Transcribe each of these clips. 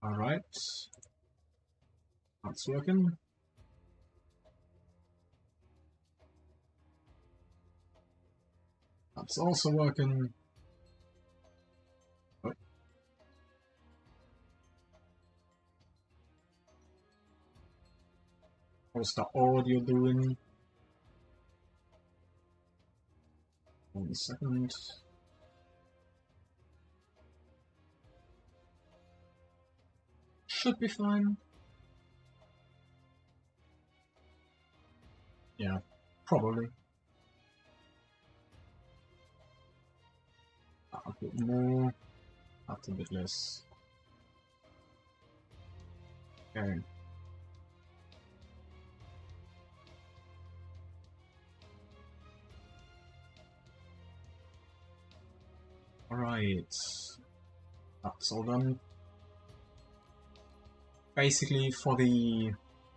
Alright. That's working. That's also working. Oh. How's the audio doing? 1 second. Should be fine. Yeah, probably. A bit more. That's a bit less. Okay. Alright. That's all done. Basically, for the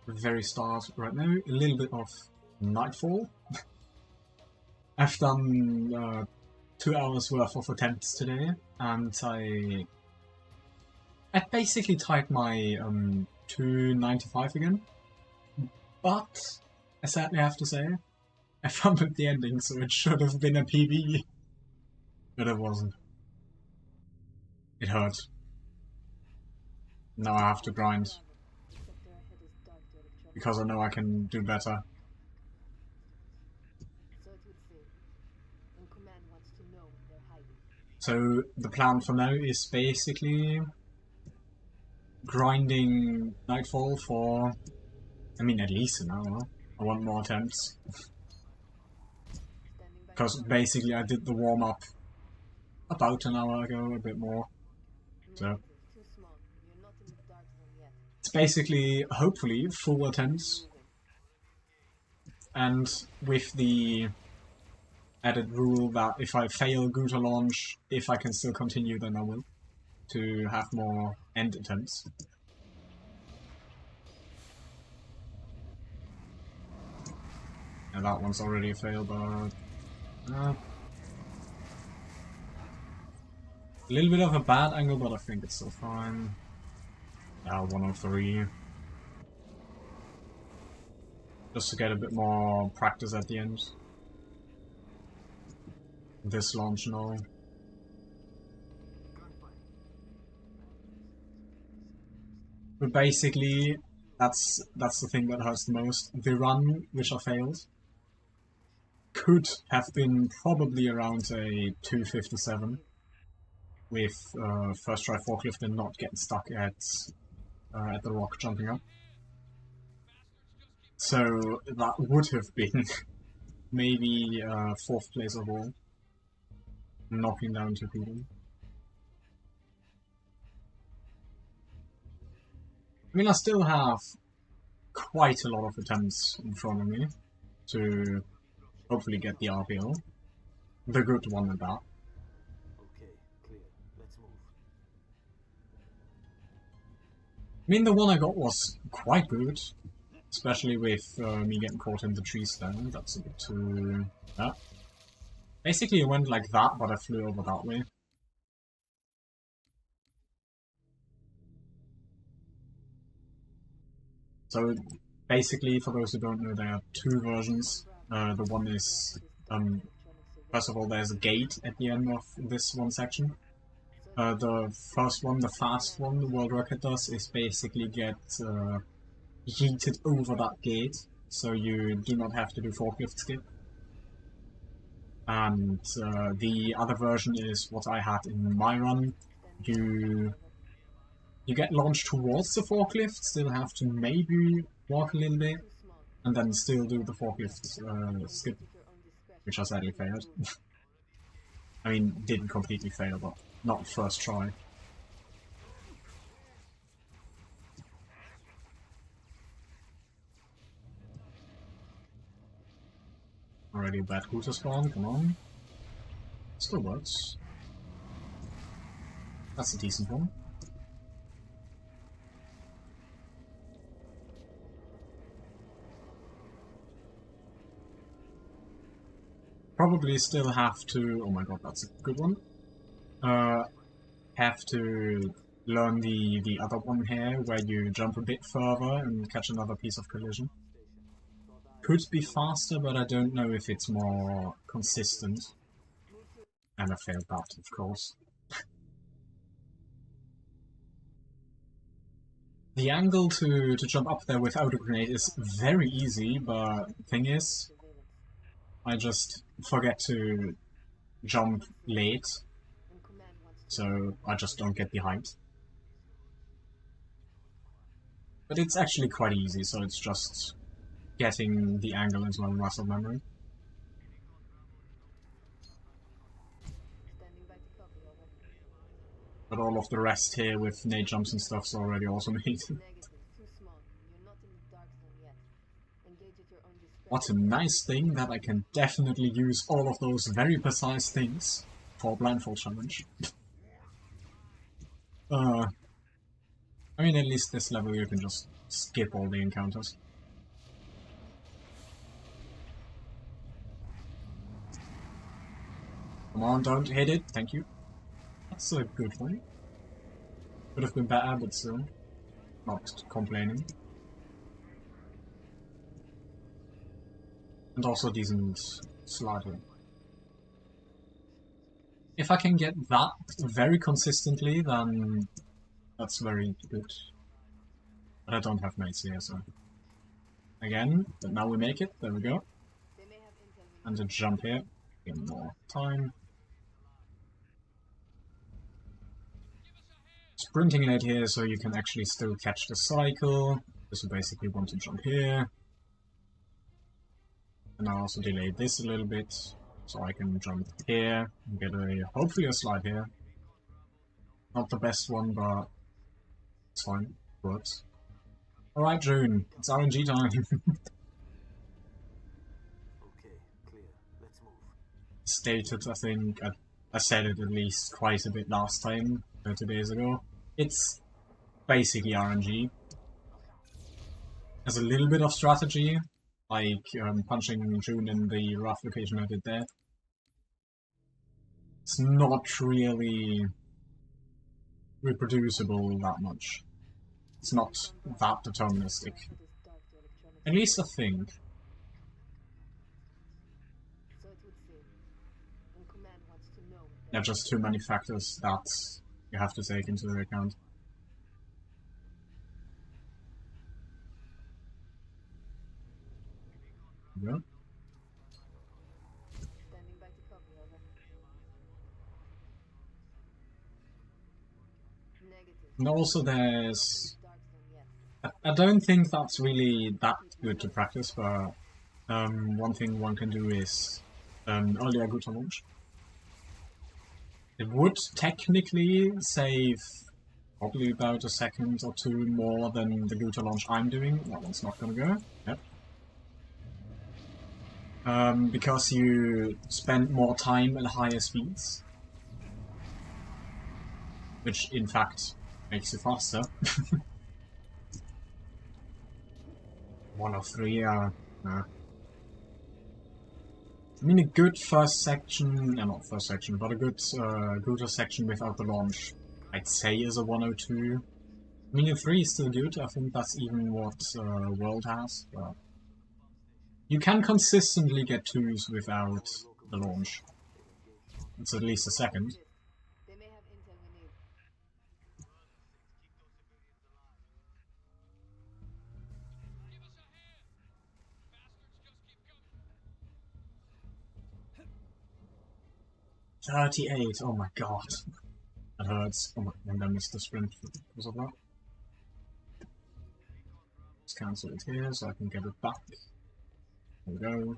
very start right now, a little bit of Nightfall. I've done 2 hours worth of attempts today, and I basically tied my 295 again. But I sadly have to say, I fumbled the ending, so it should have been a PB. But it wasn't. It hurt. Now I have to grind. Because I know I can do better. So the plan for now is basically grinding Nightfall for, I mean, at least an hour. I want more attempts. Because basically I did the warm-up about an hour ago, a bit more. So it's basically, hopefully, full attempts. And with the added rule that if I fail Guta launch, if I can still continue, then I will. To have more end attempts. And that one's already a fail, but... a little bit of a bad angle, but I think it's still fine. 103. Just to get a bit more practice at the end. This launch, no. But basically, that's the thing that hurts the most. The run, which I failed, could have been probably around a 257 with first try forklift and not getting stuck at the rock jumping up. So that would have been maybe 4th place overall, knocking down 2 people. I mean, I still have quite a lot of attempts in front of me to hopefully get the RPO. The good one at that. Okay, clear. Let's move. I mean, the one I got was quite good, especially with me getting caught in the trees then. That's a bit too... Basically, it went like that, but I flew over that way. So, basically, for those who don't know, there are 2 versions. The one is, first of all, there's a gate at the end of this one section. The first one, the fast one, the world record does, is basically get yeeted over that gate, so you do not have to do forklift skip. And the other version is what I had in my run. You get launched towards the forklift, still have to maybe walk a little bit, and then still do the forklift skip, which I sadly failed. I mean, didn't completely fail, but not first try. Already a bad Guta spawn, come on. Still works. That's a decent one. Probably still have to... oh my god, that's a good one. Have to learn the other one here, where you jump a bit further and catch another piece of collision. Could be faster, but I don't know if it's more consistent. And I failed that, of course. The angle to jump up there without a grenade is very easy, but the thing is, I just forget to jump late, so I just don't get behind. But it's actually quite easy, so it's just getting the angle into my muscle memory. But all of the rest here with nade jumps and stuff's already automated. What a nice thing that I can definitely use all of those very precise things for blindfold challenge. I mean, at least this level you can just skip all the encounters. Come on, don't hit it, thank you. That's a good one. Could have been better, but still, not complaining. And also decent sliding. If I can get that very consistently, then that's very good. But I don't have mates here, so... Again, but now we make it, there we go. And a jump here, get more time. Sprinting it here so you can actually still catch the cycle. This will basically want to jump here. And I'll also delay this a little bit, so I can jump here and get hopefully a slide here. Not the best one, but it's fine, works. Alright June, it's RNG time. Okay, clear. Let's move. Stated, I think, I said it at least quite a bit last time, 2 days ago. It's basically RNG. There's a little bit of strategy, like punching June in the rough location I did there. It's not really reproducible that much. It's not that deterministic. At least I think. There are just too many factors that you have to take into account. Yeah. And also there's... I don't think that's really that good to practice, but one thing one can do is earlier Guta launch. It would technically save probably about a second or two more than the Guta launch I'm doing. That one's not gonna go. Yep. Because you spend more time at higher speeds. Which in fact makes you faster. 1 of 3, I mean, a good first section, not first section, but a good Guta section without the launch, I'd say is a 102. I mean, a 3 is still good, I think that's even what World has, but you can consistently get 2s without the launch. It's at least a second. $38, oh my god. That hurts. Oh my, and I missed the sprint because of that. Let's cancel it here so I can get it back. There we go.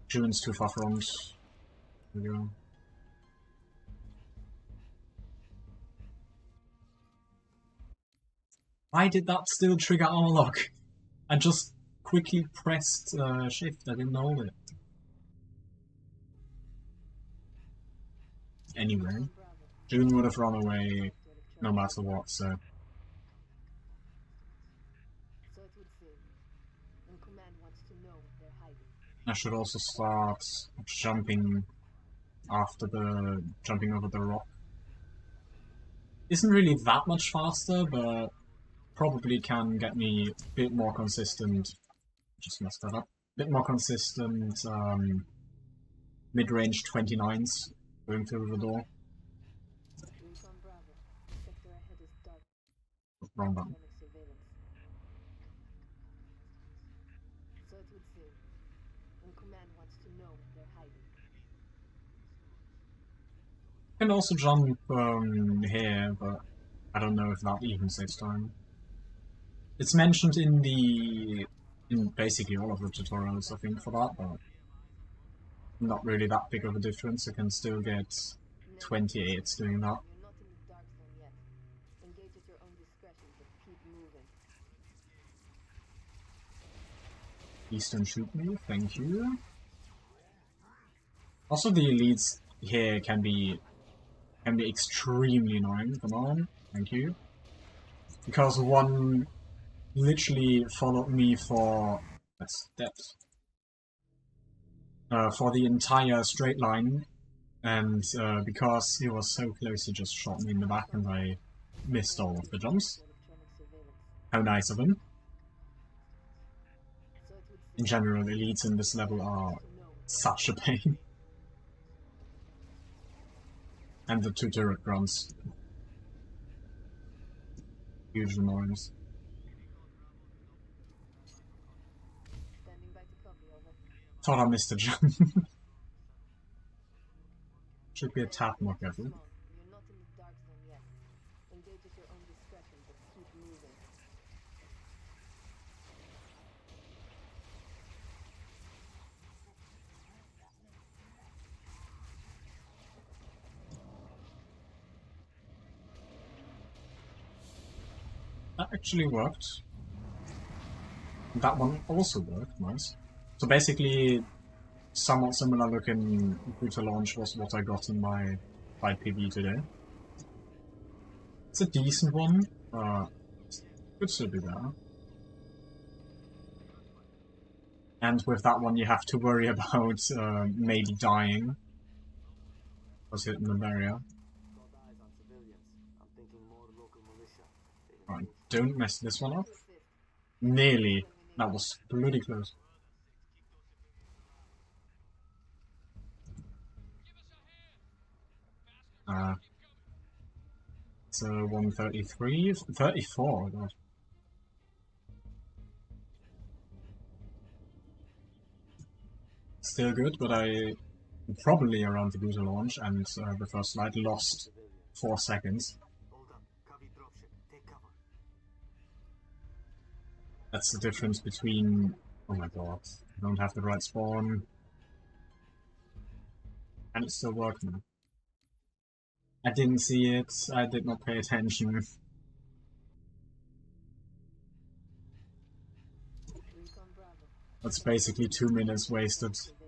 June's too far front. There we go. Why did that still trigger armor lock? I just quickly pressed shift, I didn't hold it. Anyway, June would have run away no matter what, so... I should also start jumping after the jumping over the rock. Isn't really that much faster, but probably can get me a bit more consistent. Just messed that up. Bit more consistent mid-range 29s going through the door. Recon Bravo. Sector ahead is dark. Wrong button. Electronic surveillance. So it would seem. And command wants to know what they're hiding. I can also jump here, but I don't know if that even saves time. It's mentioned in basically all of the tutorials, I think, for that, but not really that big of a difference. I can still get 28 doing that. You're not in the dark zone yet. Engage at your own discretion, but keep moving. Please don't shoot me, thank you. Also, the elites here can be extremely annoying. Come on, thank you. Because one literally followed me for for the entire straight line, and because he was so close, he just shot me in the back, and I missed all of the jumps. Electronic surveillance. How nice of him. So it would In seem. general, elites in this level are To know what such a pain. And the two turret grunts. Huge annoyance. Standing by to copy, over. Thought I missed a jump. Should be a tad more careful. You're not in the dark zone yet. Engage at your own discretion, but keep moving. That actually worked. That one also worked, nice. So basically, somewhat similar looking brutal launch was what I got in my 5 PB today. It's a decent one, could still be better. And with that one you have to worry about maybe dying. Was hitting the barrier. Got eyes on civilians. I'm thinking more local militia. They Right, don't mess this one up. To assist. Nearly. That was bloody close. So 133, 34, God. Still good, but I probably around the booster launch and the first light lost 4 seconds. Hold up. Copy dropship. Take cover. That's the difference between... Oh my god, I don't have the right spawn. And it's still working. I didn't see it, I did not pay attention. Recon Bravo. That's basically 2 minutes wasted. Surveillance.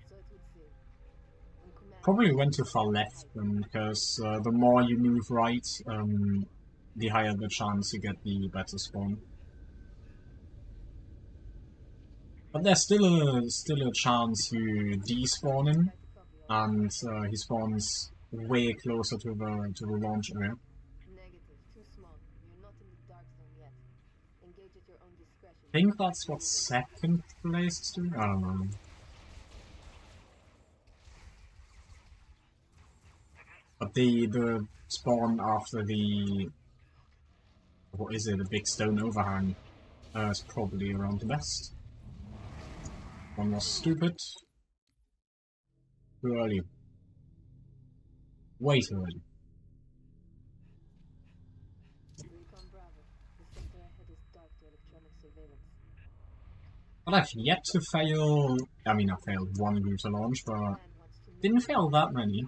So it would seem. And command Probably went too far left, because the more you move right, the higher the chance you get the better spawn. But there's still a chance you despawn him, and he spawns way closer to the launch area. Negative. Too small. You're not in the dark zone yet. Engage at your own discretion. I think that's what second place is doing. I don't know. But the spawn after the... What is it? The big stone overhang is probably around the best. One was stupid. Too early. Way too early. Recon Bravo. The sector ahead is dark to electronic surveillance. But I've yet to fail... I mean, I failed one router launch, but Command wants to know. didn't fail that many.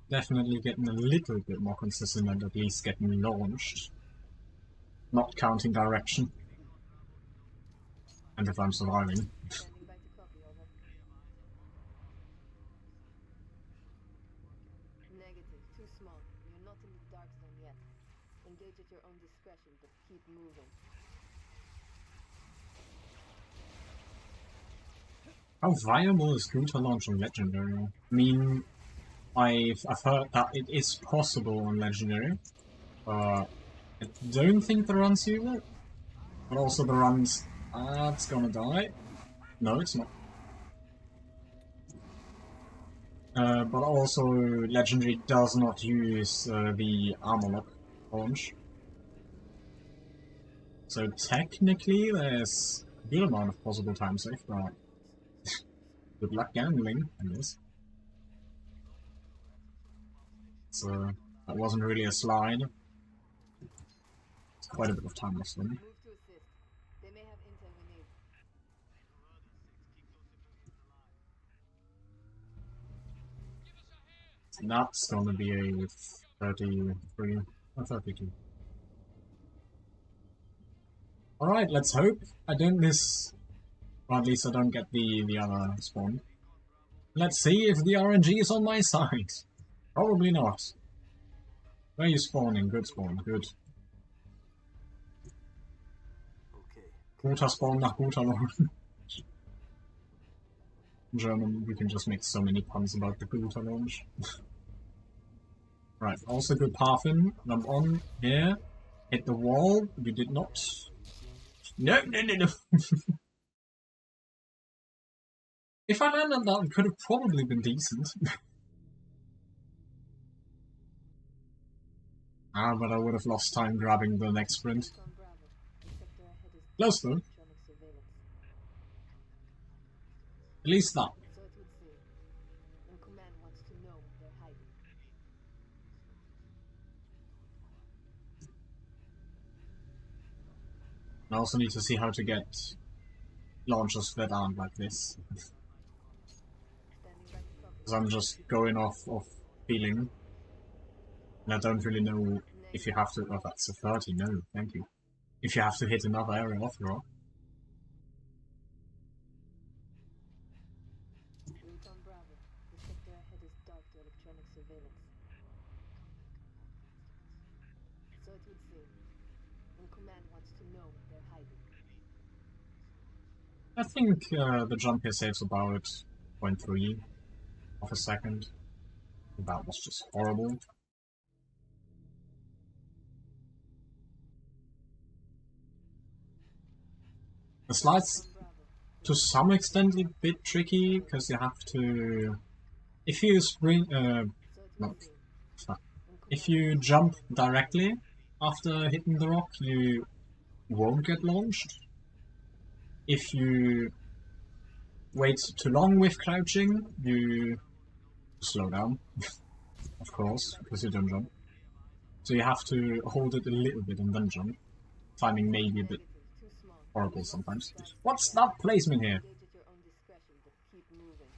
Definitely getting a little bit more consistent and at least getting launched. Not counting direction. And if I'm surviving. Standing by to copy, over. Negative. Too small. You're not in the dark zone yet. Engage at your own discretion, but keep moving. How viable is Scooter launch on Legendary? I mean, I've heard that it is possible on Legendary. I don't think the run's it, but also the run's... it's gonna die. No, it's not. But also Legendary does not use the armor lock launch. So technically there's a good amount of possible time save, but good luck gambling, I guess. So that wasn't really a slide. It's quite a bit of time lost then. Move to assist. They may have intel we need. That's gonna be a 33 or 32. Alright, let's hope I don't miss, or at least I don't get the other spawn. Let's see if the RNG is on my side. Probably not. Where are you spawning? Good spawn, good. Okay. Guter Spawn nach guter Launch. In German, we can just make so many puns about the guter launch. Right, also good path in. Jump on here. Hit the wall. We did not. No, no, no, no. If I landed that, it could have probably been decent. But I would have lost time grabbing the next sprint. On Bravo. The sector ahead is Close though. electronic surveillance. At least that. So it would seem. And command wants to know what they're hiding. I also need to see how to get launchers that aren't like this. Standing right in front. Because I'm just going off of feeling. And I don't really know if you have to... Oh, that's a 30. No, thank you. If you have to hit another area off the rock. Route on Bravo. The sector ahead is dark to electronic surveillance. So it would seem. And command wants to know what they're hiding. I think the jump here saves about 0.3 of a second. That was just horrible. The slides, On Bravo. to some extent, a bit tricky, because you have to... If you spring... So it no. would seem. If you jump directly after hitting the rock, you won't get launched. If you wait too long with crouching, you slow down, of course, because you don't jump. So you have to hold it a little bit and then jump. Timing may be a bit Too small. horrible sometimes. What's that placement here? Engage at your own discretion, but keep moving.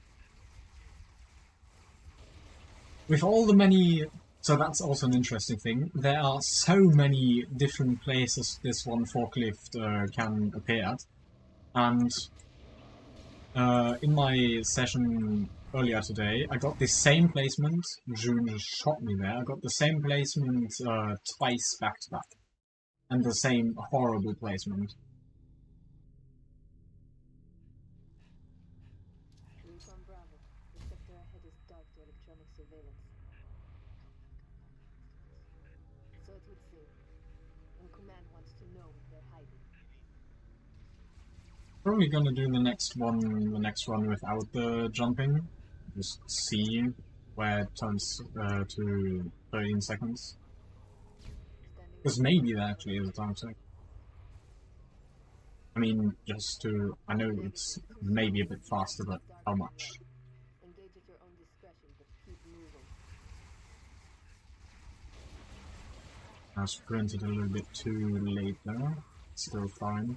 With all the many... So that's also an interesting thing. There are so many different places this one forklift can appear at. And in my session earlier today, I got the same placement. June just shot me there. I got the same placement twice back to back. And the same horrible placement. Route on Bravo. The sector ahead is dark to electronic surveillance. So it would seem. And command wants to know what they're hiding. Probably gonna do the next one without the jumping. Just see where it turns to 13 seconds. Standing Because maybe that actually is a time save. I mean, just to... I know it's maybe a bit faster, but how much? Engage at your own discretion, but keep moving. I sprinted a little bit too late there. Still fine.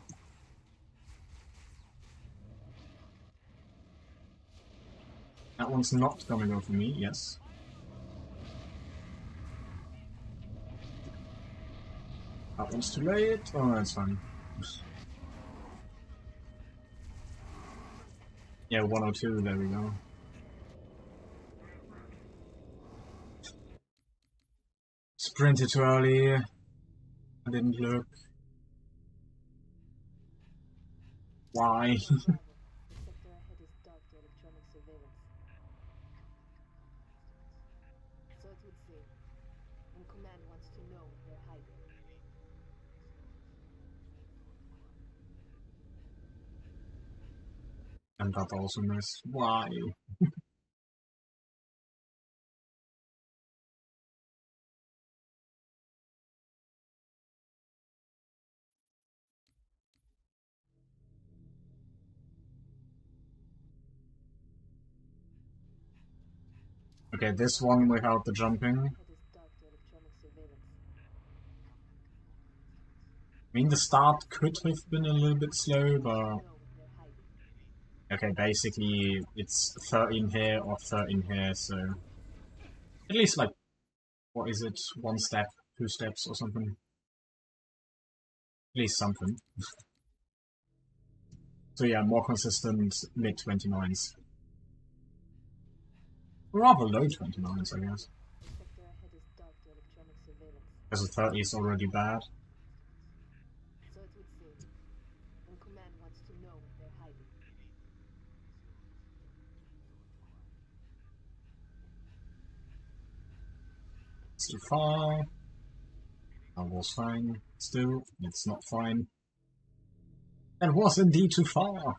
That one's not gonna go for me, yes. That one's too late. Oh, that's fine. Yeah, 102, there we go. Sprinted too early. I didn't look. Why? The sector ahead is dark to And that also missed. Why? Okay, this one without the jumping. Head is dark to electronic surveillance. I mean, the start could have been a little bit slow, but... Know they're hiding. Okay, basically it's 13 here or 13 here, so... At least, like, what is it? 1 step, 2 steps or something. At least something. So yeah, more consistent mid-29s. Rather low 29s, I guess. Sector ahead is dark to electronic surveillance. Because the 30 is already bad. So it would seem. And command wants to know if they're hiding. It's too far. That was fine. Still, it's not fine. That was indeed too far!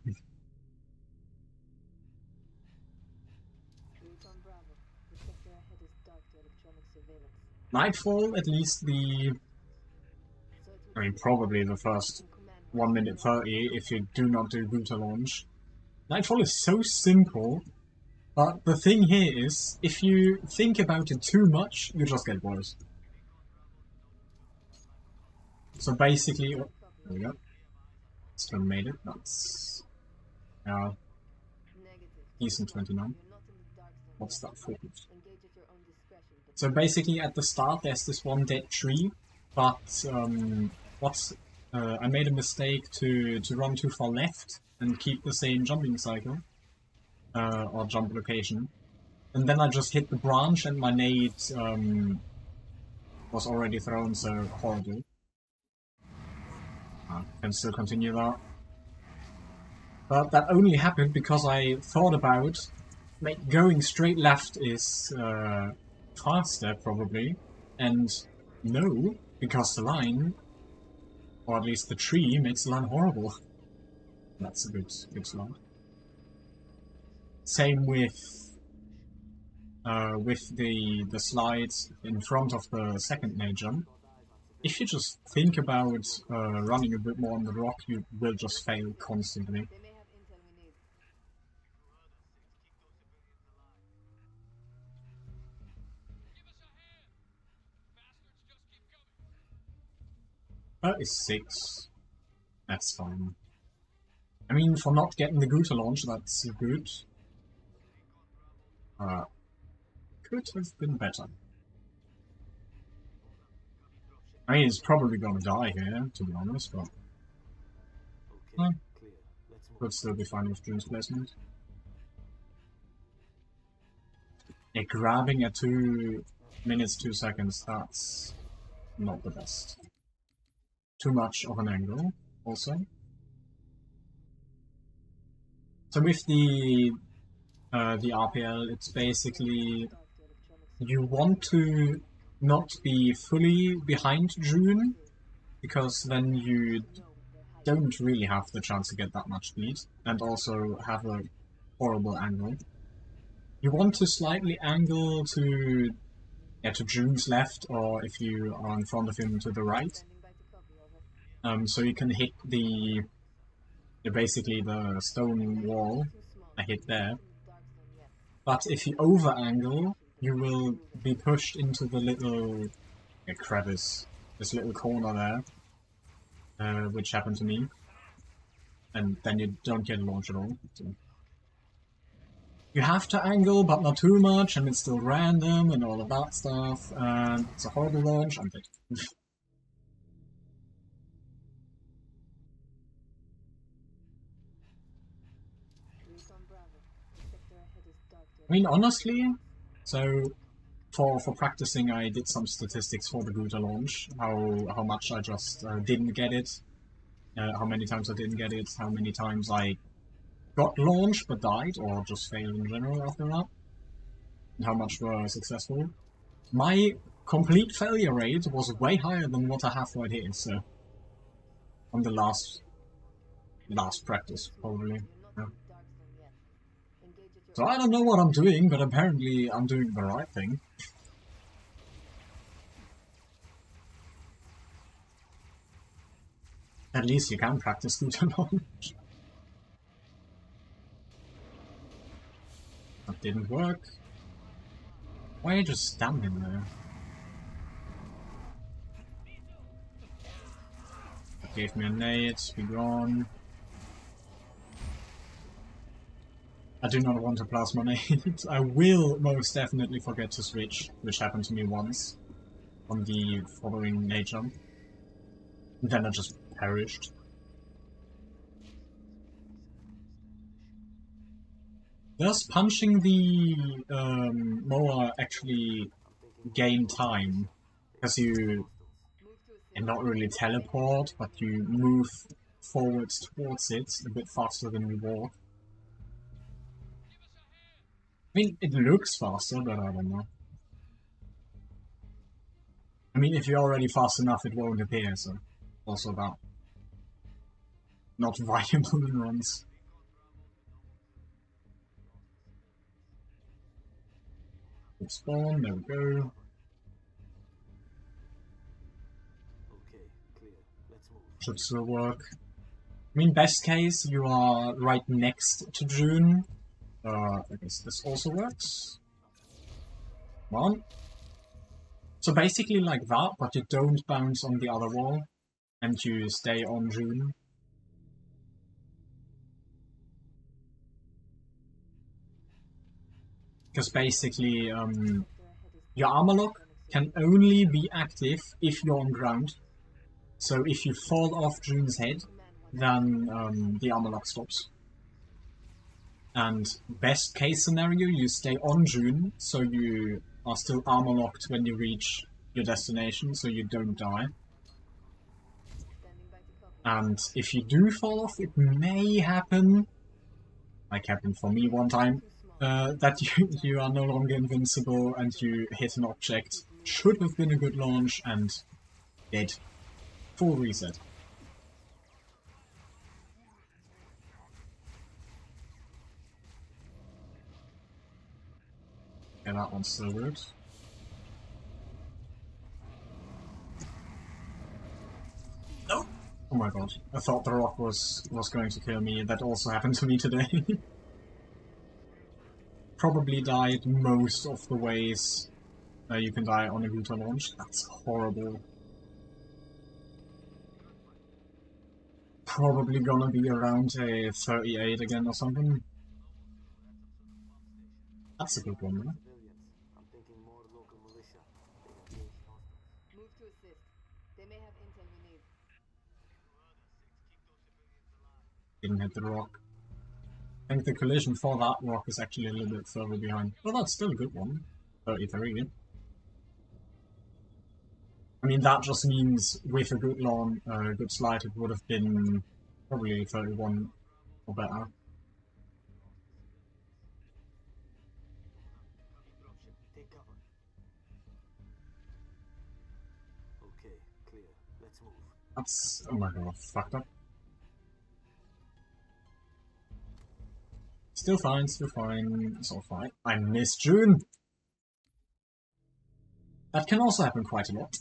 Recon Bravo. The sector ahead is dark to electronic surveillance. Nightfall, at least the... So it would I mean, seem. probably the first And command 1 minute 30 if you do not do Buta launch. Nightfall is so simple, but the thing here is, if you think about it too much, you just get worse. So basically... Oh, there we go. Still made it, that's... Yeah, Negative. decent 29. You're not in the dark zone What's yet. that for? Engage at your own discretion, but So basically at the start there's this one dead tree, but I made a mistake to run too far left and keep the same jumping cycle, or jump location. And then I just hit the branch and my nade was already thrown, so horrible. Can still continue that. But that only happened because I thought about going straight left is faster, probably, and no, because the line, or at least the tree, makes the line horrible. That's a good slide. Same with the slides in front of the second nade jump. If you just think about running a bit more on the rock, you will just fail constantly. they may have intel we need. Is 6. That's fine. I mean, for not getting the Guta launch, that's good. Could have been better. I mean, he's probably gonna die here, to be honest, but Okay, Hmm. clear. Let's move. could still be fine with June's placement. Yeah, grabbing at 2 minutes 2 seconds, that's not the best. Too much of an angle, also. So with the RPL, it's basically Dark to electronic you want to not be fully behind June, because then you know if they're hiding. don't really have the chance to get that much speed, and also have a horrible angle. You want to slightly angle to June's left, or if you are in front of him, to the right, Standing by to copy, over. so you can hit basically the stone wall Too small. I hit there. In the dark zone yet. But if you over angle, you will be pushed into the little crevice, this little corner there, which happened to me, and then you don't get a launch at all. So you have to angle, but not too much, and it's still random and all of that stuff, and it's a horrible launch. I'm dead. Recon Bravo. Sector ahead is dark to I mean, honestly, so for practicing, I did some statistics for the Guta launch, how much I just didn't get it, how many times I didn't get it, how many times I got launched but died, or just failed in general after that, and how much were successful. My complete failure rate was way higher than what I have right here, so on the last practice, probably. You're not in the dark zone So I don't know what I'm doing, but apparently I'm doing the right thing. At least you can practice scooter launch. That didn't work. Why are you just standing there? That gave me a nade, be gone. I do not want a plasma nade. I will most definitely forget to switch, which happened to me once on the following nade jump. And then I just perished. Does punching the mower actually gain time? Because you not really teleport, but you move forwards towards it a bit faster than you walk. I mean, it looks faster, but I don't know. I mean, if you're already fast enough, it won't appear, so also that. Not viable in runs. Good spawn, there we go. Okay, clear. Let's move. Should still work. I mean, best case, you are right next to June. I guess this also works. Come on. So basically like that, but you don't bounce on the other wall, and you stay on June. Because basically, your armor lock can only be active if you're on ground. So if you fall off June's head, then the armor lock stops. And best case scenario, you stay on June, so you are still armor locked when you reach your destination, so you don't die. And if you do fall off, it may happen, like happened for me one time, that you are no longer invincible and you hit an object. Should have been a good launch and dead. Full reset. Yeah, that one's still good. No! Oh my god, I thought the rock was going to kill me. That also happened to me today. Probably died most of the ways you can die on a Guta launch. That's horrible. Probably gonna be around a 38 again or something. That's a good one, man. I'm thinking more local militia. They engaged hostiles. Move to assist. They may have intel we need. Didn't hit the rock. I think the collision for that rock is actually a little bit further behind. But that's still a good one. 33. I mean, that just means with a good good slide, it would have been probably 31 or better. Take cover. Okay, clear. Let's move. That's, oh my god, fucked up. Still fine, still fine, it's all fine. I missed June! That can also happen quite a lot.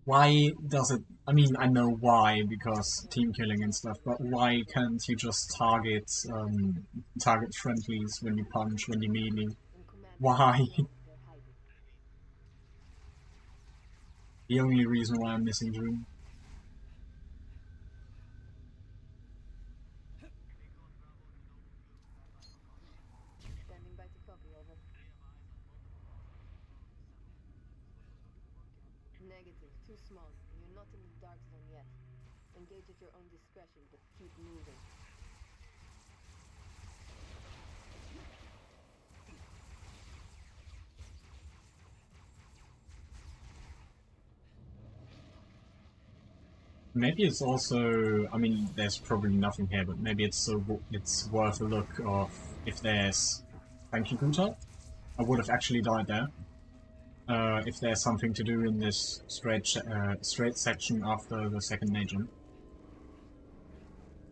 Why does it... I mean, I know why, because team killing and stuff, but why can't you just target friendlies when you punch, when you melee? Why? The only reason why I'm missing June. Standing by to copy, over. Negative. Too small. You're not in the dark zone yet. Engage at your own discretion, but keep moving. Maybe it's also, I mean, there's probably nothing here, but maybe it's worth a look of if there's thank you, Guta. I would have actually died there. If there's something to do in this straight section after the second nade jump.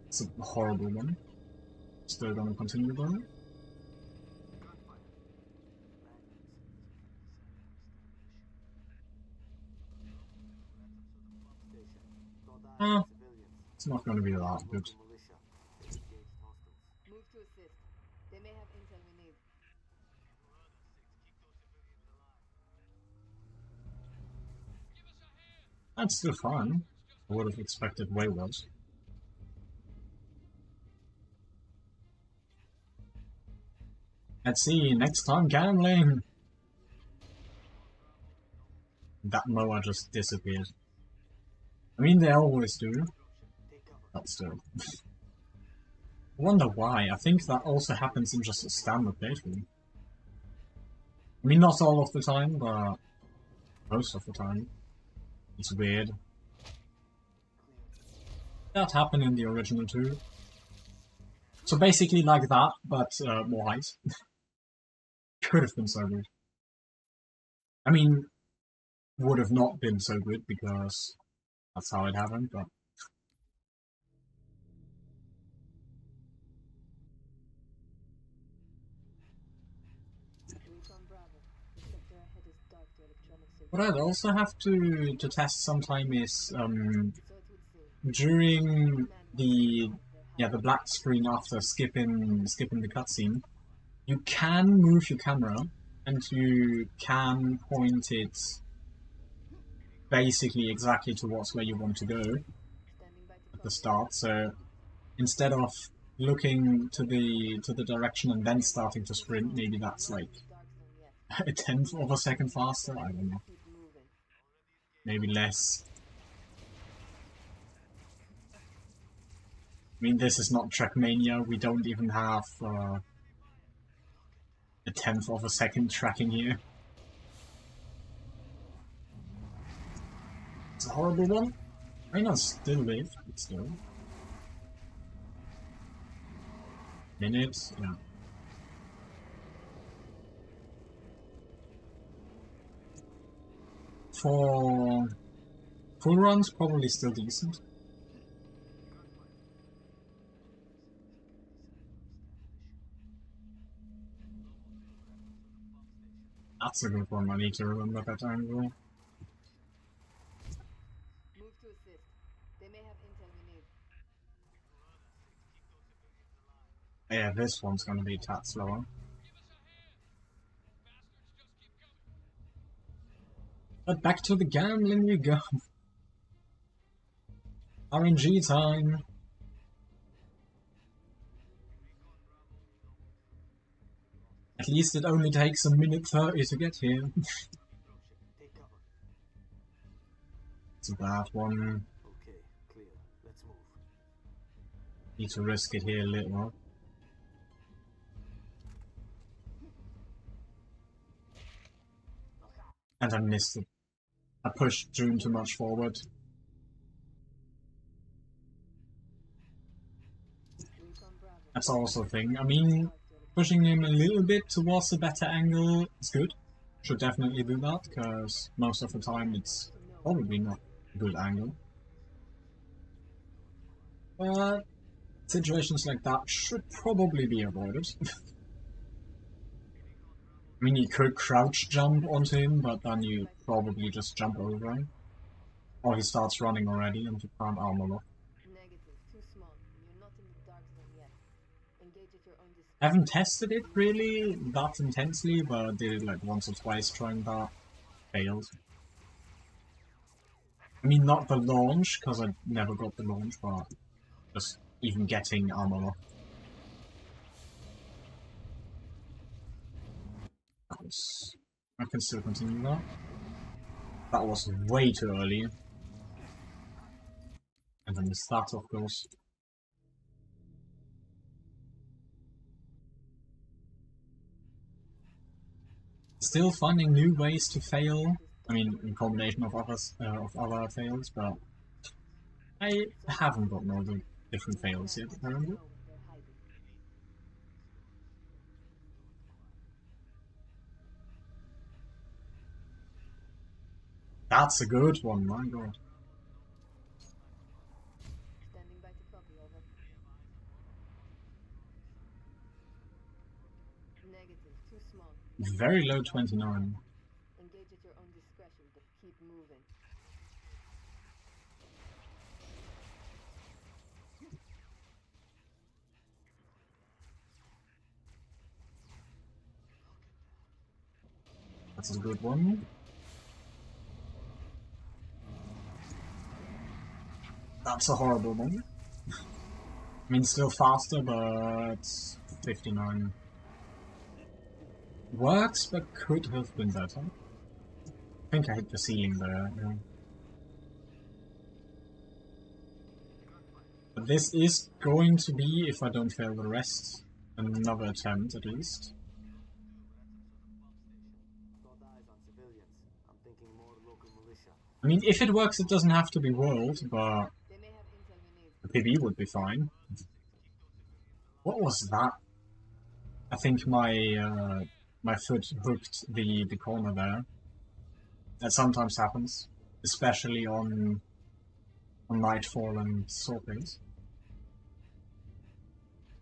It's a horrible one. Still gonna continue though. It's not gonna be that good. Move to assist. They may have intel we need. That's still fine. I would have expected way worse. Let's see, next time gambling! That Moa just disappeared. I mean, they always do. But still. I wonder why. I think that also happens in just a standard playthrough. I mean, not all of the time, but most of the time. It's weird. That happened in the original too. So basically like that, but more height. Could have been so good. I mean, would have not been so good because that's how it happened, but... Recon Bravo. The sector ahead is dark to electronic signals. What I'd also have to test sometime is, So it would seem. during the black screen after skipping the cutscene, you can move your camera and you can point it basically exactly towards where you want to go Standing by to at the start. So instead of looking to the direction and then starting to sprint, maybe that's like dark zone yet. a tenth of a second faster. I don't know, Keep moving. maybe less. I mean, this is not Trackmania. We don't even have a tenth of a second tracking here. It's a horrible one. I mean, I still live, but still. Minutes, yeah. For full runs, probably still decent. That's a good one, I need to remember that angle. Move to assist. They may have intel we need. Yeah, this one's gonna be a tad slower. But back to the gambling we go. RNG time. At least it only takes a minute 30 to get here. It's a bad one. Okay, clear. Let's move. Need to risk it here a little. And I missed it. I pushed June too much forward. Recon Bravo. That's also a thing. I mean, pushing him a little bit towards a better angle is good. Should definitely do that, because most of the time it's probably not a good angle. But situations like that should probably be avoided. I mean, you could crouch jump onto him, but then you probably just jump over him. Or he starts running already and you can't armor lock. Negative. Too small. You're not in the dark zone yet. Engage at your own discretion. I haven't tested it really that intensely, but I did it like once or twice trying that. Failed. I mean, not the launch, because I never got the launch, but just even getting armor lock. I can still continue that. That was way too early. And then the start, of course. Still finding new ways to fail. I mean, in combination of other fails, but I haven't gotten all the different fails yet, apparently. That's a good one, my god. Standing by to copy, over. Negative. Too small. Very low 29. Engage at your own discretion, but keep moving. That's a good one. That's a horrible one. I mean, still faster, but 59. Works, but could have been better. I think I hit the ceiling there. Yeah. But this is going to be, if I don't fail the rest, another attempt at least. Got eyes on civilians. I'm thinking more local militia. I mean, if it works, it doesn't have to be world, but They may have intel we need. the PB would be fine. What was that? I think my foot hooked the corner there. That sometimes happens, especially on Nightfall and Swordblades.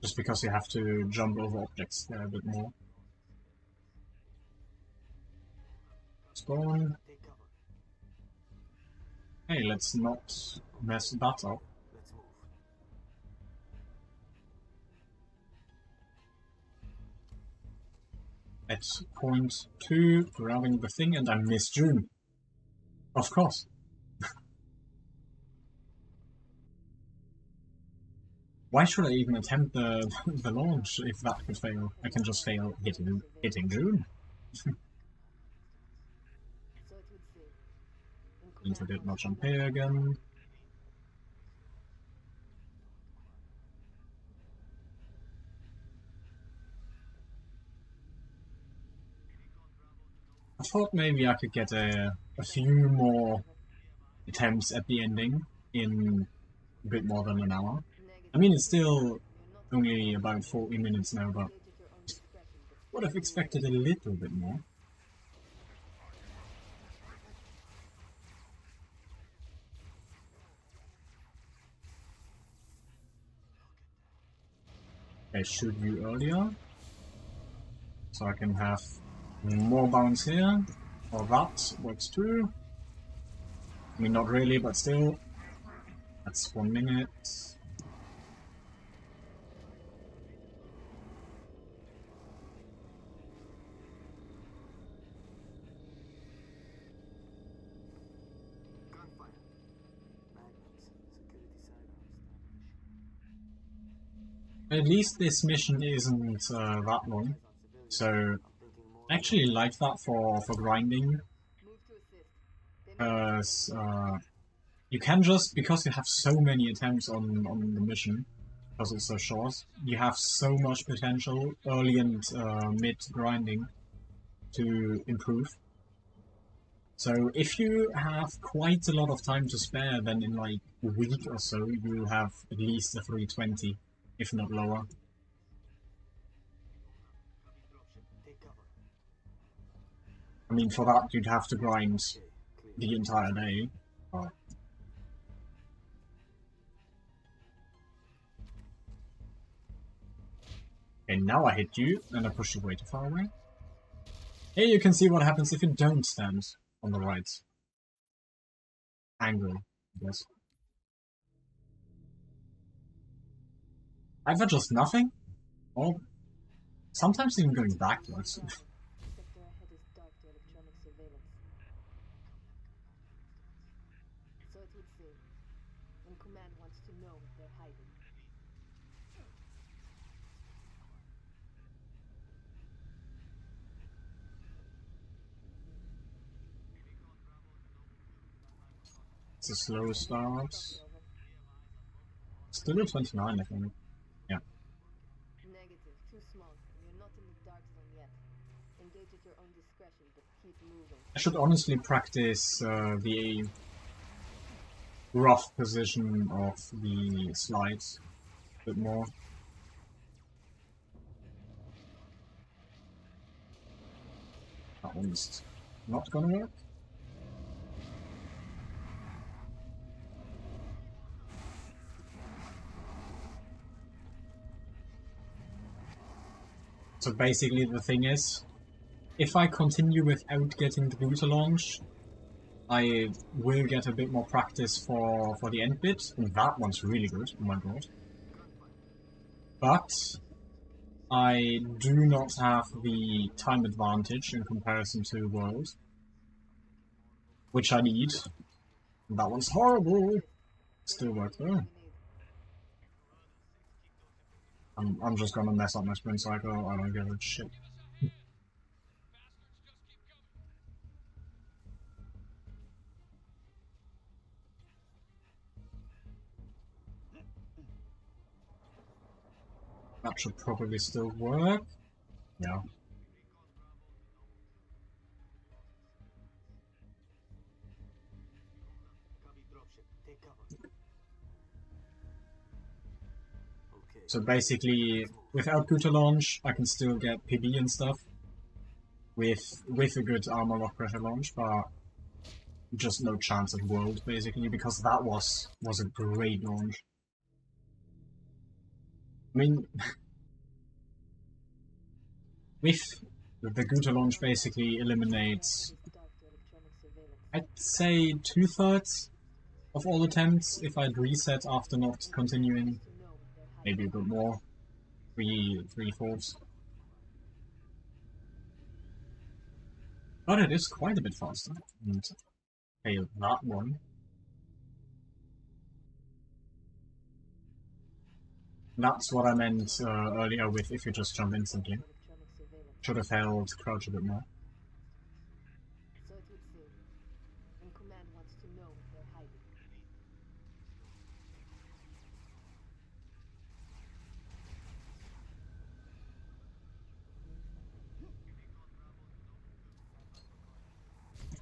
Just because you have to jump over objects there a bit more. Spawn. Take cover. Hey, let's not mess that up. Let's move. At point 2, grabbing the thing, and I missed June. Of course. Why should I even attempt the launch if that could fail? I can just fail hitting June. So it would seem. In Need to command did not wants to jump know here again. I thought maybe I could get a few more attempts at the ending in a bit more than an hour. Negative. I mean, it's still You're not only about 40 minutes now, but engage at your own discretion, but would have expected a little bit more. I shoot you earlier, so I can have more bounce here. Or that works too. I mean, not really, but still. That's 1 minute. Gunfire. Magnums. Security sidearms. At least this mission isn't that long, so I'm thinking more I actually like that for grinding, move to assist. They may have because you can just, because you have so many attempts on the mission, because it's so short, you have so much potential early and mid grinding to improve. So if you have quite a lot of time to spare, then in like a week or so you'll have at least a 320, if not lower. Take cover. I mean, for that you'd have to grind Okay, clear. the entire day. But okay, now I hit you, and I push you way too far away. Here you can see what happens if you don't stand on the right angle, I guess. Either just nothing, or sometimes even going backwards. Sector ahead is dark to electronic surveillance. So it would seem. And command wants to know what they're hiding. It's a slow start. Copy, over. Still at 29, I think. Yeah. Negative. Too small. You're not in the dark zone yet. Engage at your own discretion, but keep moving. I should honestly practice the rough position of the slides a bit more. That one's not gonna work. So basically the thing is, if I continue without getting the Gouter launch, I will get a bit more practice for the end bit, and that one's really good, oh my god. But I do not have the time advantage in comparison to World, which I need. That one's horrible! Still work though. I'm just gonna mess up my sprint cycle, I don't give a shit. That should probably still work. Yeah. Copy dropship. Take cover. Okay. So basically, without Gouter launch, I can still get PB and stuff. With a good armor lock pressure launch, but just no chance at World, basically, because that was a great launch. I mean, with the Gouter launch basically eliminates, I'd say 2/3 of all attempts if I'd reset after not continuing. Maybe a bit more. 3/4. But it is quite a bit faster. And hey, that one. That's what I meant earlier with if you just jump instantly. Should have held crouch a bit more. So it would seem. And Command wants to know what they're hiding.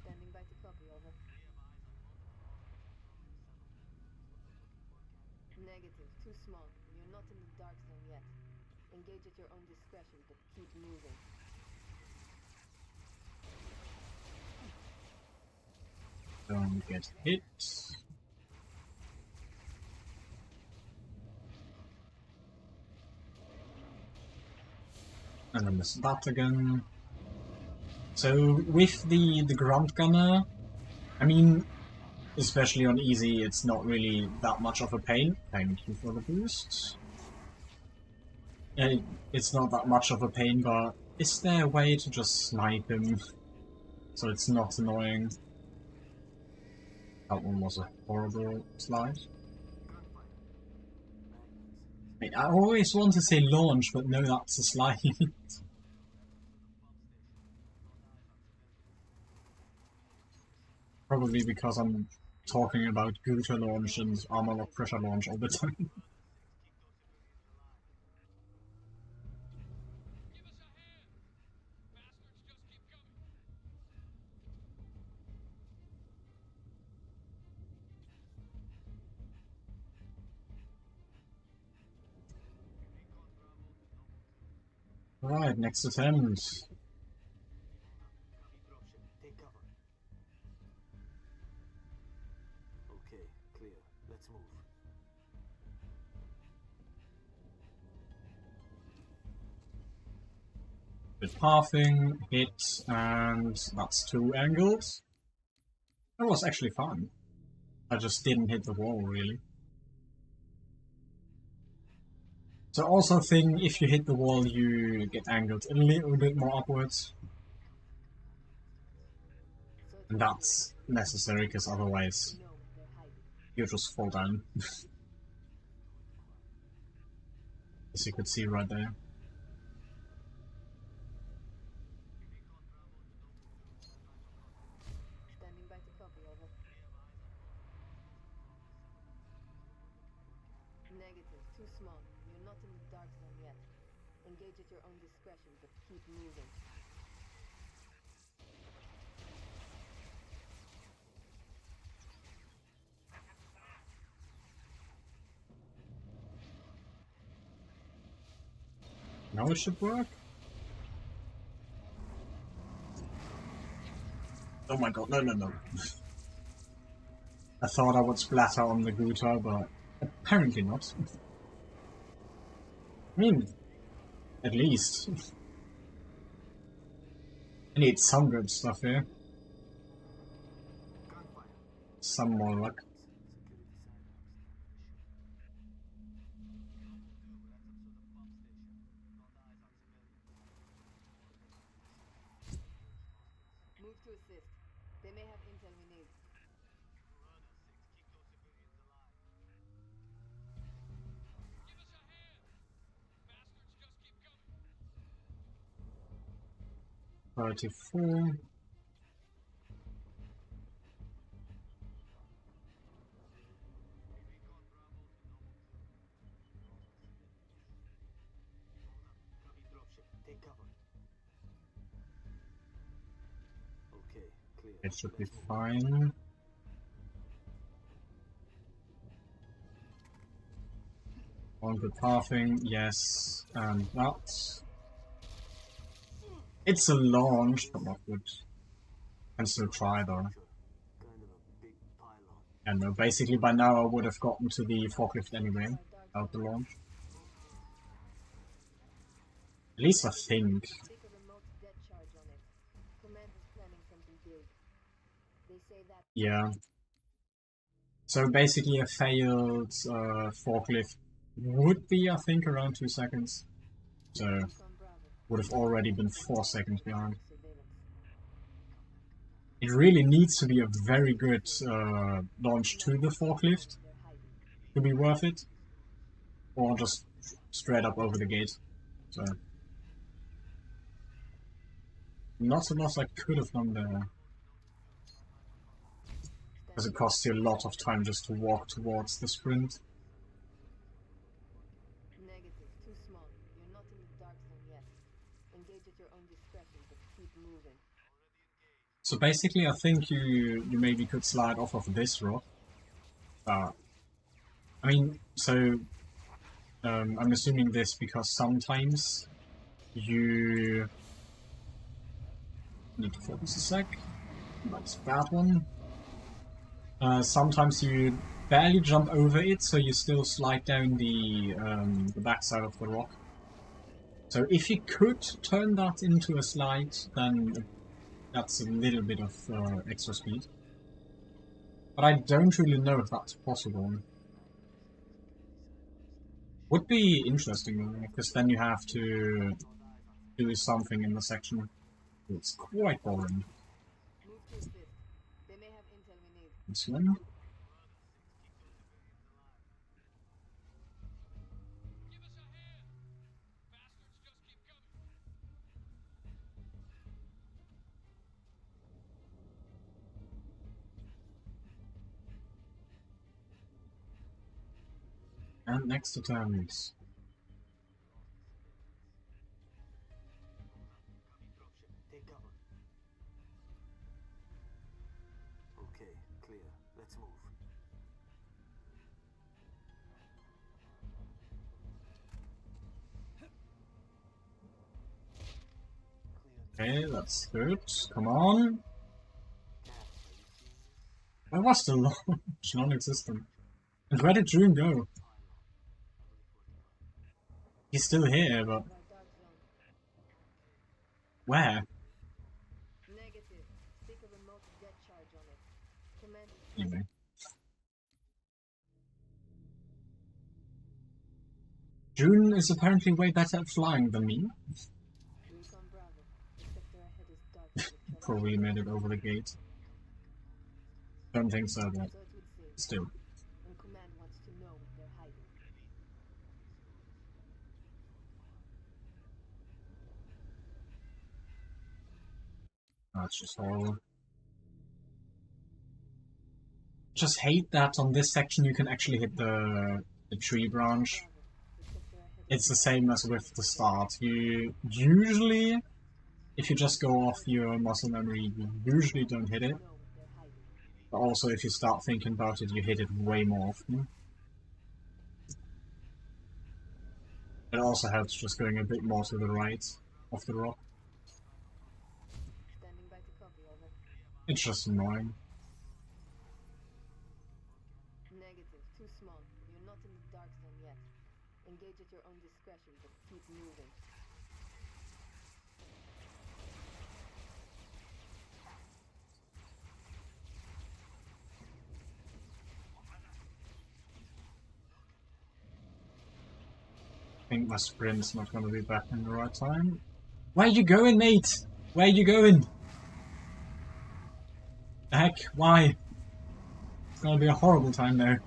Standing by to copy, over. Negative. Too small. You're not in the dark zone yet. Engage at your own discretion, but keep moving. Don't get hit. And then miss that again. So with the ground gunner, I mean, especially on easy, it's not really that much of a pain. Thank you for the boost. It's not that much of a pain, but is there a way to just snipe him so it's not annoying? That one was a horrible slide. I always want to say launch, but no, that's a slide. Probably because I'm talking about Gouter launch and armor lock pressure launch all the time. Right, next attempt. Copy dropship. Take cover. Okay, clear. Let's move. With pathing, hit, and that's 2 angles. That was actually fun. I just didn't hit the wall, really. So also think if you hit the wall, you get angled a little bit more upwards. And that's necessary, because otherwise you just fall down. As you could see right there. Standing by to copy, over. Negative. Too small. You're not in the dark zone yet. Engage at your own discretion, but keep moving. Now it should work. Oh my god, no, no, no. I thought I would splatter on the Gouter, but apparently not. I mean, at least. I need some good stuff here. Gunfire. Some more luck. Move to assist. They may have intel we need. Priority 4. Copy dropship. Take cover. Okay, clear. It should be Let's move. fine. On good pathing, yes, and that. It's a launch, but not good. Can still try though. Kind of a big pylon. And basically by now I would have gotten to the forklift anyway, without the launch. At least I think. Stick a remote dead charge on it. Command is planning something big. They say that Yeah. So basically a failed forklift would be, I think, around 2 seconds. So Recon Bravo. would have already been 4 seconds behind. Surveillance. It really needs to be a very good launch to the forklift They're hiding. to be worth it. Or just straight up over the gate. So not a lot I could have done there. Because it costs you a lot of time just to walk towards the sprint. Negative. Too small. You're not in the dark zone yet. Engage at your own discretion, but keep moving. So basically I think you maybe could slide off of this rock. I mean, so I'm assuming this because sometimes you need to focus a sec. That's a bad one. Sometimes you barely jump over it, so you still slide down the backside of the rock. So if you could turn that into a slide, then that's a little bit of extra speed. But I don't really know if that's possible. Would be interesting, because then you have to do something in the section. It's quite boring. Move to assist. They may have intel we need. This one. And next attempt. Take cover. Okay, clear. Let's move. Okay, that's good. Come on. Where was the launch? Non-existent. And where did June go? He's still here, but Our dark zone. where? Negative. Stick a remote dead charge on it. Command is Anyway. June is apparently way better at flying than me. Recon Bravo. The sector ahead is dark electronic. Probably made it over the gate. Don't think so, but So it would seem. still. And command wants to know if they're hiding. That's just horrible. Just hate that on this section you can actually hit the tree branch. Bravo. The sector ahead is It's the same as with the start. You usually, if you just go off your muscle memory, you usually don't hit it. know if they're hiding. But also if you start thinking about it, you hit it way more often. It also helps just going a bit more to the right of the rock. Standing by to copy, over. It's just annoying. Negative. Too small. You're not in the dark zone yet. Engage at your own discretion, but keep moving. think my sprint's not gonna be back in the right time. Where you going, mate? Where you going? The heck? Why? It's gonna be a horrible time there.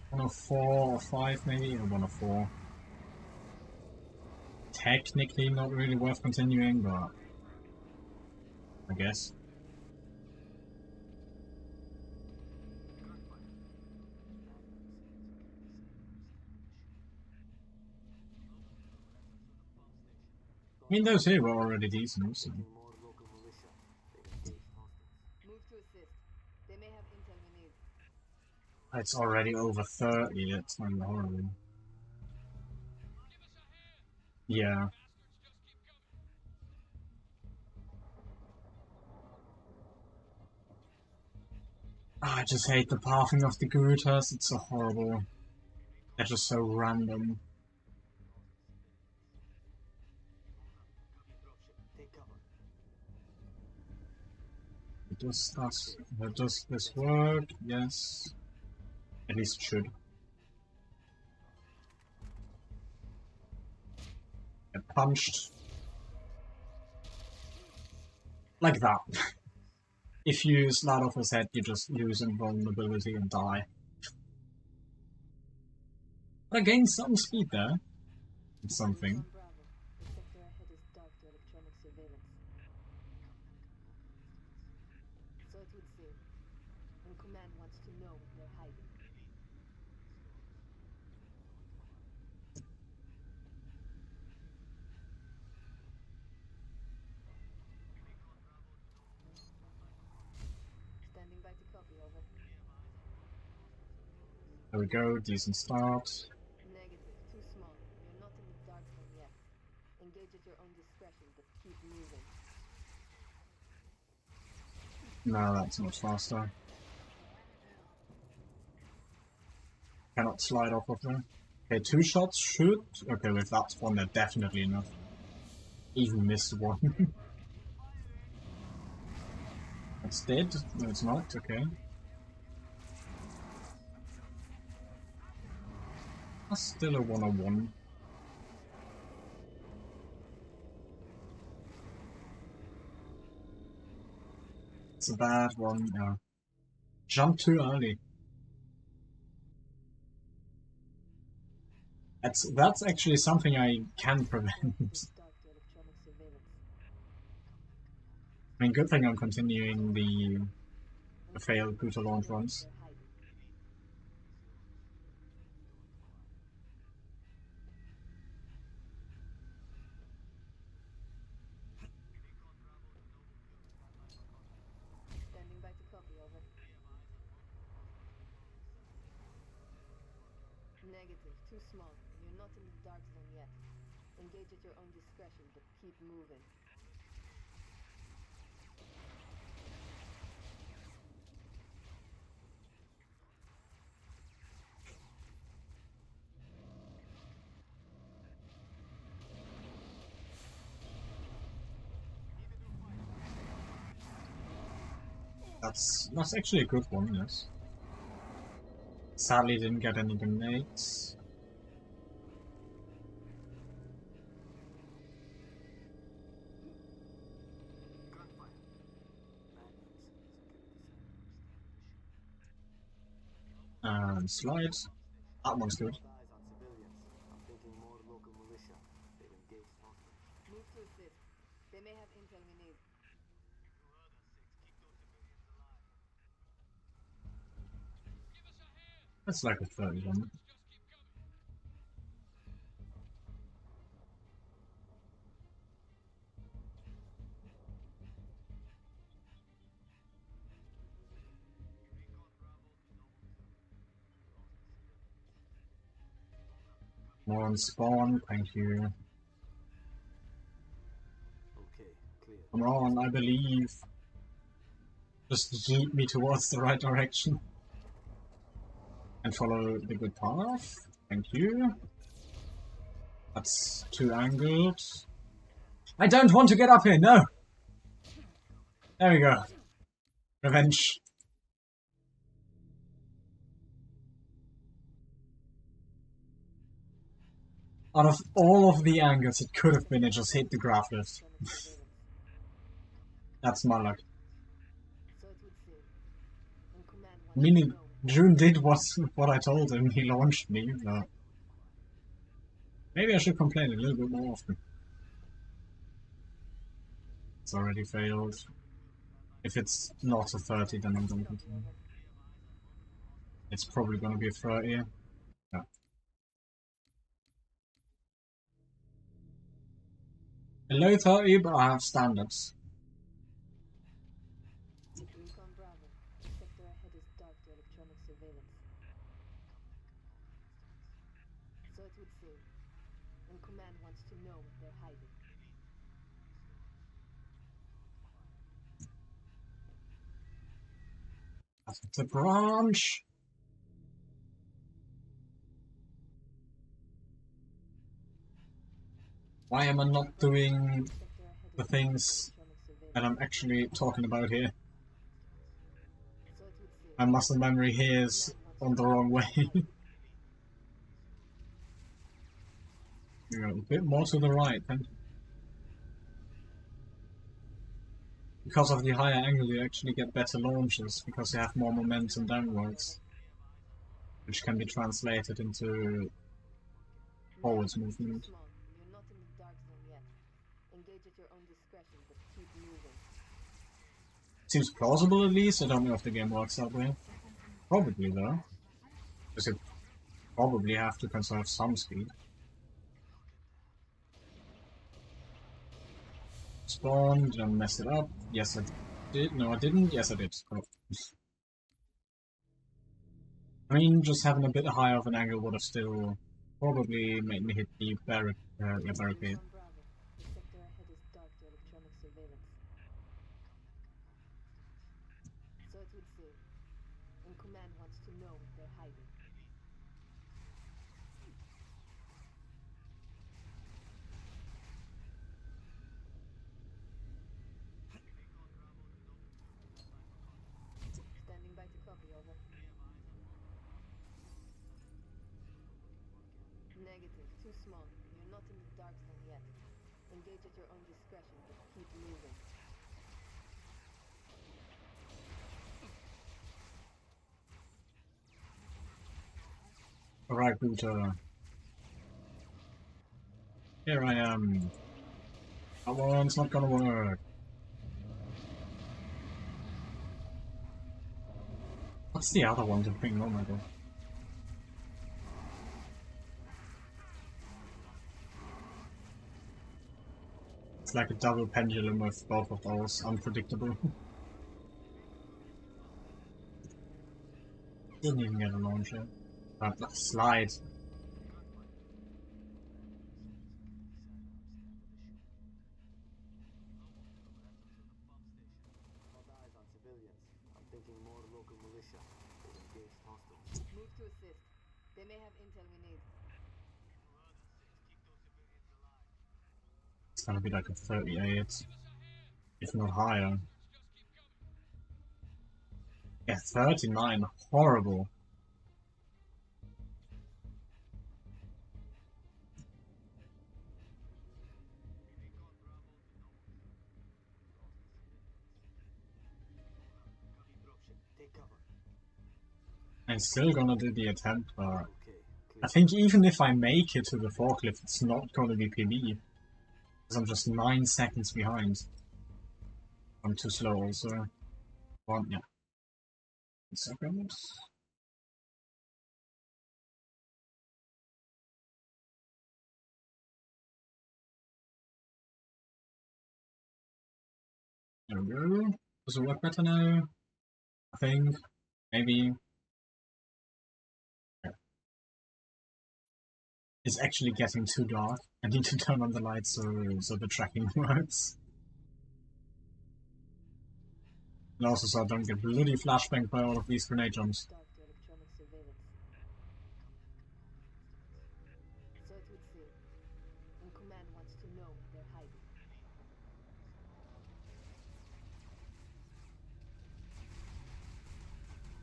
104 or 5 maybe, or 104. Technically not really worth continuing, but I guess. I mean, those here were already decent, so. More local militia. They've engaged hostiles. Move to assist. They may have intel we need. It's already over 30, it's not horrible. Yeah. I just hate the pathing of the Goethers, it's so horrible. They're just so random. Take cover. Does this work? Yes. At least it should. Get punched. Like that. If you slide off his head, you just lose invulnerability and die. But I gained some speed there. It's something. Bravo. The sector ahead is dark to electronic surveillance. So it would seem. And command wants to know what they're hiding. Standing by to copy, over. There we go, decent start. Negative. Too small. You're not in the dark zone yet. Engage at your own discretion, but keep moving. No, that's much faster. Cannot slide off of there. Okay, 2 shots should. Okay, with that one, they're definitely enough. Even missed one. That's dead. No, it's not. Okay. That's still a 101. It's a bad one. Yeah. Jump too early. That's actually something I can prevent. Dark to electronic surveillance. I mean, good thing I'm continuing the failed Kuta launch runs. They're hiding. Standing by to copy, over. Negative. Too small. You're not in the dark zone yet. Engage at your own discretion, but keep moving. That's actually a good one, yes. Sadly didn't get any grenades. And slide. That one's good. Eyes on civilians. I'm thinking more local militia. They've engaged hostiles. Move to assist. They may have intel we need. That's like a 31. More on spawn, thank you. Okay, clear. Come on, I believe. Just yeet me towards the right direction. And follow the good path. Thank you. That's too angled. I don't want to get up here, no! There we go. Revenge. Out of all of the angles it could have been, it just hit the graph lift. That's my luck. So it would seem. And command I wants mean, to it, know. June did what I told him. He launched me, but maybe I should complain a little bit more often. It's already failed. If it's not a 30, then I'm gonna continue. It's probably gonna be a 30. Yeah. A low 30, but I have standards. Recon Bravo. The sector ahead is dark to electronic surveillance. So it would seem. And command wants to know what they're hiding. That's the branch. Why am I not doing Sector ahead the is things electronic surveillance. that I'm actually talking about here? So it would seem. My muscle memory here is on the wrong way. You know, a bit more to the right, then. Because of the higher angle, you actually get better launches, because you have more momentum downwards, which can be translated into forwards movement. Too small. You're not in the dark zone yet. Engage at your own discretion, but keep moving. Seems plausible at least. I don't know if the game works that way. Probably though, because you probably have to conserve some speed. Spawn, did I mess it up? Yes I did. No I didn't. Yes I did. Oh. I mean, just having a bit higher of an angle would have still probably made me hit the barricade. Recon Bravo. The sector ahead is dark to electronic surveillance. So it would seem. And command wants to know what they're hiding. Standing by to copy, over. Negative. Too small. You're not in the dark zone yet. Engage at your own discretion, but keep moving. Alright, Booter. Here I am. That one's not gonna work. What's the other one to bring on with it? It's like a double pendulum with both of those, unpredictable. Didn't even get a launcher. Slide. All eyes on civilians. I'm thinking more local militia or engaged hostiles. Move to assist. They may have intel we need. It's gonna be like a 38, if not higher. Yeah, 39, horrible. Take cover. I'm still gonna do the attempt, but Okay. I think even if I make it to the forklift, it's not gonna be PB. Because I'm just 9 seconds behind. I'm too slow also. Yeah. 1 second. There we go. Does it work better now? I think. Maybe. Yeah. It's actually getting too dark. I need to turn on the lights so the tracking works. And also so I don't get bloody flashbanged by all of these grenade jumps. Dark to electronic surveillance. So it would seem. And command wants to know what they're hiding.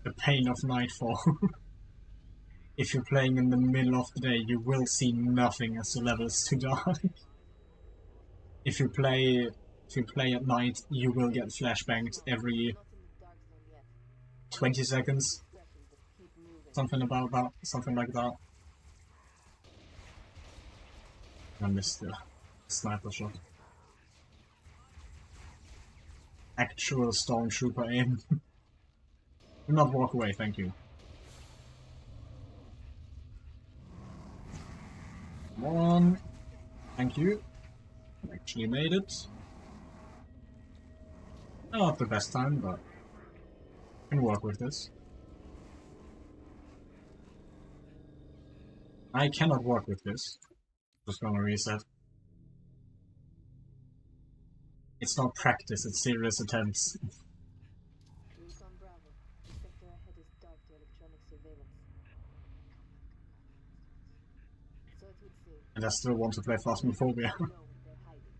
The pain of nightfall. if you're playing in the middle of the day, you will see nothing as the level is too dark. If you play at night, you will get flashbanged every 20 seconds. Something about that, something like that. I missed the sniper shot. Actual stormtrooper aim. Do not walk away, thank you. Come on. Thank you. Actually made it. Not the best time, but I can work with this. I cannot work with this. Just gonna reset. It's not practice, it's serious attempts. Recon Bravo. The sector ahead is dark to electronic surveillance. So it would seem. And I still want to play Phasmophobia. Know they're hiding.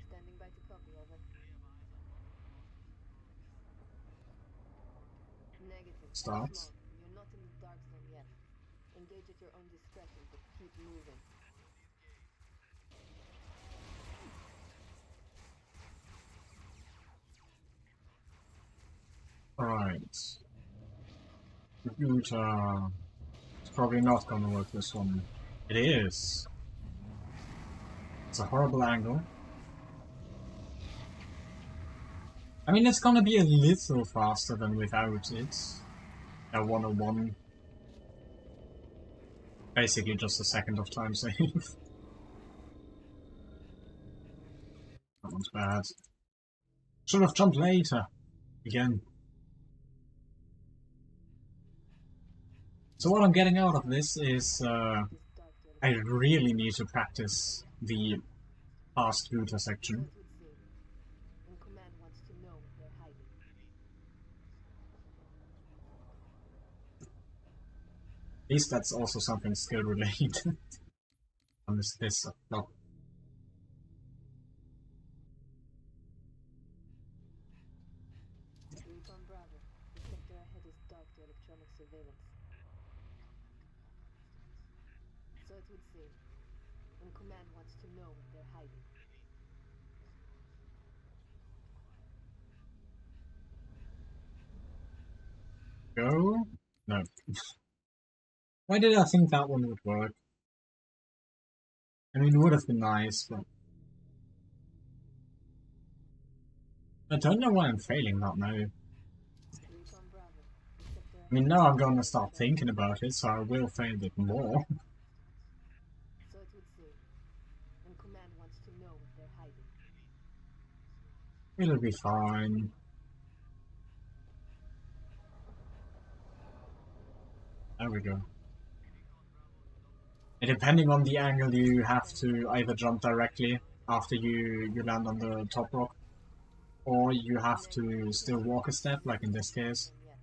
Standing by to copy, over. Negative. Start. Small. You're not in the dark zone yet. Engage at your own discretion, but keep moving. Alright. Computer. It's probably not gonna work this one. It is. It's a horrible angle. I mean, it's gonna be a little faster than without it. A 101. Basically just a second of time save. That one's bad. Should have jumped later. Again. So what I'm getting out of this is, I really need to practice the fast router section. And command wants to know they're hiding. At least that's also something skill related. I missed this a lot. Recon Bravo. The sector ahead is dark to electronic surveillance. So it would seem. And command wants to know they're hiding. Go? No. Why did I think that one would work? I mean, it would have been nice, but... I don't know why I'm failing that now. Recon Bravo. The sector I mean, now I'm gonna start thinking about it, so I will fail it more. So it would seem. And command wants to know they're hiding. It'll be fine. There we go. And depending on the angle, you have to either jump directly after you land on the top rock, or you have to still walk a step, like in this case. Yet.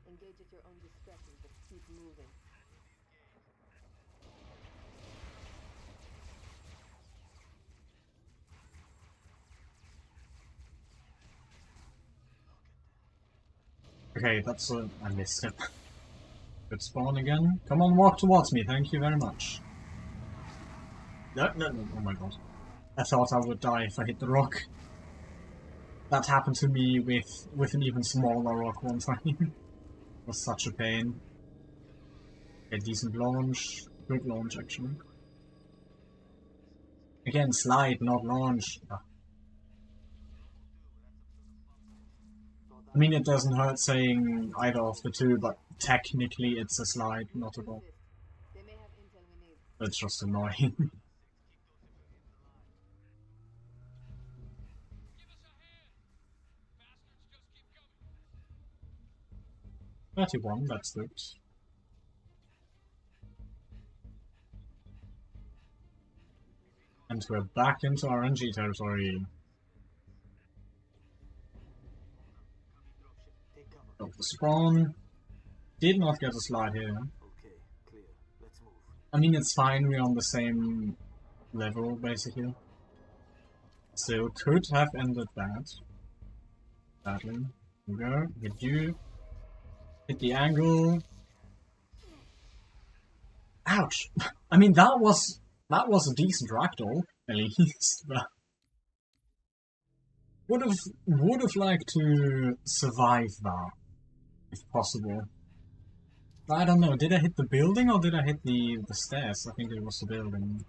Engage at your own discretion, but keep moving. Okay, that's I missed it. Good spawn again. Come on, walk towards me, thank you very much. No, no, no, oh my god. I thought I would die if I hit the rock. That happened to me with an even smaller rock one time. It was such a pain. A decent launch. Good launch, actually. Again, slide, not launch. I mean, it doesn't hurt saying either of the two, but technically it's a slide, not a ball. They may have intel we need. It's just annoying. $31, that's good. And we're back into RNG territory. Take cover. Got the spawn. Did not get a slide here. Okay, clear. Let's move. I mean, it's fine, we're on the same level, basically. Still could have ended that. Badly. Here we go. Hit you. Hit the angle. Ouch! I mean, that was a decent ragdoll, at least. But would have liked to survive that, if possible. I don't know. Did I hit the building or did I hit the stairs? I think it was the building.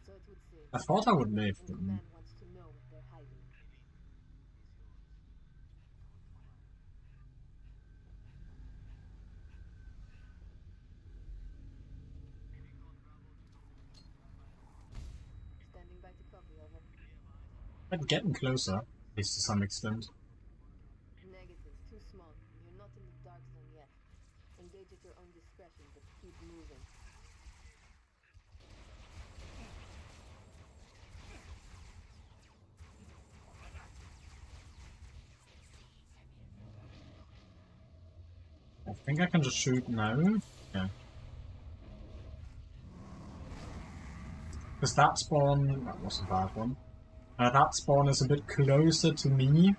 So it would seem. I thought I would live. And command wants to know what they're hiding. Standing by to copy, over. But getting closer, at least to some extent. Negative, too small. You're not in the dark zone yet. Engage at your own discretion, but keep moving. I think I can just shoot now. Yeah. Because that spawn, that was a bad one. That spawn is a bit closer to me,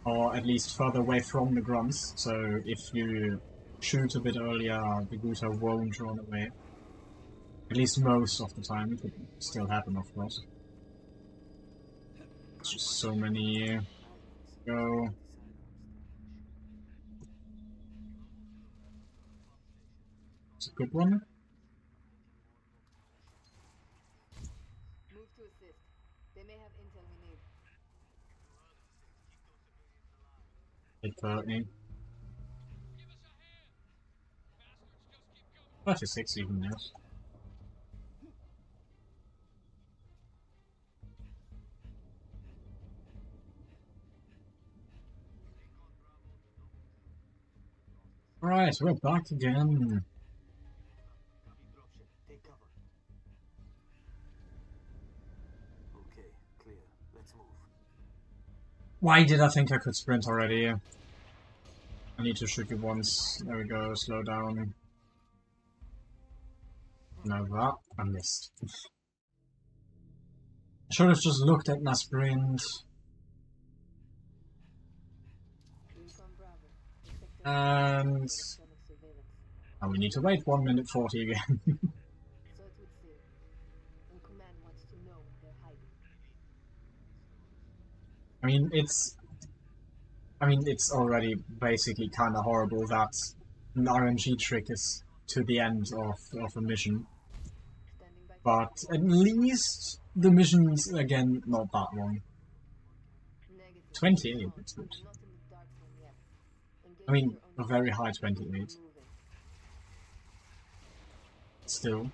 or at least further away from the grunts, so if you shoot a bit earlier, the Guta won't run away. At least most of the time, it could still happen, of course. There's just so many. Go. It's a good one. Move to assist. They may have intel we need. Hit 30. 36 even, yes. Alright, we're back again. Take cover. Okay, clear. Let's move. Why did I think I could sprint already? I need to shoot you once. There we go, slow down. Now that, I missed. I should have just looked at my sprint. Recon Bravo. The sector And electronic surveillance. we need to wait 1 minute 40 again. So it would seem. And command wants to know what they're hiding. I mean, it's already basically kind of horrible that an RNG trick is to the end of a mission. Standing by. But at least the mission's, again, not that long. Negative. 28, Small. that's good. You're not in the dark zone yet. Engage I mean, at your own a very discretion, high but keep 28. moving. Still.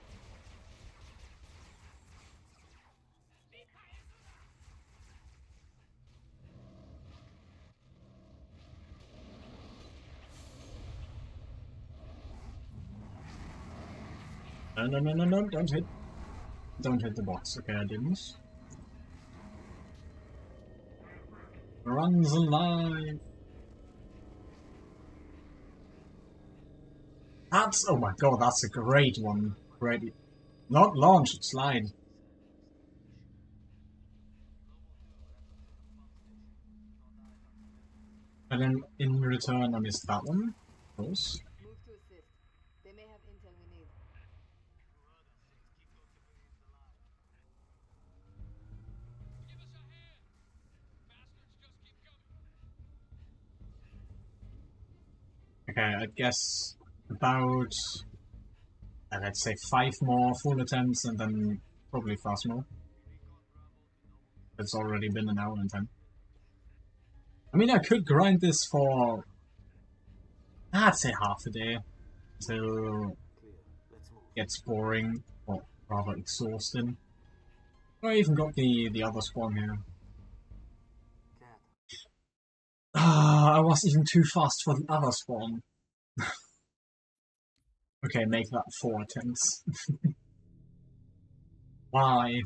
No, don't hit. Don't hit the box. Okay, I didn't. Runs alive. That's, oh my god, that's a great one. Great. Not launch, slide. And then in return, I missed that one. Of course. Move to assist. They may have intel we need. Okay, I guess about, let's say 5 more full attempts and then probably Phasmo. It's already been an hour and 10. I mean, I could grind this for, I'd say half a day, until Clear. Let's move. it gets boring, or rather exhausting. I even got the other spawn here. Cat. Ah, I was even too fast for the other spawn. Okay, make that 4 attempts. Why?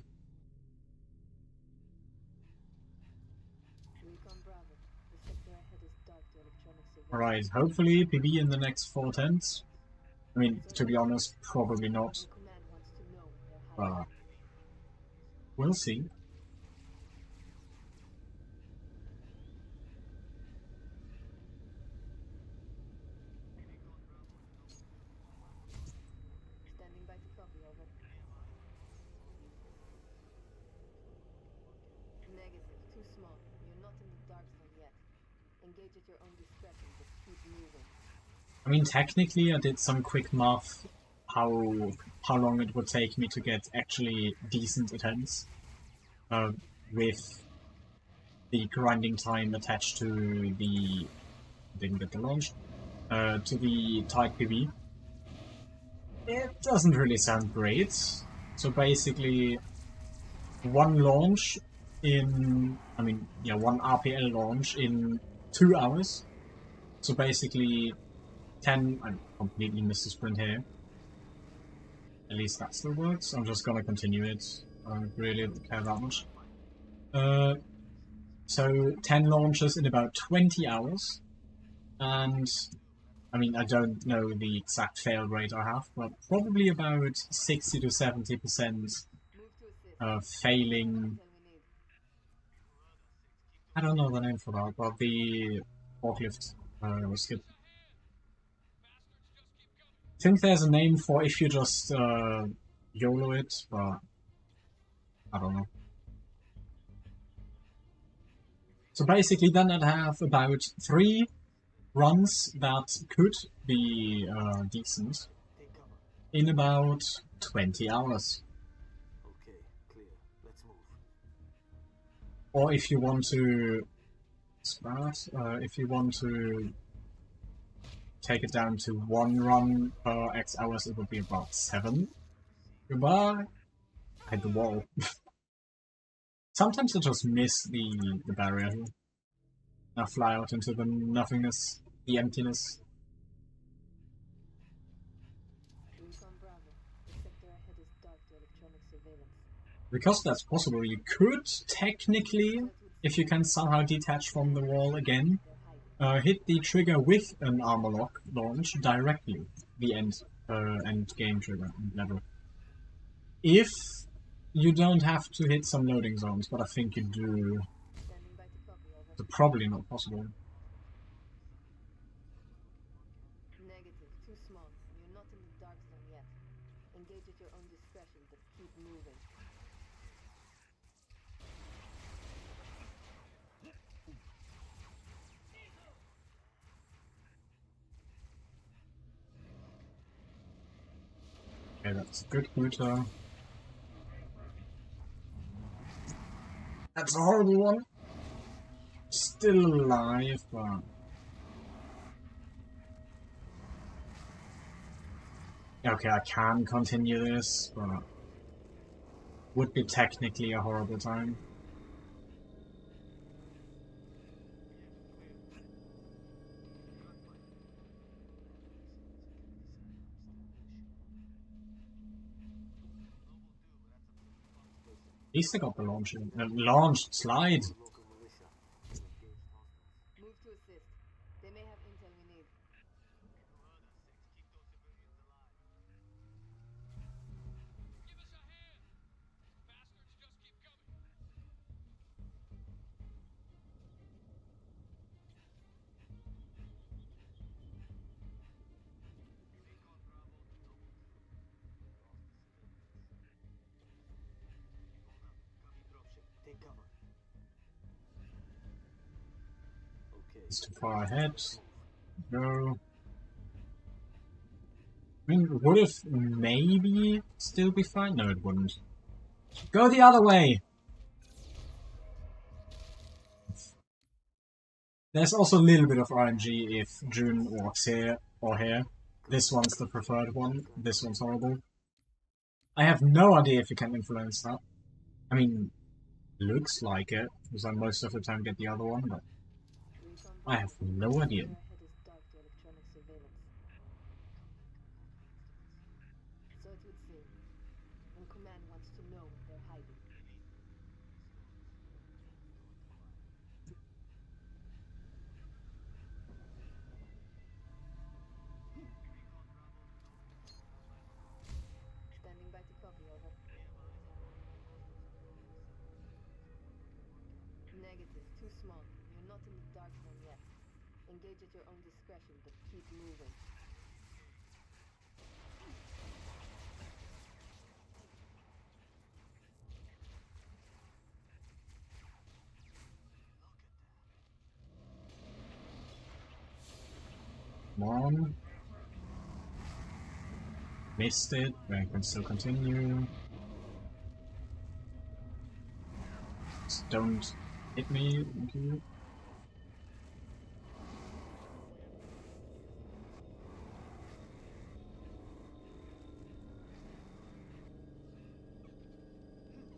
Recon Bravo. The sector ahead is dark to electronic surveillance. Alright, hopefully PB in the next 4 attempts. I mean, to be honest, probably not. And command wants to know what but we'll see. Standing by to copy, over. Negative. Too small. You're not in the dark zone yet. Engage at your own discretion, but keep moving. I mean, technically, I did some quick math how long it would take me to get actually decent attempts with the grinding time attached to the didn't get the launch to the tight PV. It doesn't really sound great. So basically, one launch in one RPL launch in 2 hours. So basically 10, I completely missed the sprint here. At least that still works. I'm just gonna continue it. I don't really care that much. So 10 launches in about 20 hours. And, I mean, I don't know the exact fail rate I have, but probably about 60 to 70% Move to assist. failing. Intel we need. I don't know the name for that, but the forklift was good. I think there's a name for if you just YOLO it, but I don't know. So basically then I'd have about 3 runs that could be decent Take cover. in about 20 hours. Okay, clear. Let's move. Or if you want to if you want to take it down to 1 run per X hours, it would be about 7. Goodbye. I hit the wall. Sometimes I just miss the barrier here. I fly out into the nothingness, the emptiness. Recon Bravo. The sector ahead is dark to electronic surveillance. Because that's possible, you could technically, if you can somehow detach from the wall again, They're hiding. hit the trigger with an armor lock launch directly, the end game trigger level. If you don't have to hit some loading zones, but I think you do. Standing by to copy, over. It's probably not possible. Negative. Too small. You're not in the dark zone yet. Engage at your own discretion, but keep moving. Okay, that's a good booter. That's a horrible one. Still alive, but... Okay, I can continue this, but... would be technically a horrible time. At least I got the launch. Launched slide! Local militia. Engaged hostiles. Move to assist. They may have intel we need. Take cover. Okay. It's too far ahead. No. I mean, would it maybe still be fine? No, it wouldn't. Go the other way! There's also a little bit of RNG if June walks here or here. This one's the preferred one. This one's horrible. I have no idea if you can influence that. I mean, looks like it, because I most of the time get the other one, but Recon I have Bravo. no The idea. sector ahead is dark to electronic surveillance. So it would seem. And Command wants to know what they're hiding. Standing by to copy, over. Negative. Too small. You're not in the dark zone yet. Engage at your own discretion, but keep moving. Come on. Missed it, but I can still continue. Just don't hit me, thank you.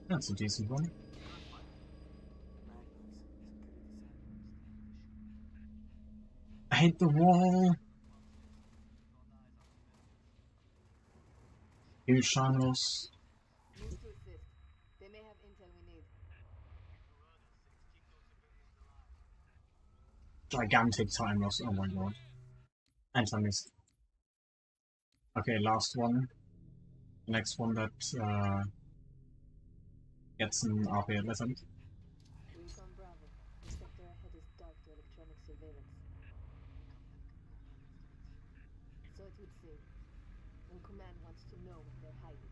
That's a decent one. I hit the wall! Huge shine loss. Move to assist. They may have intel we need. Gigantic time loss, oh my god. And I missed. Okay, last one. The next one that gets an RP at Lesson. Recon Bravo. The sector ahead is dark to electronic surveillance. So it would seem. And Command wants to know what they're hiding.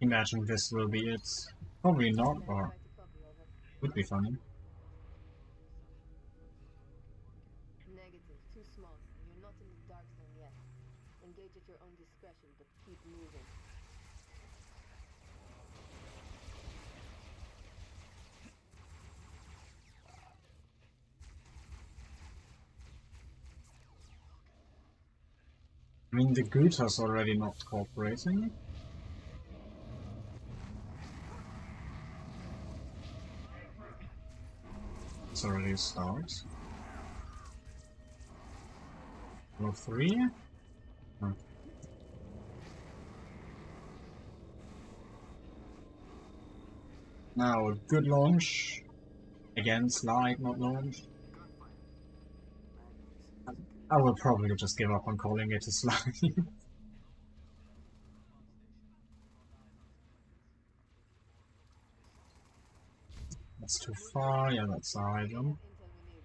Imagine this will be it. Probably not, Command, but try to copy, over. would be funny. Negative. Too small. You're not in the dark zone yet. Engage at your own discretion, but keep moving. I mean, the Guta's already not cooperating. It's already a start. Level 3? Huh. Now, a good launch. Again, slide, not launch. I will probably just give up on calling it a slide. That's too far, yeah, that's side They jump. have intel we need.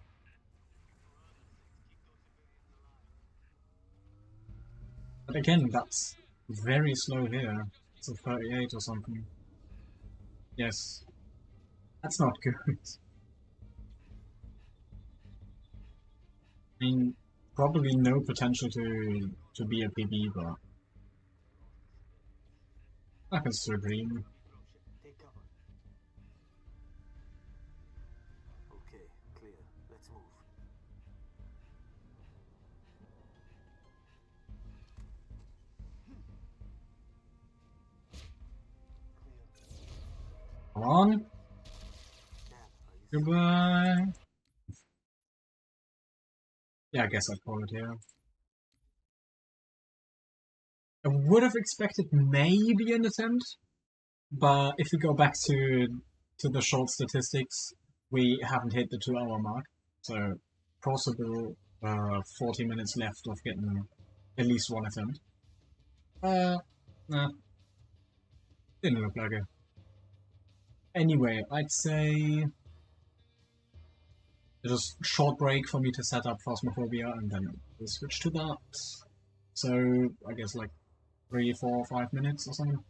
But again, that's very slow here. It's a 38 or something. Yes. That's not good. I mean, probably no potential to be a PB, but I can still dream. Take cover. Okay, clear. Let's move. Clear. Come on. Dan, are you Goodbye. Yeah, I guess I'd call it here. I would have expected maybe an attempt, but if we go back to the short statistics, we haven't hit the 2-hour mark, so possible 40 minutes left of getting at least one attempt. Nah, didn't look like it. Anyway, I'd say just short break for me to set up Phasmophobia, and then we'll switch to that. So I guess like 3, 4, 5 minutes or something.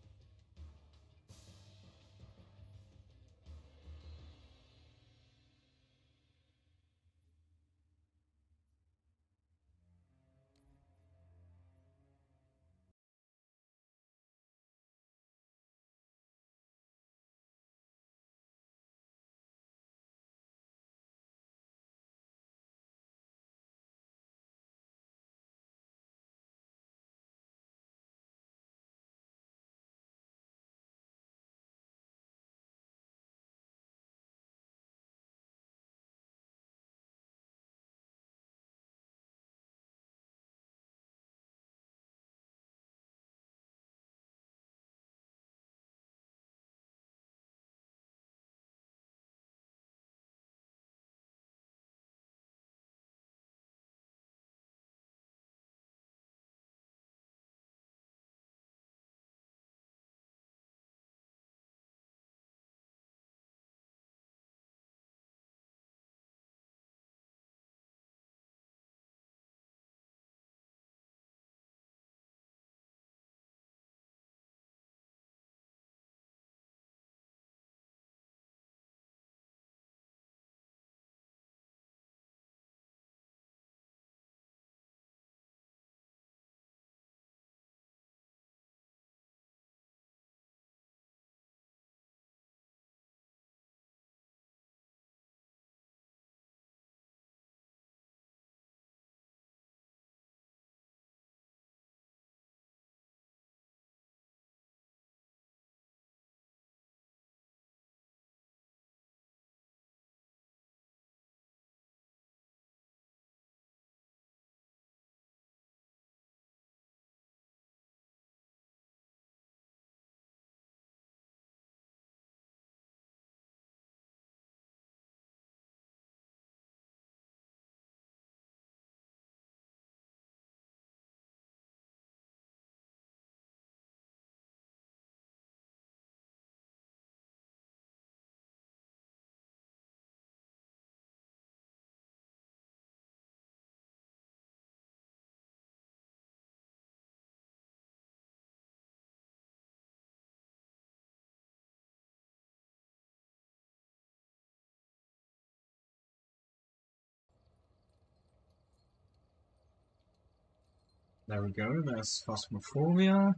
There we go, there's Phasmophobia.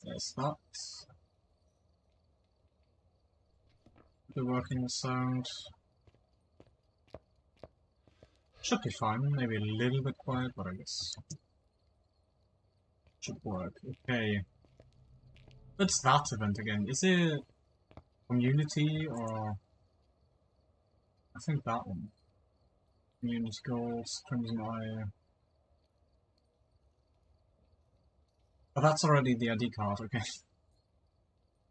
There's that. The working sound. Should be fine, maybe a little bit quiet, but I guess should work. Okay. What's that event again? Is it community or I think that one. Community goals, Crimson Eye. Oh, that's already the ID card, okay.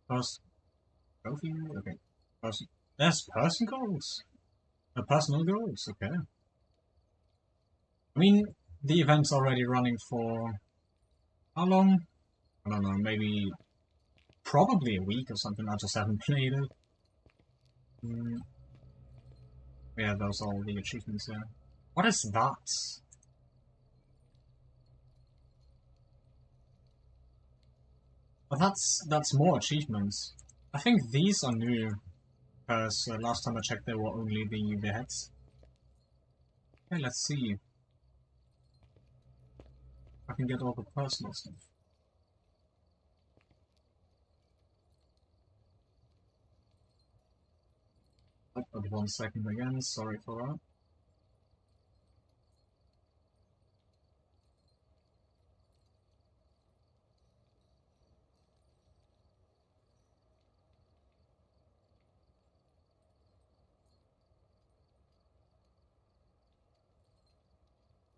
First trophy? Okay. Person. There's person goals! Personal goals, okay. I mean, the event's already running for how long? I don't know, maybe probably a week or something, I just haven't played it. Yeah, those are all the achievements there. What is that? But that's more achievements. I think these are new, because last time I checked they were only the heads. Okay, let's see. I can get all the personal stuff. Oh, but 1 second again, sorry for that.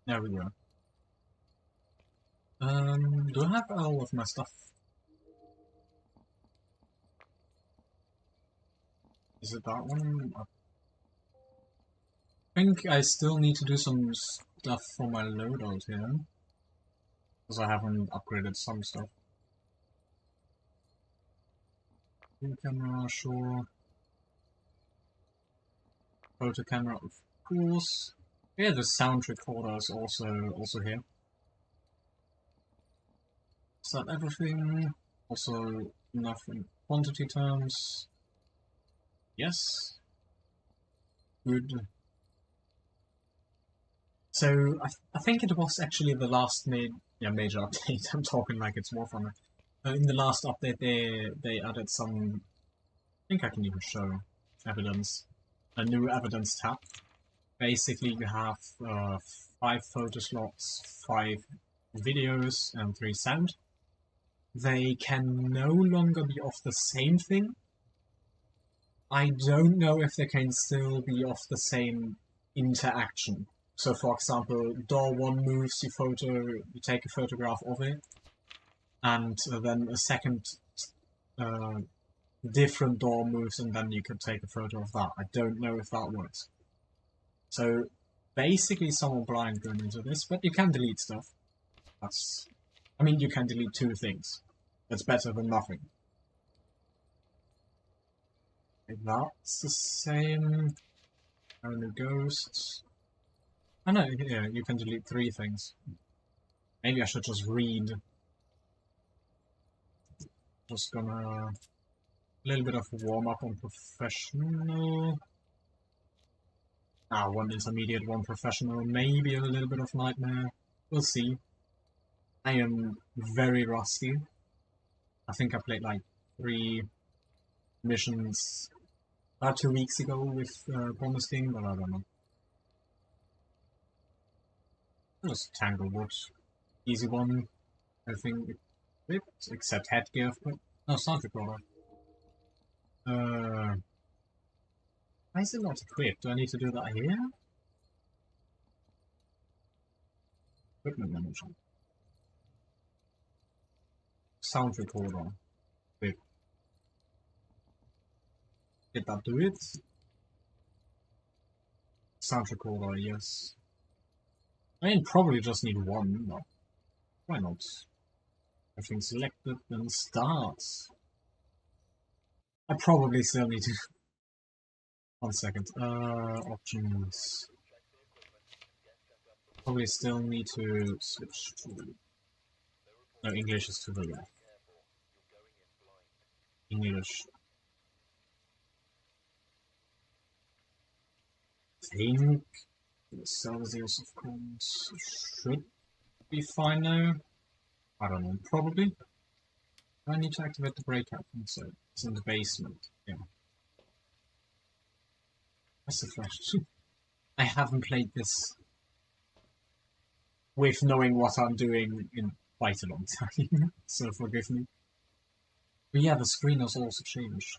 There we go. Do I have all of my stuff? Is it that one? I think I still need to do some stuff for my loadout here. Because I haven't upgraded some stuff. Camera, sure. Photo camera, of course. Yeah, the sound recorder is also here. Is that everything? Also enough in quantity terms. Yes. Good. So I think it was actually the last major update. I'm talking like it's more fun. In the last update, they added some. I think I can even show evidence. A new evidence tab. Basically, you have 5 photo slots, 5 videos, and 3 sound. They can no longer be of the same thing. I don't know if they can still be of the same interaction. So, for example, door 1 moves, you take a photograph of it, and then a second different door moves, and then you could take a photo of that. I don't know if that works. So, basically, someone blind going into this, but you can delete stuff. I mean, you can delete 2 things. That's better than nothing. If that's the same. Only ghosts. I know, yeah, you can delete 3 things. Maybe I should just read. Just gonna... A little bit of warm-up on professional. 1 intermediate, 1 professional. Maybe a little bit of nightmare. We'll see. I am very rusty. I think I played like 3 missions about 2 weeks ago with Promising, but I don't know. Just Tanglewood. Easy one. Everything equipped, except headgear. No, sound recorder. Why is it not equipped? Do I need to do that here? Equipment manager. Sound recorder. Wait. Did that do it? Sound recorder, yes. I mean, probably just need 1, but why not? Everything selected, then starts. I probably still need to... 1 second. Options. Probably still need to switch to... No, English is to the left. English. I think the Celsius, of course, should be fine now. I don't know, probably. I need to activate the breakout so it's in the basement. Yeah. That's the flash. I haven't played this with knowing what I'm doing in quite a long time, so forgive me. But yeah, the screen has also changed.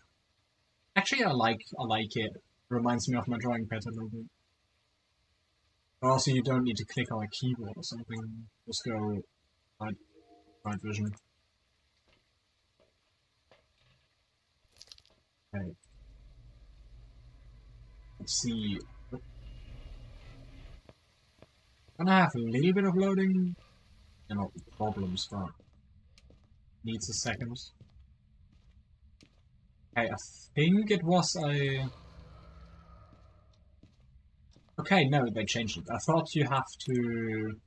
Actually, I like it. Reminds me of my drawing pad a little bit. Also, you don't need to click on a keyboard or something. Just go right vision. Okay. Let's see. Gonna have a little bit of loading. They're not problems, but needs a second. Okay, I think it was a... Okay, no, they changed it. I thought you have to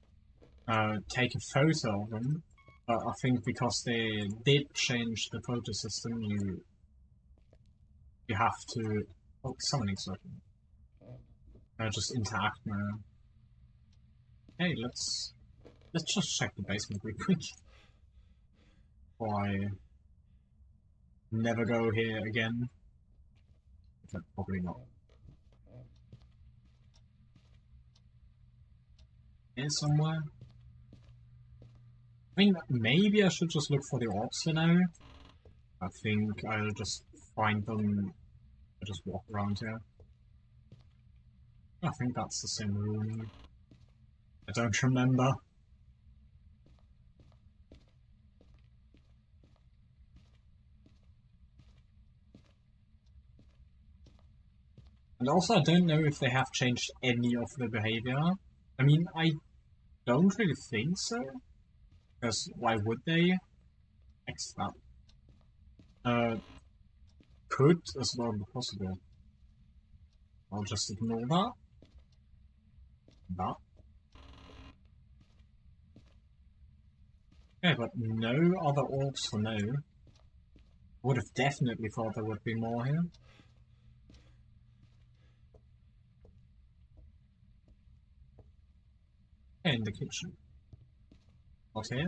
take a photo of them, but I think because they did change the photo system, you have to... Oh, summoning circle. Just interact now. Hey, let's just check the basement real quick. Before I never go here again. But probably not. Here somewhere. I mean, maybe I should just look for the orbs for now. I think I'll just find them. I'll just walk around here. I think that's the same room. I don't remember. And also, I don't know if they have changed any of the behavior. I mean, I don't really think so. Because why would they? X that. Could as well be possible. I'll just ignore that. That. Okay, but no other orbs for now. Would have definitely thought there would be more here. Okay, in the kitchen. What here?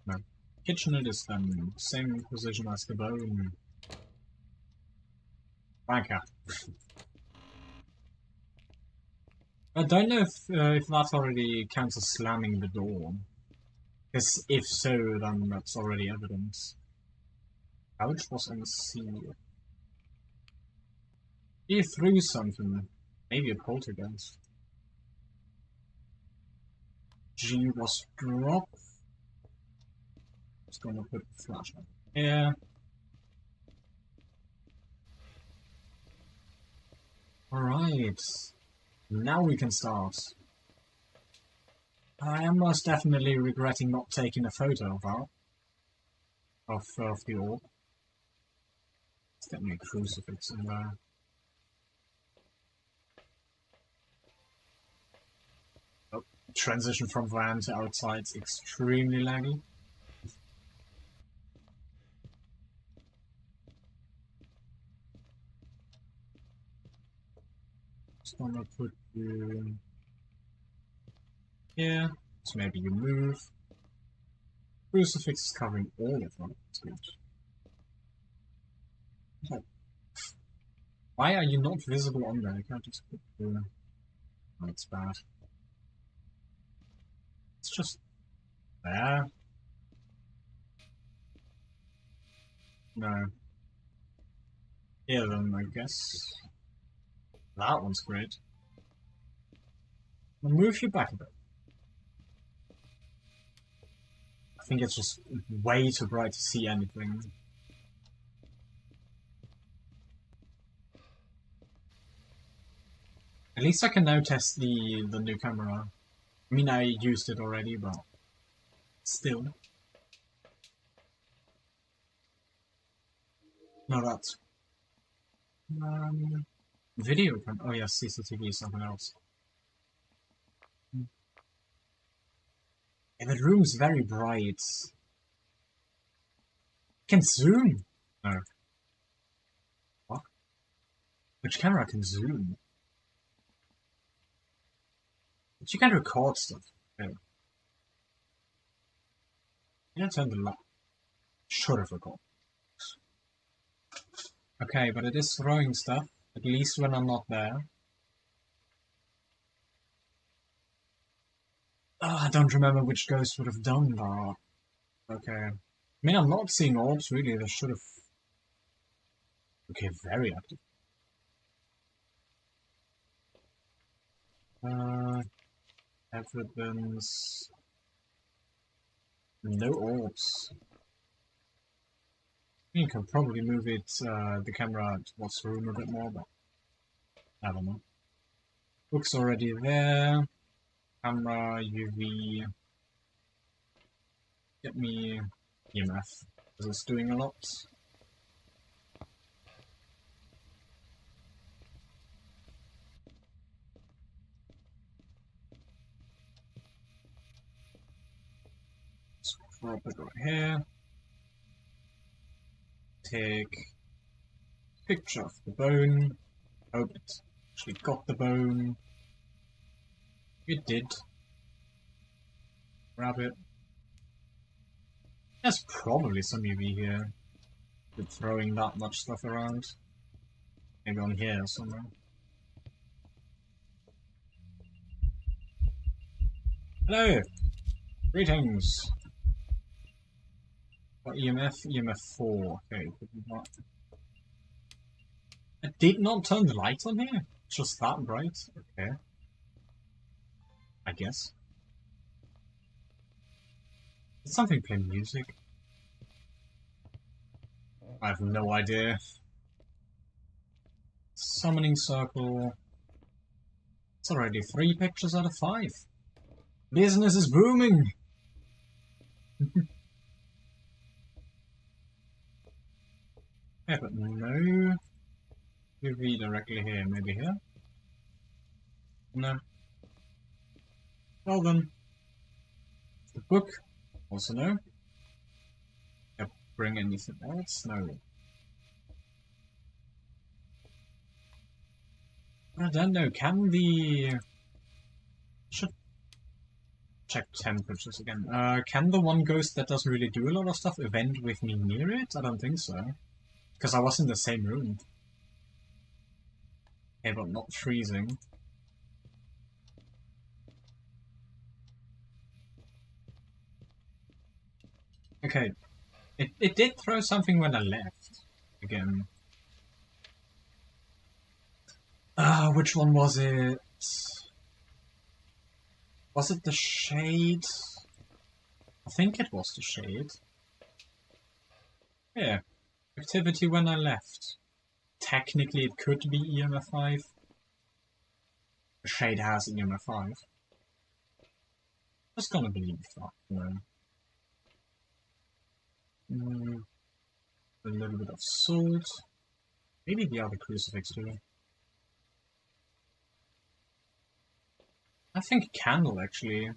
No. Kitchenette is then same position as the bone. Banker. I don't know if that already counts as slamming the door. Because if so, then that's already evidence. Couch was on the seal. He threw something. Maybe a poltergeist. G was dropped. Just gonna put the flashlight here. Alright. Now we can start. I am most definitely regretting not taking a photo of that. Of the orb. It's definitely a crucifix in there. Oh, transition from van to outside is extremely laggy. Just gonna put you here, so maybe you move. Crucifix is covering all of them. That's good. Oh. Why are you not visible on there? I can't just put the... Oh, it's bad. It's just there. No. Yeah, then I guess that one's great. I'll move you back a bit. I think it's just way too bright to see anything. At least I can now test the new camera. I mean, I used it already, but still. No, that's... video camera. Oh yes, CCTV is something else. Yeah, the room's very bright. Can zoom! No. What? Which camera can zoom? But you can record stuff. Oh. Did I turn the light? Should have recorded. Okay, but it is throwing stuff, at least when I'm not there. Oh, I don't remember which ghost would have done that. Okay. I mean, I'm not seeing orbs, really. They should have... Okay, very active. Evidence... No orbs. You can probably move it, the camera towards the room a bit more, but... I don't know. Book's already there. Camera, UV... Get me EMF, because it's doing a lot. Drop it right here. Take picture of the bone. Hope it actually got the bone. It did. Grab it. There's probably some UV here. With throwing that much stuff around. Maybe on here somewhere. Hello! Greetings! What EMF? EMF 4. Okay, I did not turn the light on here? Just that bright? Okay. I guess. Did something play music? I have no idea. Summoning circle. It's already 3 pictures out of 5. Business is booming! Yeah, but no UV directly here. Maybe here? No. Well then. The book? Also no. Can I bring anything else? No. I don't know. Can the... Should check temperatures again. Can the one ghost that doesn't really do a lot of stuff event with me near it? I don't think so. Because I was in the same room. Okay, but not freezing. Okay. It did throw something when I left. Again. Which one was it? Was it the shade? I think it was the shade. Yeah. Activity when I left. Technically it could be EMF 5. The shade has EMF 5. Just gonna believe that, a little bit of salt. Maybe the other crucifix too. I think candle actually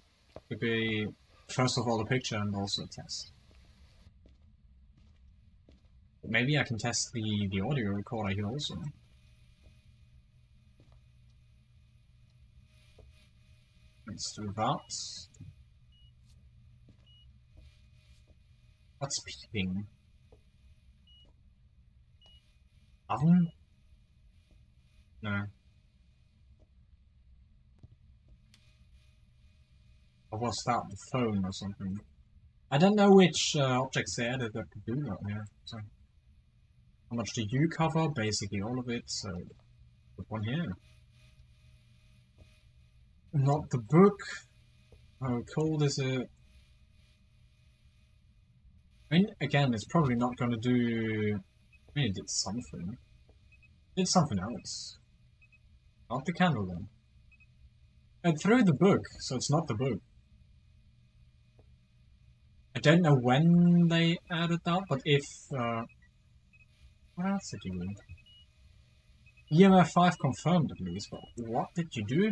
could be first of all a picture and also a test. But maybe I can test the audio recorder here also. Let's do that. What's peeping? Oven? No. Or was that the phone or something? I don't know which objects they added that could do that here. So, how much do you cover? Basically all of it, so put one here. Not the book. How cold is it? I mean, again, it's probably not going to do... I mean, it did something. It did something else. Not the candle then. It threw the book, so it's not the book. I don't know when they added that, but if... what else did you do? EMF 5 confirmed at least, but what did you do?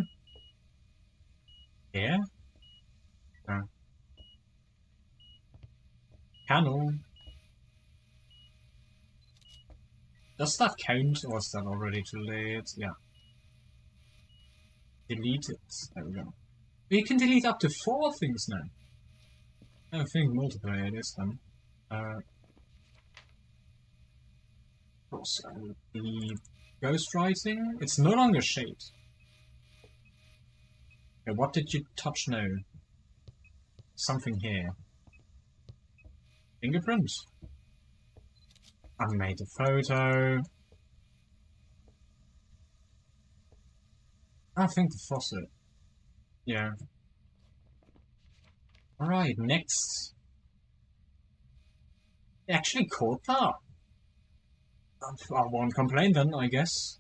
Yeah? No. Candle. Does that count, or is that already too late? Yeah. Delete it. There we go. You can delete up to 4 things now. I think multiplayer it is then. Also, the ghostwriting, it's no longer shade. Okay, what did you touch now? Something here. Fingerprint? I've made a photo. I think the faucet. Yeah. Alright, next. They actually caught that. I won't complain then, I guess.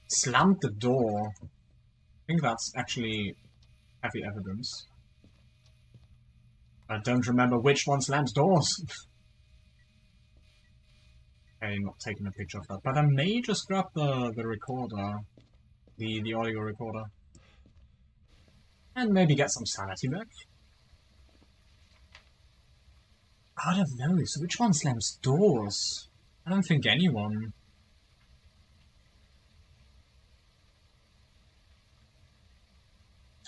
Slammed the door. I think that's actually heavy evidence. I don't remember which one slams doors. Okay, not taking a picture of that. But I may just grab the recorder. The audio recorder. And maybe get some sanity back. Out of those, which one slams doors? I don't think anyone.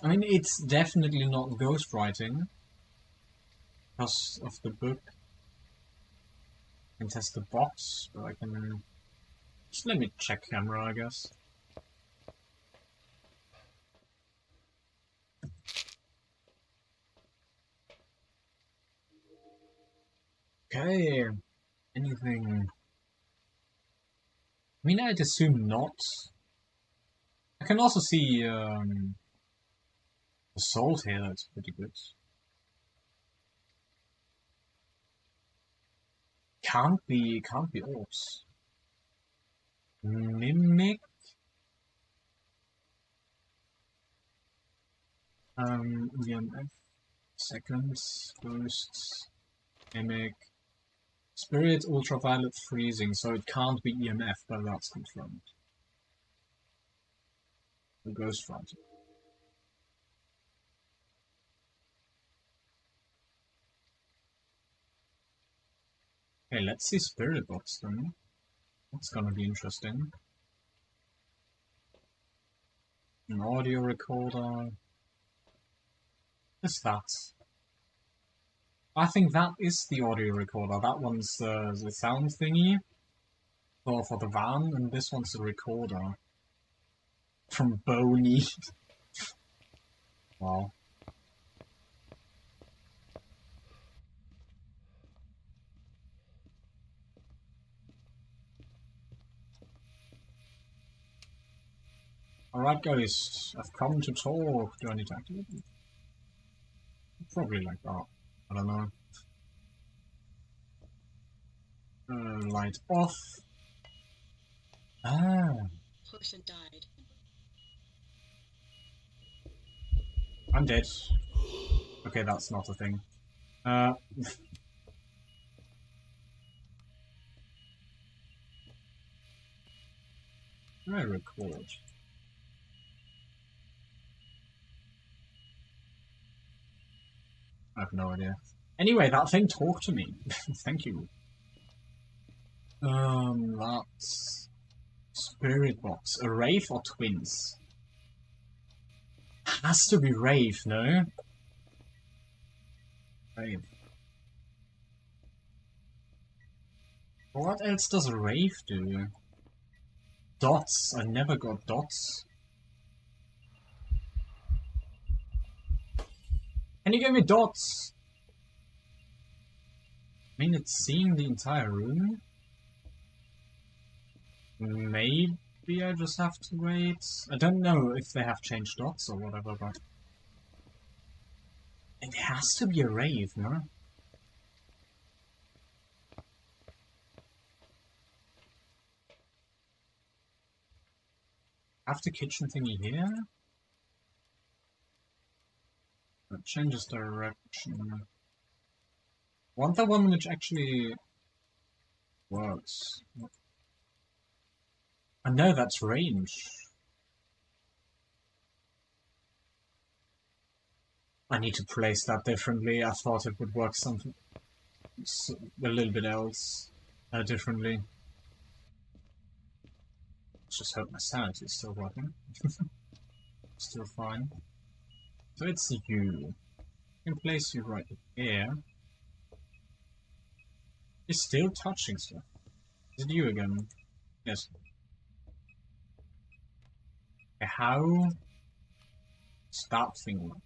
I mean, it's definitely not ghostwriting. Because of the book. I can test the box, but I can... Just let me check camera, I guess. Okay, anything... I mean, I'd assume not. I can also see the salt here, that's pretty good. Can't be orbs. Mimic? EMF, seconds, ghosts, mimic, spirit, ultraviolet freezing, so it can't be EMF, but that's confirmed. The ghost front. Okay, let's see spirit box then. That's gonna be interesting. An audio recorder. What's that? I think that is the audio recorder. That one's the sound thingy for the van, and this one's the recorder. From Boney. Wow. Alright guys, I've come to talk. Do I need to activate it? Probably like that. I don't know. Light off. Ah. Person died. I'm dead. Okay, that's not a thing. I record. I have no idea. Anyway, that thing talked to me. Thank you. That's... Spirit box. A Wraith or twins? Has to be Wraith, no? Wraith. What else does a Wraith do? Dots. I never got dots. Can you give me dots? I mean, it's seeing the entire room. Maybe I just have to wait. I don't know if they have changed dots or whatever, but... It has to be a Wraith, no? Have the kitchen thingy here? That changes direction. Want the one which actually works. I know that's range. I need to place that differently. I thought it would work something a little bit else differently. Let's just hope my sanity is still working. Still fine. So it's you. I can place you right here. You're still touching stuff. Is it you again? Yes. Okay, how does that thing work?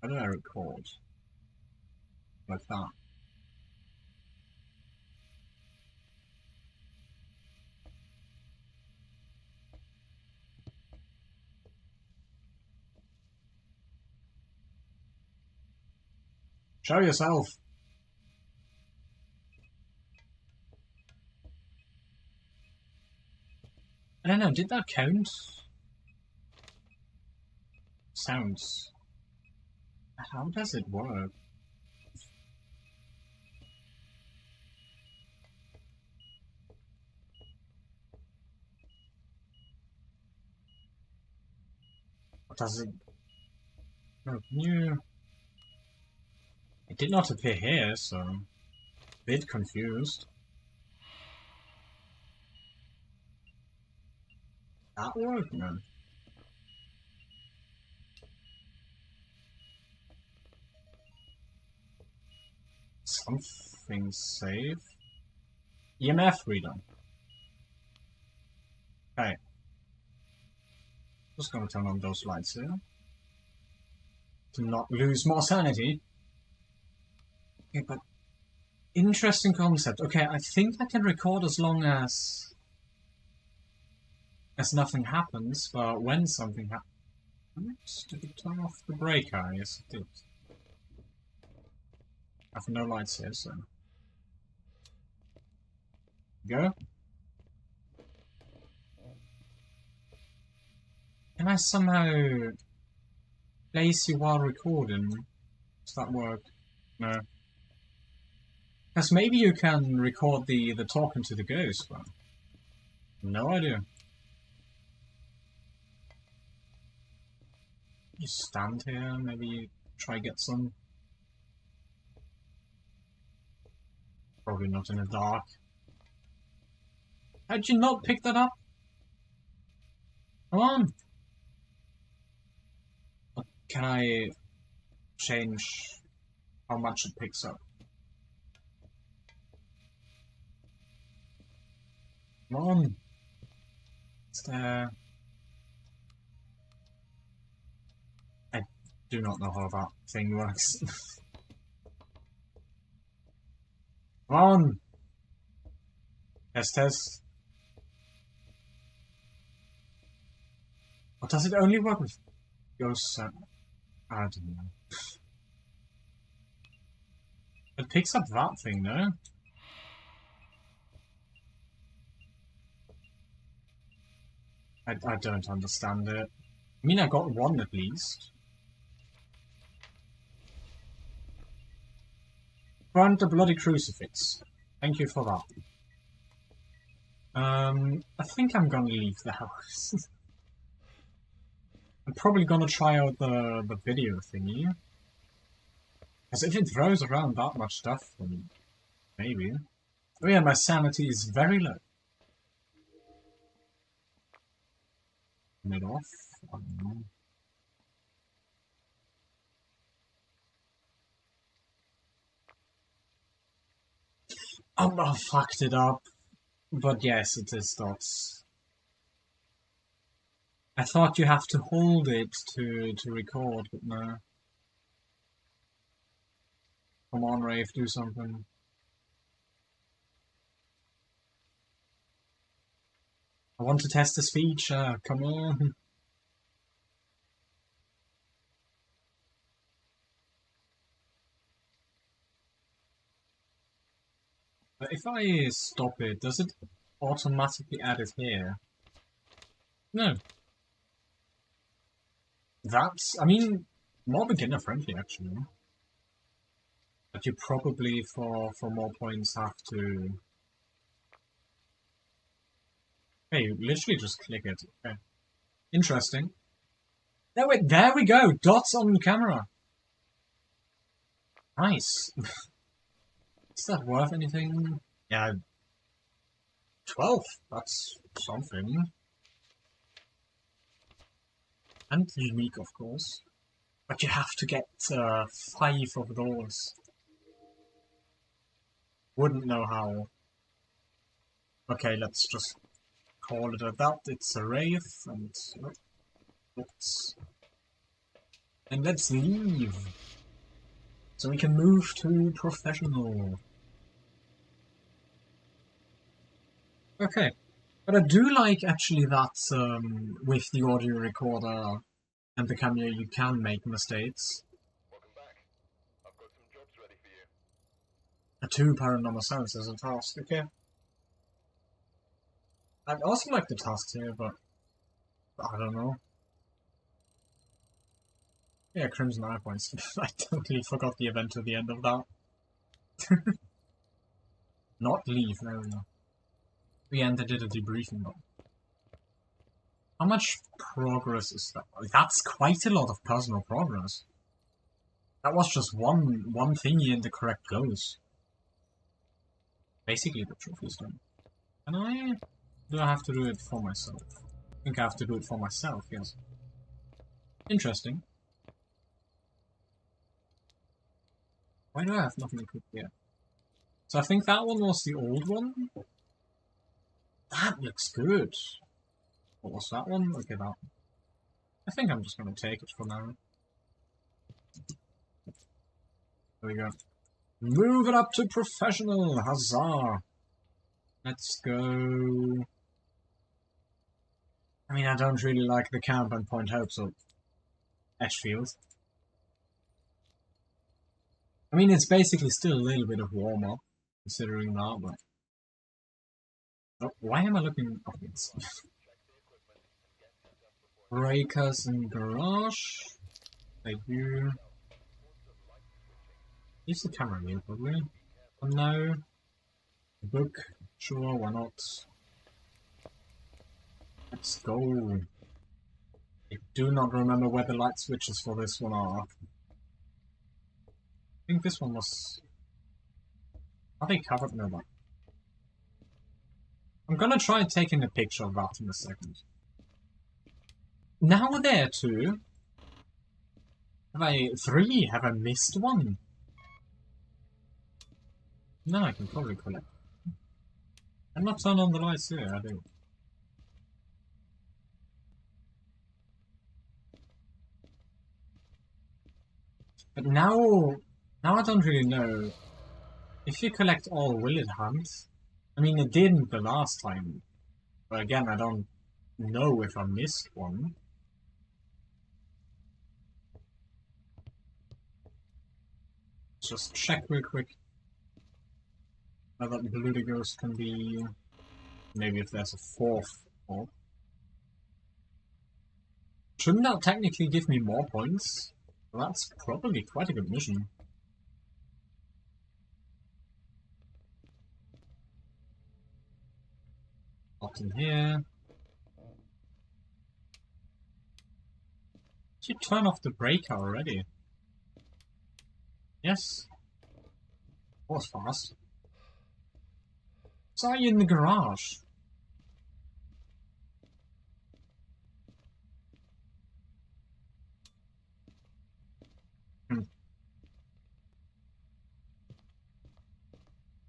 How do I record? Like that. Show yourself! I don't know, did that count? Sounds. How does it work? What does it... No, can you... It did not appear here, so... A bit confused. That worked, man. Something save. EMF reader. Okay. Just gonna turn on those lights here. To not lose more sanity. Okay, but... Interesting concept. Okay, I think I can record as long as nothing happens, but when something happens... Did it turn off the breaker? Yes, it did. I have no lights here, so... Go. Can I somehow place you while recording? Does that work? No. Because maybe you can record the talking to the ghost, but... No idea. You stand here, maybe try get some... Probably not in the dark. How'd you not pick that up? Come on! Can I change how much it picks up? Come on! It's there. I do not know how that thing works. Come on! Test. Or does it only work with ghosts? I don't know. It picks up that thing, no? I don't understand it. I mean, I got one at least. Grant the bloody crucifix. Thank you for that. I think I'm gonna leave the house. I'm probably gonna try out the video thingy. Because if it throws around that much stuff, then maybe. Oh yeah, my sanity is very low. Turn it off. I don't know. I fucked it up. But yes, it is dots. I thought you have to hold it to record, but no. Come on, Rafe, do something. I want to test this feature, come on. But if I stop it, does it automatically add it here? No. That's, I mean, more beginner friendly actually. But you probably, for more points, have to... Hey, you literally just click it. Okay. Interesting. No, wait, there we go! Dots on camera! Nice. Is that worth anything? Yeah, 12, that's something. And unique, of course. But you have to get 5 of those. Wouldn't know how. Okay, let's just call it at that. It's a wraith, and let's leave. So we can move to professional. Okay. But I do like actually that with the audio recorder and the camera you can make mistakes. Welcome back. I've got some jobs ready for you. A 2 paranormal sense is a task, okay. I also like the tasks here, but I don't know. Yeah, Crimson Eye Points. I totally forgot the event at the end of that. Not leave, there we go. We ended a debriefing though. How much progress is that? That's quite a lot of personal progress. That was just one thingy in the correct goes. Basically the trophy's done. Can I? Do I have to do it for myself? I think I have to do it for myself, yes. Interesting. Why do I have nothing equipped yet? So I think that one was the old one. That looks good. What was that one? Okay, that one. I think I'm just gonna take it for now. There we go. Move it up to professional! Huzzah! Let's go... I mean, I don't really like the camp and Point Hope, so... Ashfield. I mean, it's basically still a little bit of warm-up, considering that, but... Oh, why am I looking upwards? Breakers in garage. They do. Use the camera here, probably. Oh, no. Book. Sure, why not? Let's go. I do not remember where the light switches for this one are. I think this one was... Are they covered? No, but... I'm gonna try taking a picture of that in a second. Now we're there too. Have I... 3? Have I missed one? No, I can probably collect. I'm not turn on the lights here, I do. But now I don't really know. If you collect all, will it hunt? I mean, it didn't the last time. But again, I don't know if I missed one. Just check real quick. Whether the Bloody Ghost can be... Maybe if there's a 4th orb. Shouldn't that technically give me more points? Well, that's probably quite a good mission. Not in here. Did you turn off the breaker already? Yes. That was fast. Saw you in the garage.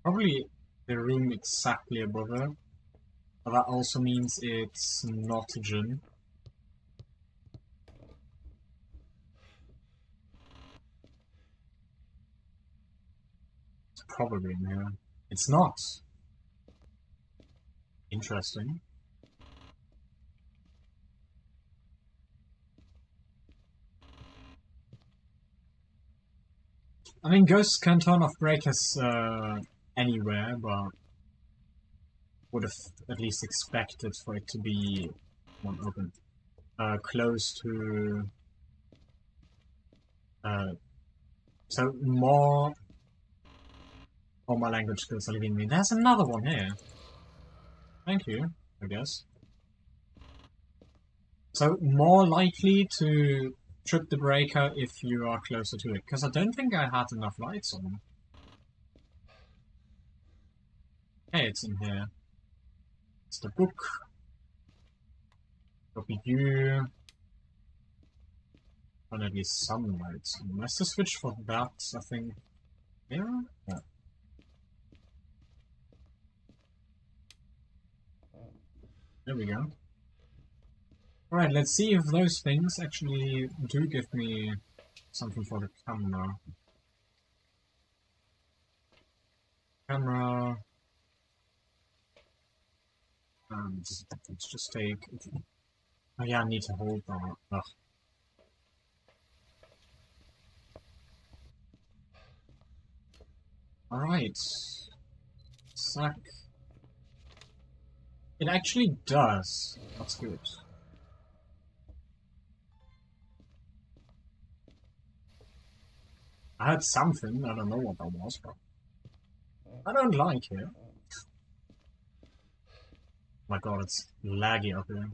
Probably the room exactly above her. But that also means it's not a jinn. It's probably in here. It's not. Interesting. I mean, ghosts can turn off breakers anywhere, but would have at least expected for it to be one open. Close to... so more... Oh, my language skills are leaving me. There's another one here. Thank you, I guess. So, more likely to trip the breaker if you are closer to it, because I don't think I had enough lights on. Hey, it's in here. It's the book. Copy you. And at least some lights. Master switch for that, I think. Yeah? Yeah. There we go. Alright, let's see if those things actually do give me something for the camera. Camera. And let's just take... Oh yeah, I need to hold that. Ugh. Alright. Sack. It actually does. That's good. I heard something, I don't know what that was, but I don't like it. My god, it's laggy up here.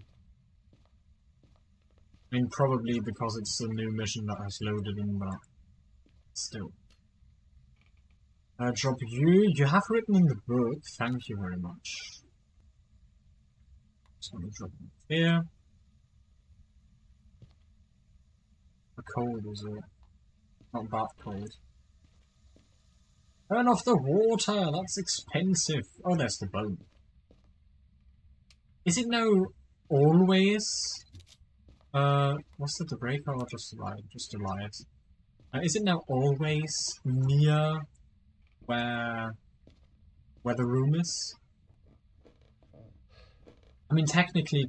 I mean, probably because it's a new mission that has loaded in, but still. Drop you. You have written in the book. Thank you very much. Just gonna drop it here. The cold is it? Not that cold. Turn off the water. That's expensive. Oh, there's the bone. Is it now always? Was it the breaker or just the light? Just the light. Is it now always near where the room is? I mean, technically,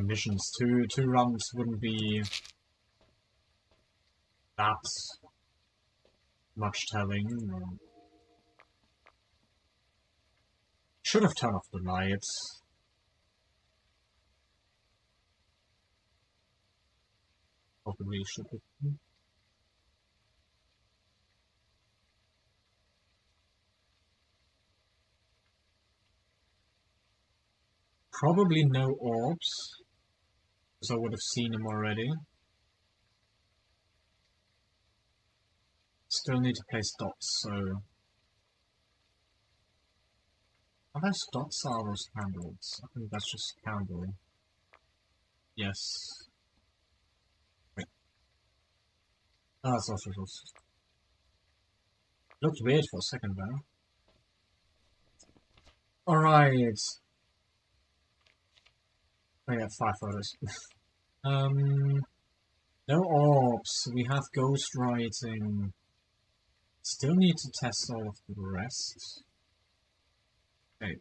missions. Two runs wouldn't be that much telling. Should have turned off the lights. Probably should have. Probably no orbs, because I would have seen them already. Still need to place dots, so... Are those dots or are those candles? I think that's just candle. Yes. Wait. Ah, it's also just... Looked weird for a second there. Alright. I have 5 photos. No orbs. We have ghost writing. Still need to test all of the rest. Okay.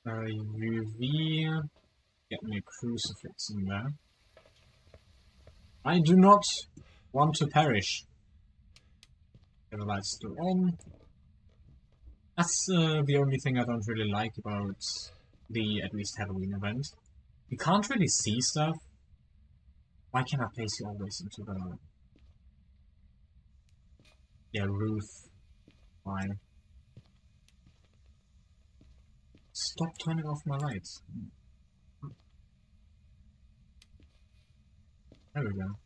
UV. Get me a crucifix in there. I do not want to perish. Get the lights still on. That's the only thing I don't really like about the at least Halloween event. You can't really see stuff. Why can't I place you always into the... Yeah, roof. Why? Stop turning off my lights. There we go.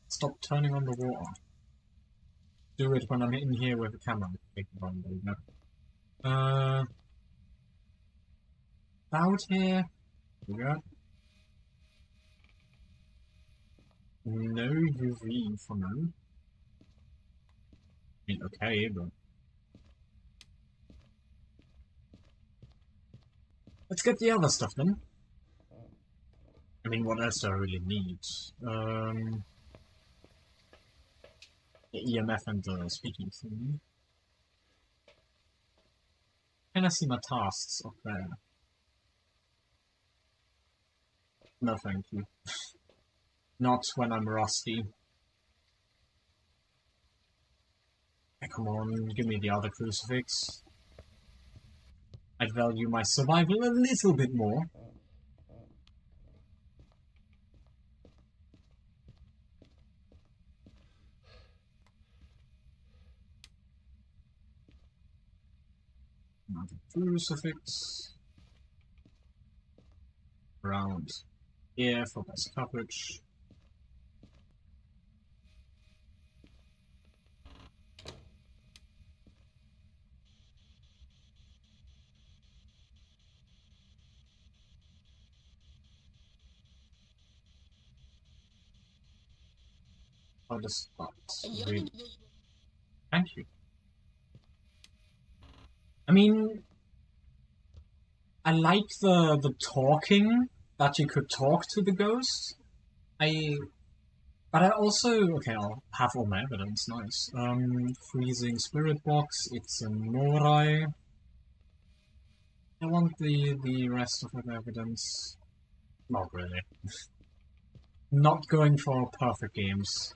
Stop turning on the water. Do it when I'm in here with the camera. Out here. There we go. No UV for now. I mean, okay, but... Let's get the other stuff then. I mean, what else do I really need? The EMF and the speaking thing. Can I see my tasks up there? No, thank you. Not when I'm rusty. Hey, come on, give me the other crucifix. I'd value my survival a little bit more. Another crucifix. Around here for best coverage. Oh, this that's really... Thank you. I mean, I like the talking, that you could talk to the ghost. But I also... Okay, I'll have all my evidence, nice. Freezing spirit box, it's a Morai. I want the rest of the evidence. Not really. Not going for perfect games.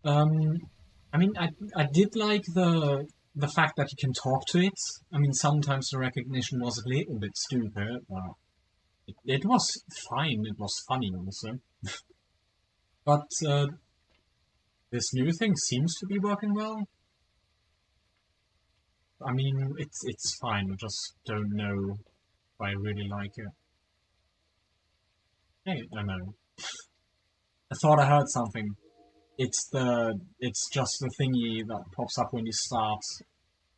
I mean, I did like the fact that you can talk to it. I mean, sometimes the recognition was a little bit stupid, but it was fine. It was funny also. But this new thing seems to be working well. I mean, it's fine. I just don't know if I really like it. Hey, I know. I thought I heard something. It's just the thingy that pops up when you start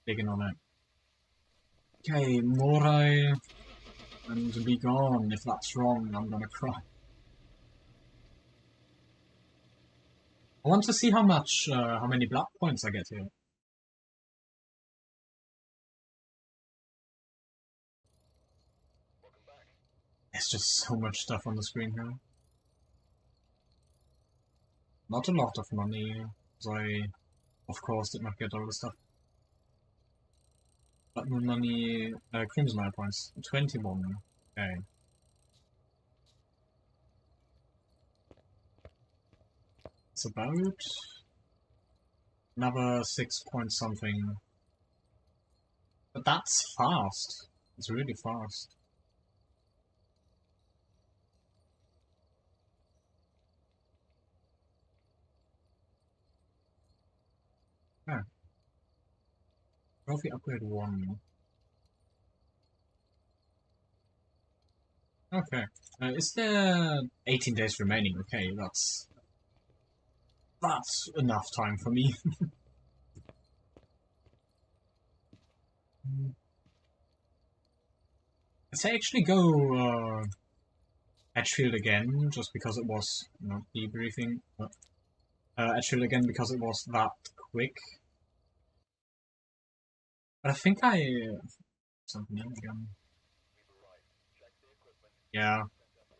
digging on it. Okay, Morai, and be gone. If that's wrong, I'm gonna cry. I want to see how many blood points I get here. Welcome back. There's just so much stuff on the screen here. Not a lot of money, so I, of course, did not get all the stuff. But more money, Crimson points, 21. Okay. It's about another 6 point something. But that's fast. It's really fast. Yeah. Trophy upgrade 1. Okay. Is there 18 days remaining? Okay, that's enough time for me. Let's actually go Edgefield again, just because it was not debriefing. Edgefield again because it was that quick. But I think something else again. Yeah,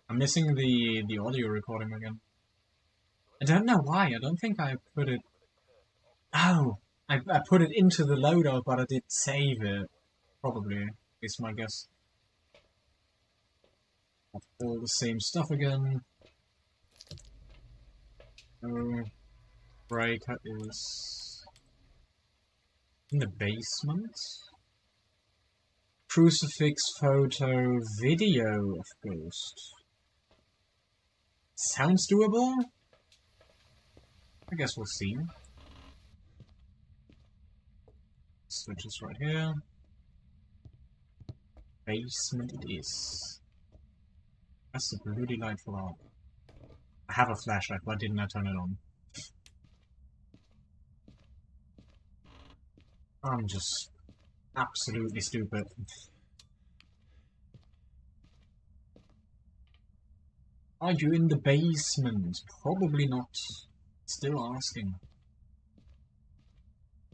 I'm missing the audio recording again. I don't know why. I don't think I put it. Oh, I put it into the loader, but I did save it. Probably is my guess. All the same stuff again. Breaker is in the basement. Crucifix photo video of ghost. Sounds doable? I guess we'll see. Switches right here. Basement it is. That's the bloody light for that. I have a flashlight, why didn't I turn it on? I'm just absolutely stupid. Are you in the basement? Probably not. Still asking.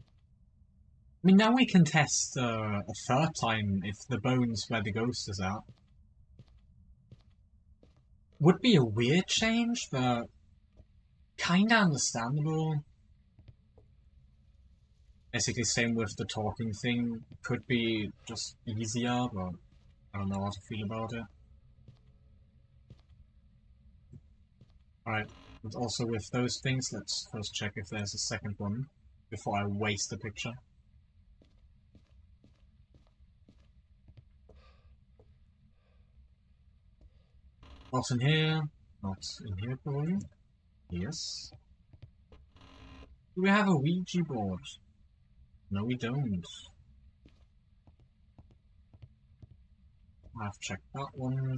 I mean, now we can test a third time if the bones where the ghost is at. Would be a weird change, but kinda understandable. Basically, same with the talking thing. Could be just easier, but I don't know how to feel about it. Alright, and also with those things, let's first check if there's a second one before I waste the picture. Not in here. Not in here, probably. Yes. Do we have a Ouija board? No, we don't. I've checked that one.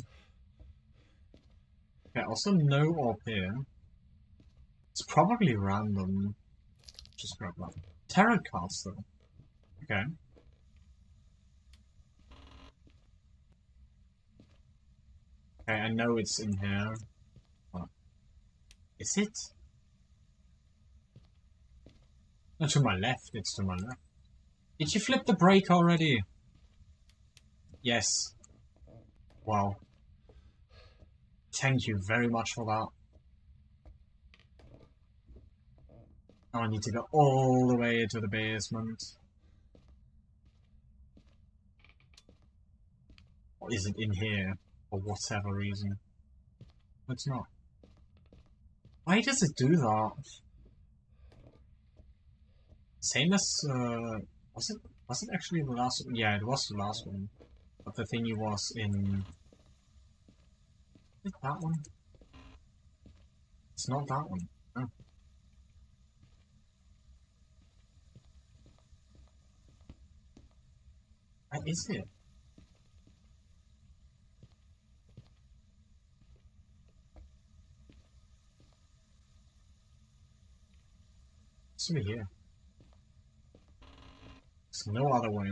Okay, also no orb here. It's probably random. Just grab that. Tarot cards, though. Okay. Okay, I know it's in here. Is it? No, to my left. It's to my left. Did you flip the brake already? Yes. Wow. Thank you very much for that. Now I need to go all the way to the basement. Or is it in here? For whatever reason. It's not. Why does it do that? Same as, was it actually the last one? Yeah, it was the last one. But the thingy was in... Is it that one? It's not that one. No. Where is it? It's over here. There's no other way.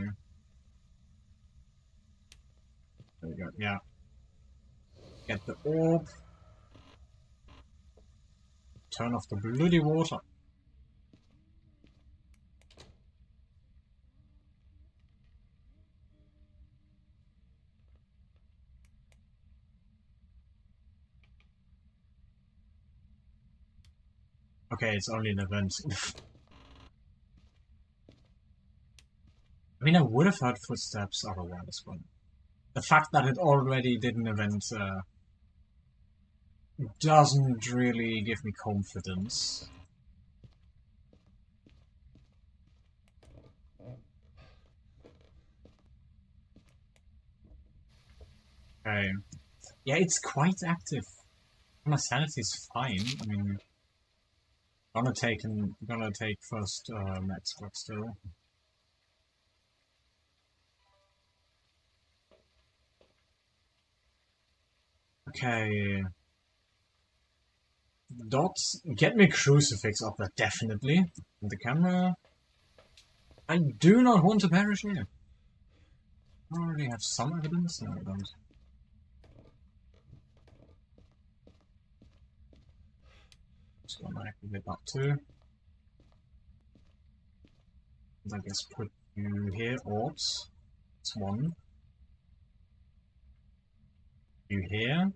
There we go, yeah. Get the orb. Turn off the bloody water. Okay, it's only an event. I mean, I would have heard footsteps otherwise, but the fact that it already did an event doesn't really give me confidence. Okay. Yeah, it's quite active. My sanity's fine. I mean, gonna take first meds, but still. Okay. Dots, get me crucifix up there, definitely. And the camera. I do not want to perish here. I already have some evidence. No, I don't. Just gonna activate that too. And I guess put you here, orbs. That's one. You here.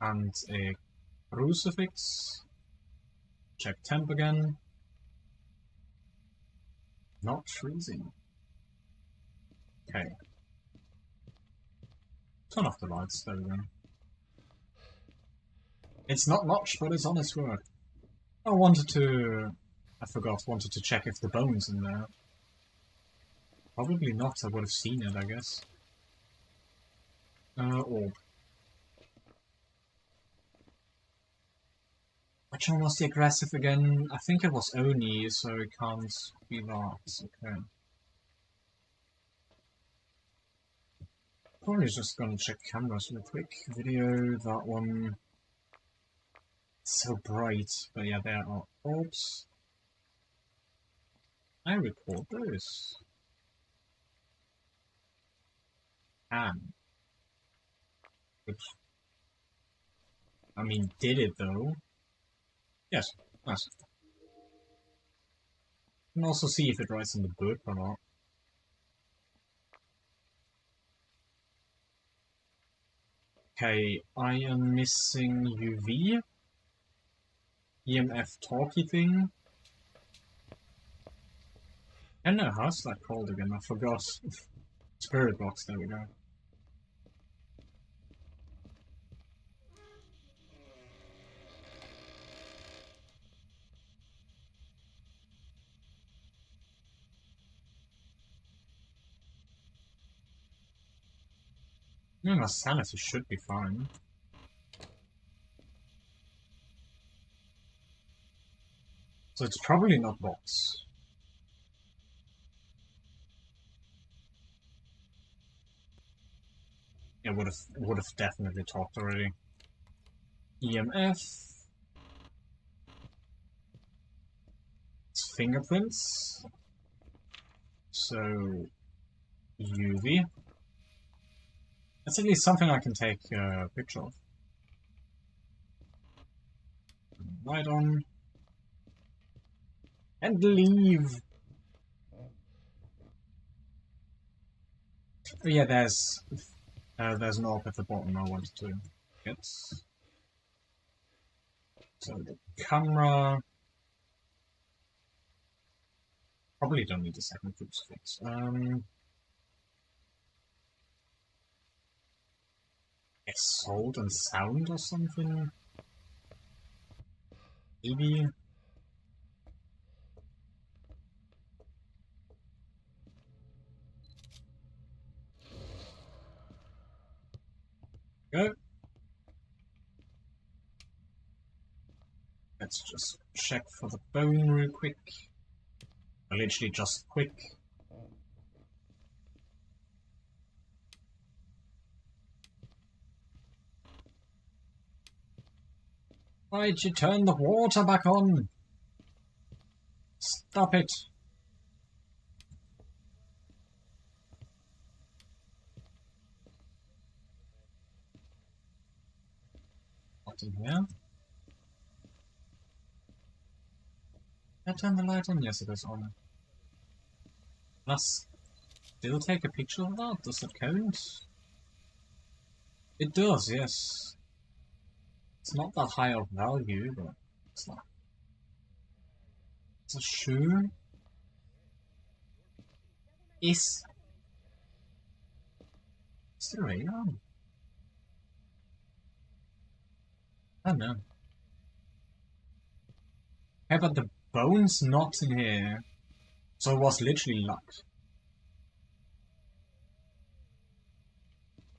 And a crucifix. Check temp again. Not freezing. Okay. Turn off the lights, there we go. It's not much, but it's honest work. I wanted to check if the bone's in there. Probably not, I would have seen it, I guess. Orb. Which one was the aggressive again? I think it was Oni, so it can't be that. Okay. Probably just gonna check cameras real quick. Video, that one. It's so bright, but yeah, there are orbs. I record those. Oops. I mean, did it though? Yes, nice. You can also see if it writes in the book or not. Okay, I am missing UV. EMF talkie thing. I don't know, how's that called again? I forgot. Spirit box, there we go. Yeah, my sanity should be fine. So it's probably not bots. Yeah, would have definitely talked already. EMF. It's fingerprints. So UV. That's at least something I can take a picture of. light on. And leave! Oh yeah, there's an orb at the bottom I wanted to get. So the camera... Probably don't need a second crucifix. Assault and sound or something? Maybe? Go! Let's just check for the bone real quick. Literally just quick. Why'd you turn the water back on? Stop it! What's in here? Did I turn the light on? Yes, it is on. Let's still take a picture of that? Does that count? It does, yes. It's not that high of value, but it's not. It's a shoe? Is the rain on? I don't know. Hey, but the bone's not in here. So it was literally luck.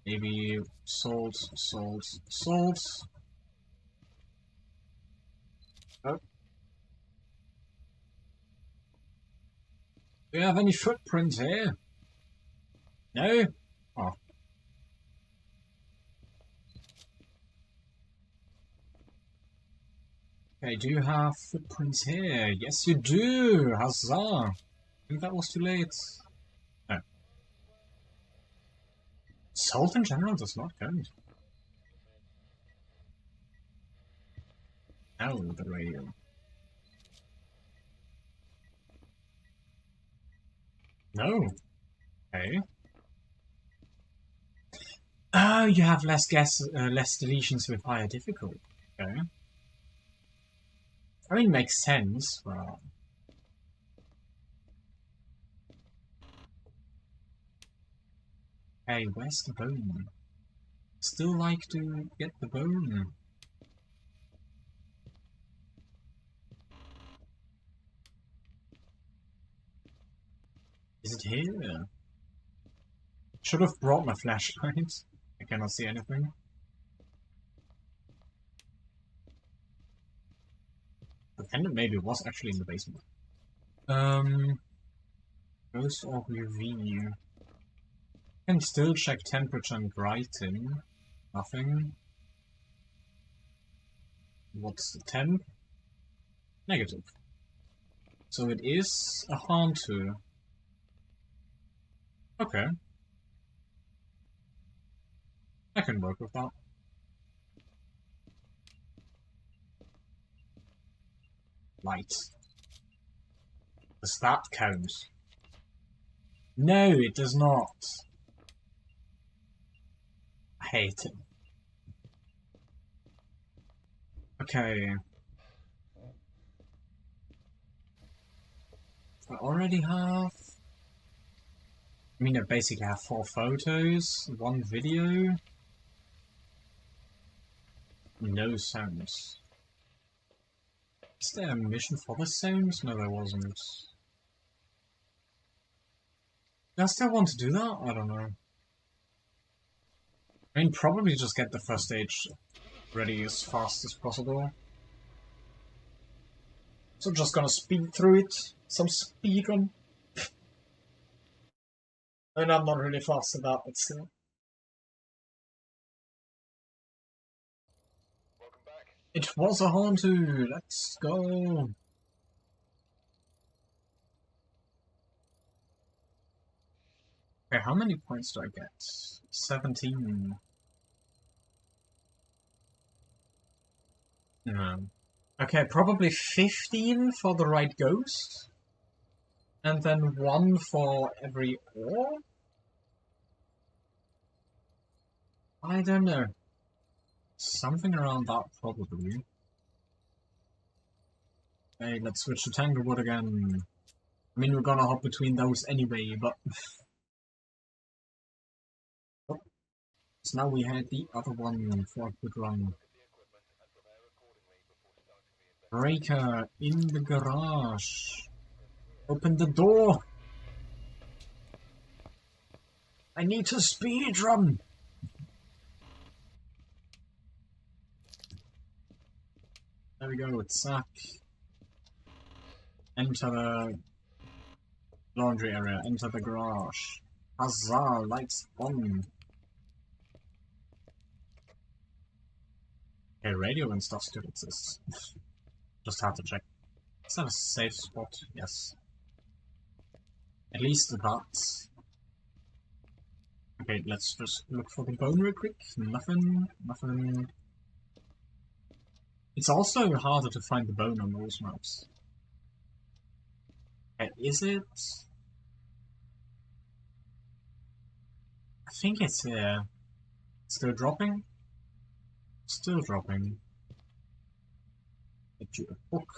Maybe salt, salt, salt. Oh. Do you have any footprints here? No? Oh. Okay, do you have footprints here? Yes, you do! Huzzah! I think that was too late. No. Salt in general does not count. Oh, the radio. No. Okay. Oh, you have less deletions with higher difficulty. Okay. I mean, makes sense, but... Hey, where's the bone? Still like to get the bone. Is it here? Should have brought my flashlight. I cannot see anything. The pendant maybe was actually in the basement. Ghost of UV. Can still check temperature and writing. Nothing. What's the temp? Negative. So it is a Haunter. Okay. I can work with that. Light. Does that count? No, it does not. I hate it. Okay. I already have... I mean, I basically have 4 photos, 1 video. No sounds. Is there a mission for the sounds? No, there wasn't. Do I still want to do that? I don't know. I mean, probably just get the first stage ready as fast as possible. So just gonna speed through it. Some speedrun. And I'm not really fast at that, but still. Welcome back. It was a Haunter! Let's go! Okay, how many points do I get? 17. No. Okay, probably 15 for the right ghost. And then 1 for every ore? I don't know. Something around that, probably. Hey, let's switch to Tanglewood again. I mean, we're gonna hop between those anyway, but... Oh, so now we had the other one for a good run. Breaker in the garage. Open the door! I need to speedrun! There we go, it's Sack. Enter the laundry area, enter the garage. Huzzah, lights on. Okay, radio and stuff still exists. Just have to check. Is that a safe spot? Yes. At least that. Okay, let's just look for the bone real quick. Nothing. Nothing. It's also harder to find the bone on those maps. Okay, is it? I think it's here. Still dropping? Still dropping. Get you a book.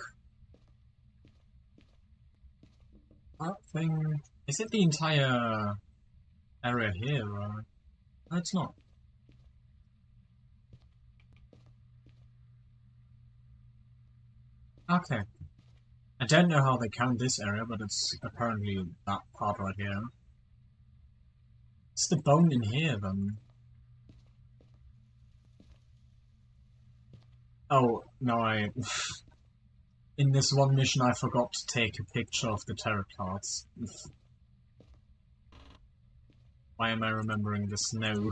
That thing. Is it the entire area here? Or... No, it's not. Okay. I don't know how they count this area, but it's apparently that part right here. It's the bone in here, then. Oh, no, I... In this one mission I forgot to take a picture of the tarot cards. Why am I remembering the snow,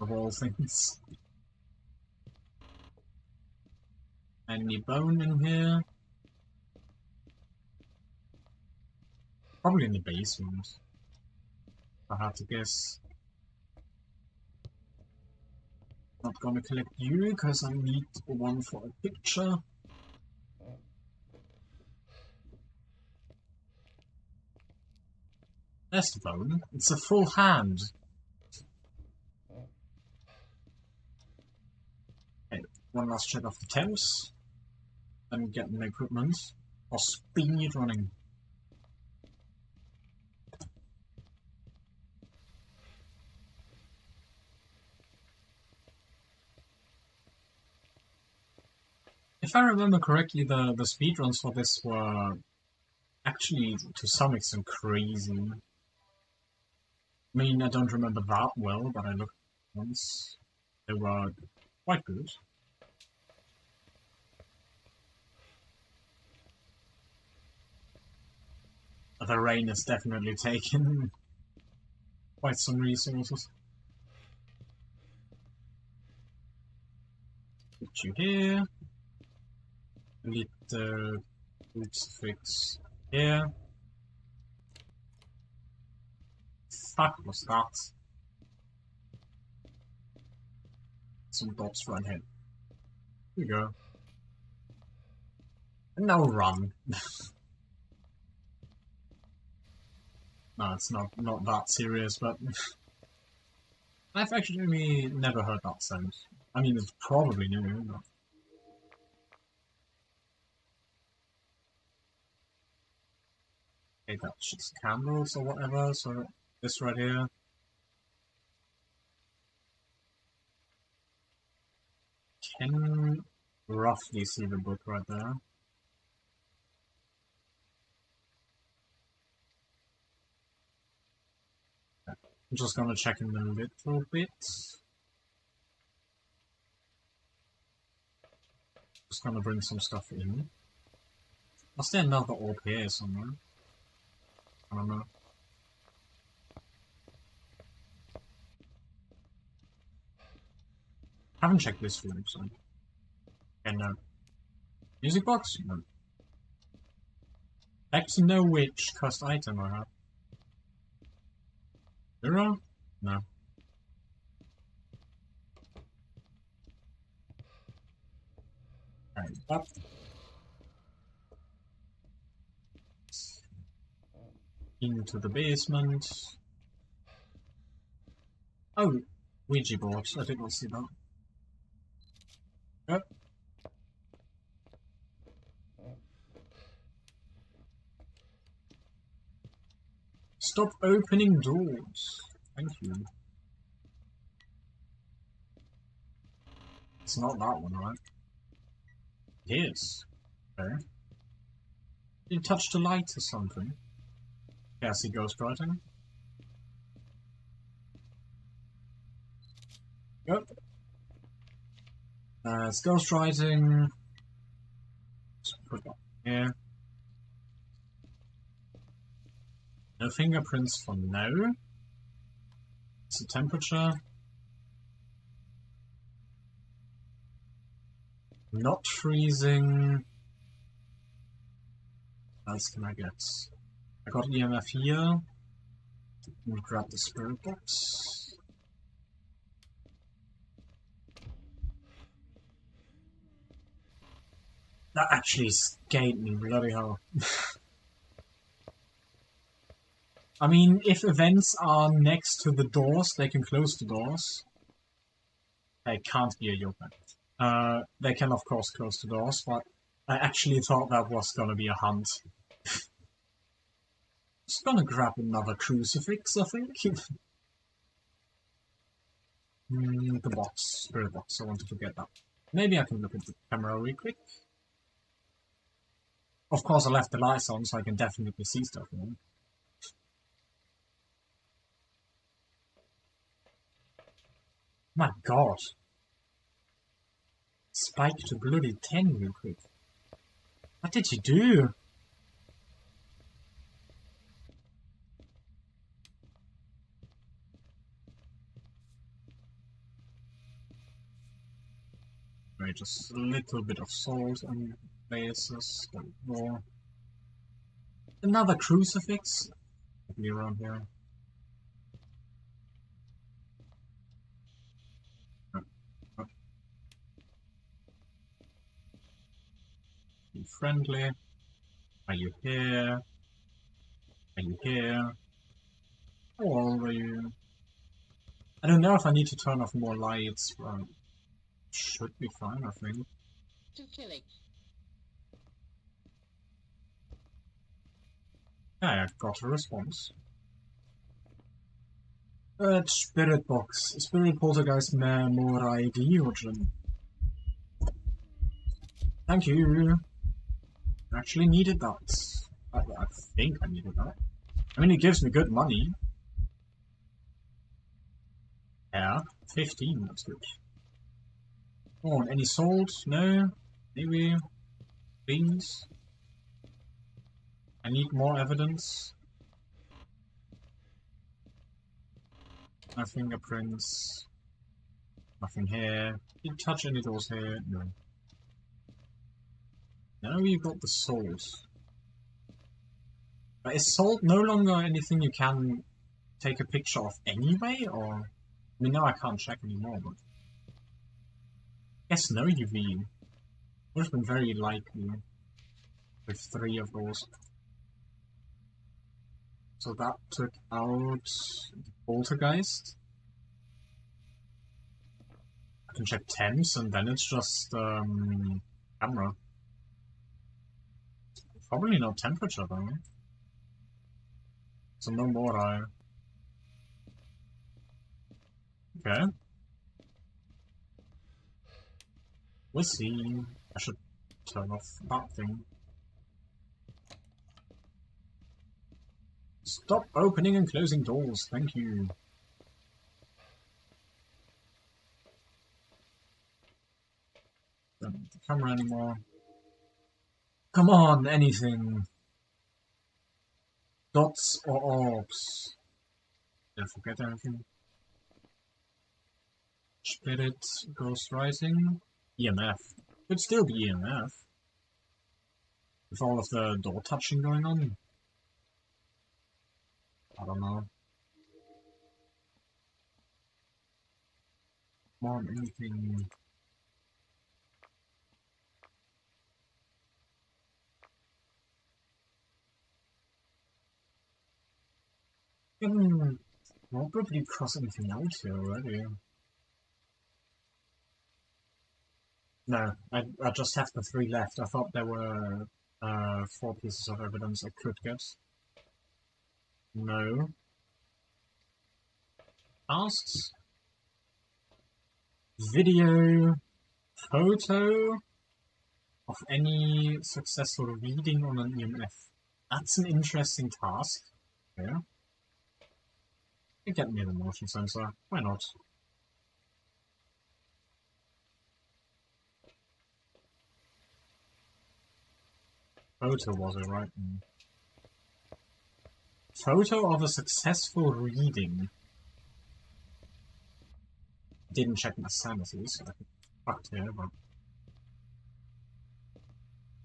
of all things? Any bone in here? Probably in the basement. I have to guess. Not gonna collect you, because I need one for a picture. There's the bone. It's a full hand. Okay, one last check of the temps. Then get the equipment. For speed running. If I remember correctly, the speedruns for this were actually, to some extent, crazy. I mean, I don't remember that well, but I looked once. They were quite good. The rain has definitely taken quite some resources. Put you here. Need the crucifix here. Fuck was that? Some dots right here. Here we go. And now run. No, it's not that serious, but I've actually never heard that sound. I mean, it's probably new, but... Okay, that's just candles or whatever, so this right here. Can roughly see the book right there. I'm just gonna check in a little bit. Just gonna bring some stuff in. Was there another orb here somewhere? I don't know. Haven't checked this room, so... Okay, no. Music box? No. Back to know which cursed item I have. Mirror? No. Alright, up. Into the basement. Oh, Ouija board. I did not see that. Yep. Stop opening doors. Thank you. It's not that one, right? It is. Okay. You touched the light or something. Yeah, I see ghostwriting. Yep. It's ghostwriting. Let's put that here. No fingerprints for now. It's the temperature. Not freezing. What else can I get? I got EMF here. We'll grab the spirit box. That actually scared me, bloody hell. I mean, if events are next to the doors, they can close the doors. They can't be a yoga. They can of course close the doors, but I actually thought that was gonna be a hunt. Just gonna grab another crucifix, I think. The box, spirit box, I wanted to get that. Maybe I can look at the camera real quick. Of course I left the lights on, so I can definitely see stuff now. My god. Spike to bloody 10 real quick. What did you do? Right, just a little bit of salt on bases, more. Another crucifix? Be around here. Be friendly. Are you here? Are you here? Or are you... I don't know if I need to turn off more lights, but should be fine, I think. Too chilly. Yeah, I got a response. Spirit box. Spirit poltergeist more ID or jinn. Thank you. I actually needed that. I think I needed that. I mean, it gives me good money. Yeah, 15, that's good. Oh, and any salt? No? Maybe? Beans? I need more evidence. No fingerprints. Nothing here. Did you touch any doors here? No. Now you got the salt. But is salt no longer anything you can take a picture of anyway, or... I mean, now I can't check anymore, but... Yes, no UV. Would have been very likely with 3 of those. So that took out the poltergeist. I can check temps, and then it's just camera. Probably no temperature though. So no more. Okay. We'll see. I should turn off that thing. Stop opening and closing doors, thank you. Don't need the camera anymore. Come on, anything. Dots or orbs. Don't forget anything. Spirit, Ghost Rising, EMF. Could still be EMF. With all of the door touching going on. I don't know. Come on, anything. can probably cross anything out here already. No, I just have the 3 left. I thought there were 4 pieces of evidence I could get. No. Asks. Video. Photo of any successful reading on an EMF. That's an interesting task. Yeah. You get me the motion sensor. Why not? Photo was it, right? Photo of a successful reading. Didn't check my sanity, so I could fucked here, but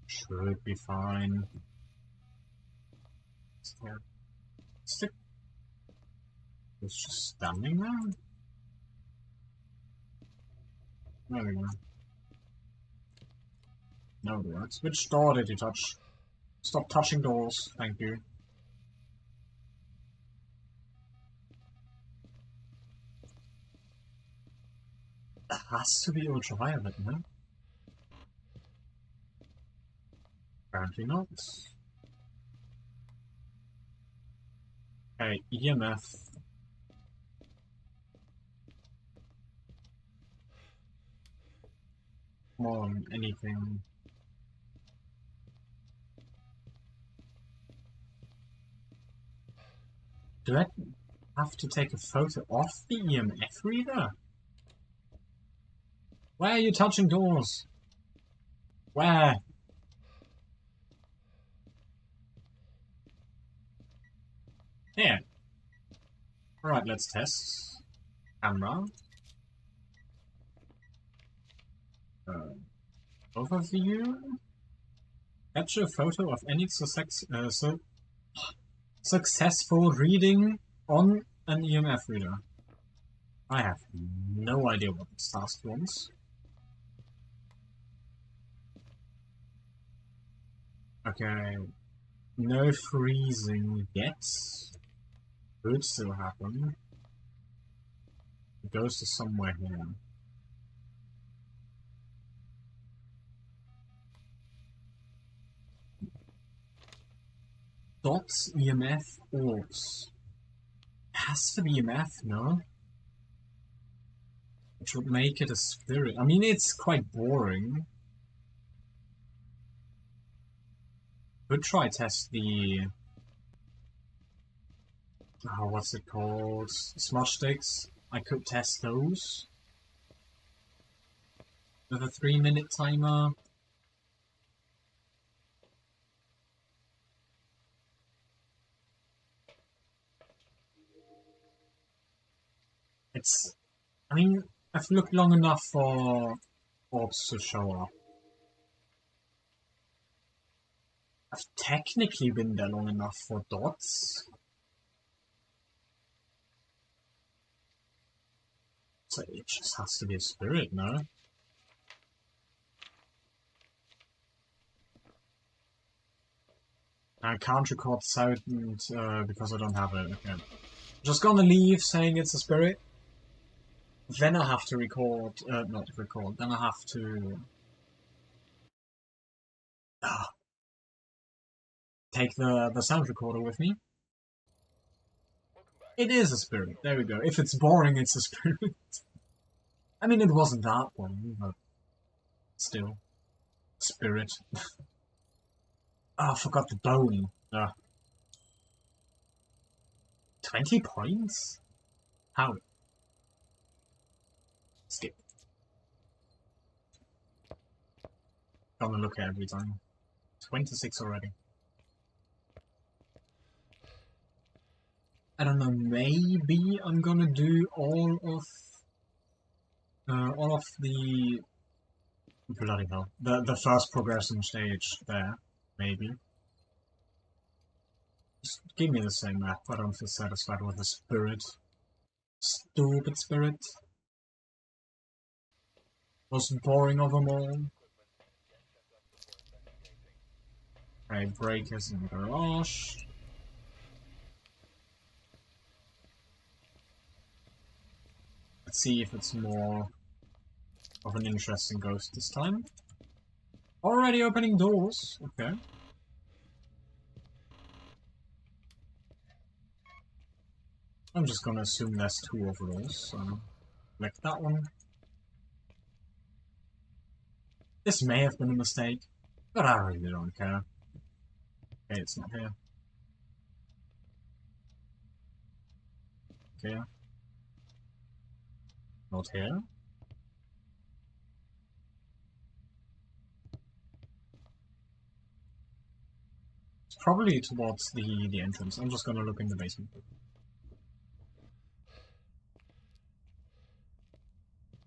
should be fine. Stick. It's just standing there. There we go. No, it works. Which door did you touch? Stop touching doors, thank you. It has to be ultraviolet, no? Apparently not. Okay, EMF. Come on, anything. Do I have to take a photo of the EMF reader? Where are you touching doors? Where? Here. Alright, let's test. Camera. Overview. Capture a photo of any successful reading on an EMF reader. I have no idea what this task wants. Okay. No freezing yet. Could still happen. It goes to somewhere here. Dots, EMF, orbs. Has to be EMF, no? Which would make it a spirit. I mean, it's quite boring. Could try test the... Oh, what's it called? Smudge sticks. I could test those. With a 3-minute timer. It's... I mean, I've looked long enough for orbs to show up. I've technically been there long enough for dots. So it just has to be a spirit, no? I can't record sound because I don't have it. Okay. Just gonna leave saying it's a spirit. Then I have to record, not record, then I have to take the sound recorder with me. It is a spirit, there we go. If it's boring, it's a spirit. I mean, it wasn't that one, but still. Spirit. I forgot the bone. 20 points? How? Skip. Gonna look at every time. 26 already. I don't know, maybe I'm gonna do all of the bloody hell. The first progression stage there, maybe. Just give me the same map. I don't feel satisfied with the spirit. Stupid spirit. Most boring of them all. Okay, breakers in the garage. Let's see if it's more of an interesting ghost this time. Already opening doors. Okay. I'm just gonna assume there's two overalls, so like that one. This may have been a mistake, but I really don't care. Okay, it's not here. Okay. Not here. It's probably towards the entrance. I'm just gonna look in the basement.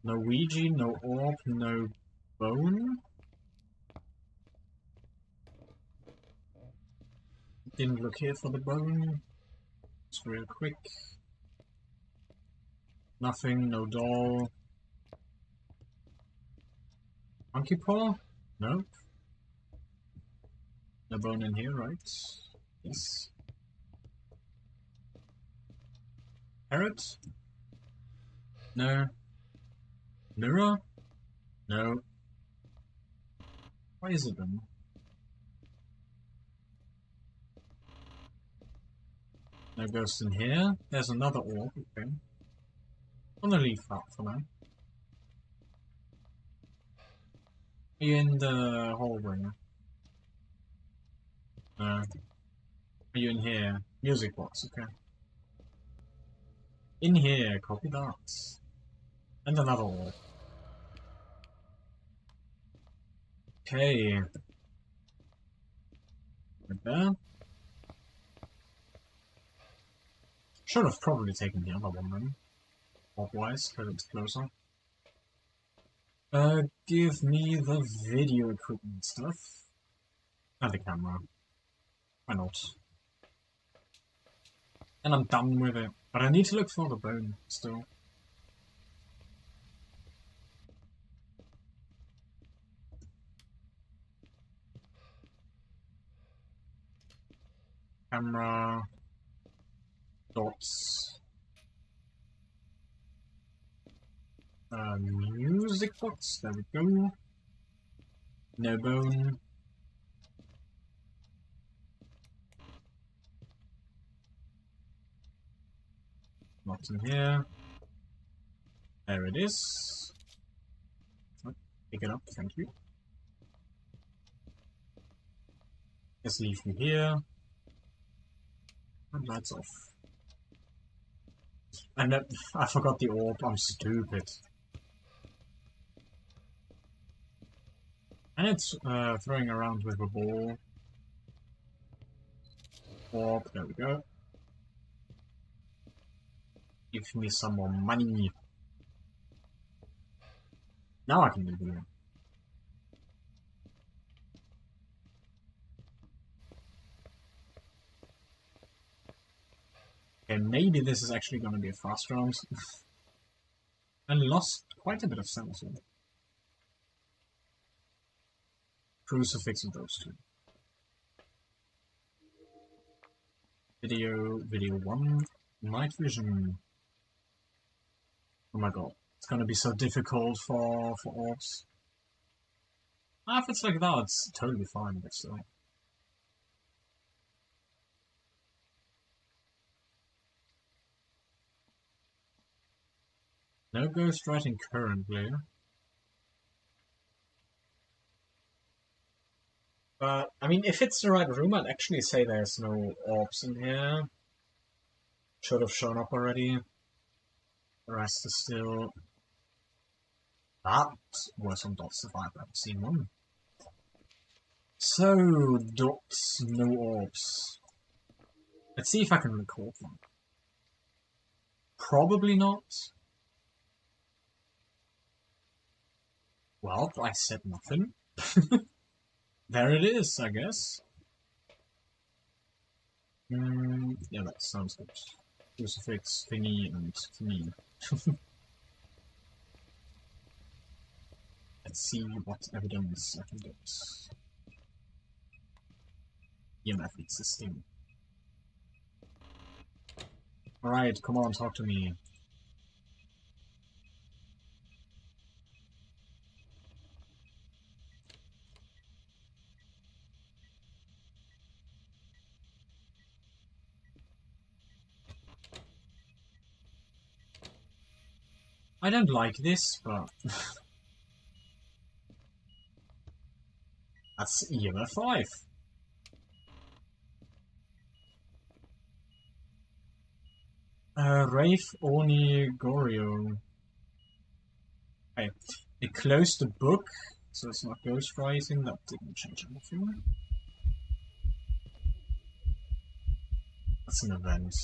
No Ouija, no orb, no bone. Didn't look here for the bone. Just real quick. Nothing, no doll. Monkey paw? Nope. No bone in here, right? Yes. Parrot? No. Mirror? No. Why is it then? No ghost in here. There's another orb, okay. I'm gonna leave that for now. Are you in the hallway? No. Are you in here? Music box, okay. In here, copy that. And another orb. Okay. Right there. Should have probably taken the other one then. Orb-wise, because it's closer. Give me the video equipment stuff. And the camera. Why not? And I'm done with it. But I need to look for the bone still. Camera. Dots. Music box. There we go. No bone. Not in here. There it is. Oh, pick it up, thank you. Let's leave you here. And lights off. And I forgot the orb, I'm stupid. And it's throwing around with a ball. Orb, there we go. Give me some more money. Now I can do it. Okay, maybe this is actually going to be a fast round. And lost quite a bit of sanity. Crucifix of those two. Video 1. Night vision. Oh my god. It's gonna be so difficult for orbs. If it's like that, it's totally fine, but still. No ghost writing currently. But, I mean, if it's the right room, I'd actually say there's no orbs in here. Should have shown up already. The rest is still... That were some dots if I've ever seen one. So, dots, no orbs. Let's see if I can record them. Probably not. Well, I said nothing. There it is, I guess. Yeah, that sounds good. Crucifix, thingy, and thingy. Let's see what evidence I can get. EMF existing. Alright, come on, talk to me. I don't like this, but that's EMF 5. Wraith Oni Goryo. Okay, it closed the book, so it's not ghostwriting. That didn't change anything. That's an event.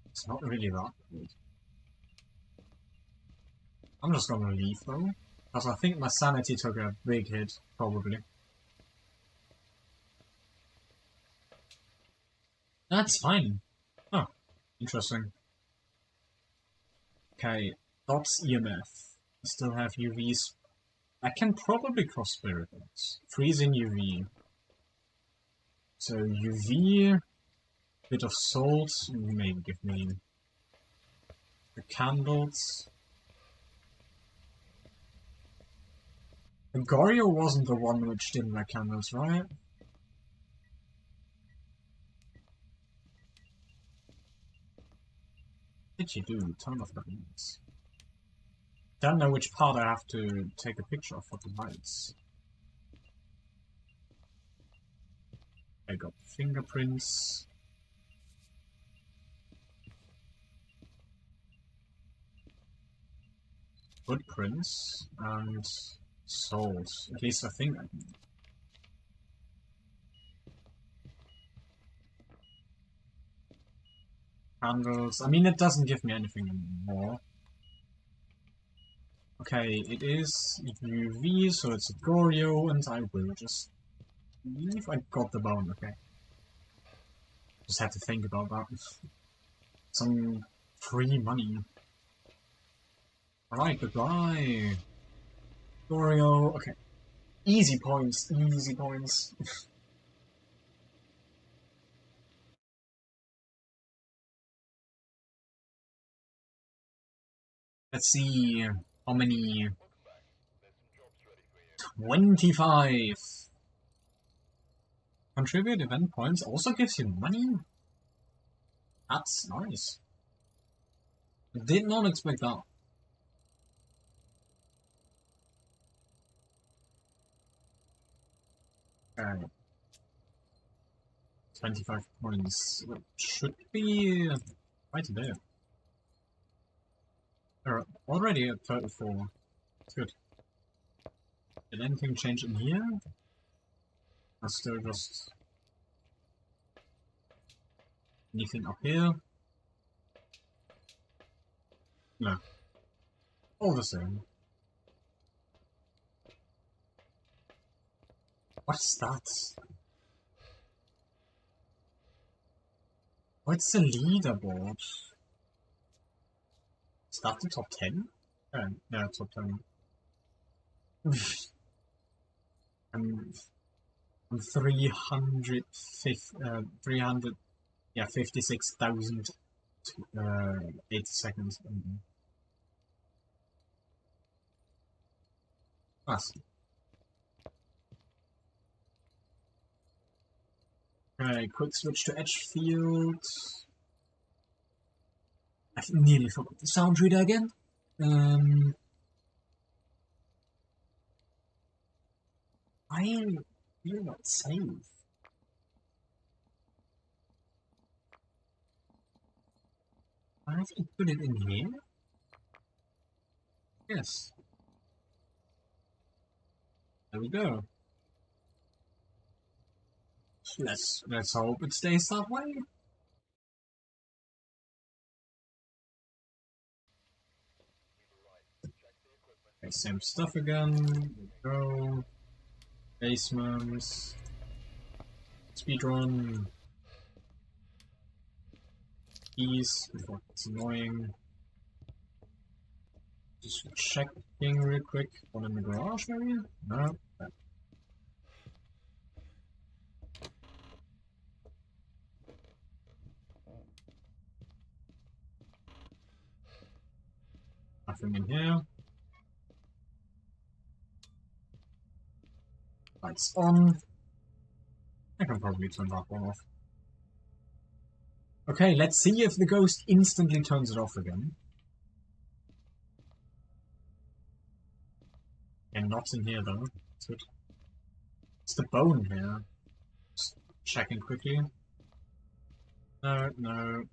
It's not really that good. I'm just gonna leave though, because I think my sanity took a big hit, probably. That's fine. Oh, interesting. Okay, dots EMF. I still have UVs. I can probably cross spirit box. Freezing UV. So UV, bit of salt, maybe give me the candles. And Goryo wasn't the one which didn't like candles, right? What did you do? Turn off the lights. Don't know which part I have to take a picture of for the lights. I got fingerprints. Footprints and salt. At least I think I can. Candles. I mean, it doesn't give me anything more. Okay, it is UV, so it's a Goryo, and I will just leave. I got the bone, okay. Just had to think about that. Some free money. Alright, goodbye. Goryo, okay. Easy points, easy points. Let's see how many. 25! Contribute event points also gives you money? That's nice. Did not expect that. Okay. 25 points. It should be quite a bit. Already at 34. It's good. Did anything change in here? I still just... Anything up here? No. All the same. What's that? What's the leaderboard? Is that the top 10? Yeah, top 10. I'm 300, yeah, 56,000, 80 seconds. Nice. Okay, quick switch to Edgefield. I've nearly forgot the sound reader again. I will not save. I have to put it in here? Yes. There we go. Let's hope it stays that way. Okay, same stuff again. Go. Basements. Speedrun. Keys before it's annoying. Just checking real quick. One in the garage maybe? No. Okay. Nothing in here. Lights on. I can probably turn that one off. Okay, let's see if the ghost instantly turns it off again. And not in here though. That's good. It's the bone here. Just checking quickly. No, no.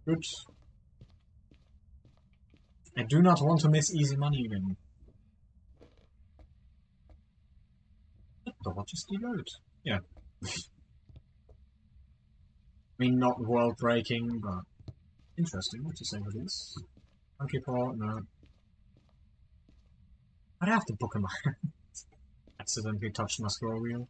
Good. I do not want to miss easy money again. The door just deload. Yeah. I mean, not world breaking, but interesting to say the least. Monkey paw, no. I'd have to book him. Accidentally touched my scroll wheel.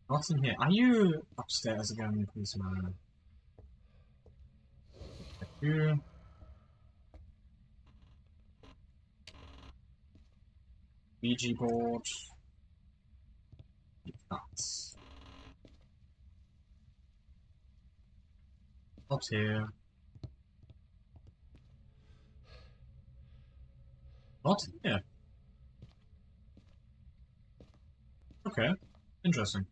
What's in here? Are you upstairs again, please, man? Thank you. Ouija board. Nuts. Not here. Not here. Okay. Interesting.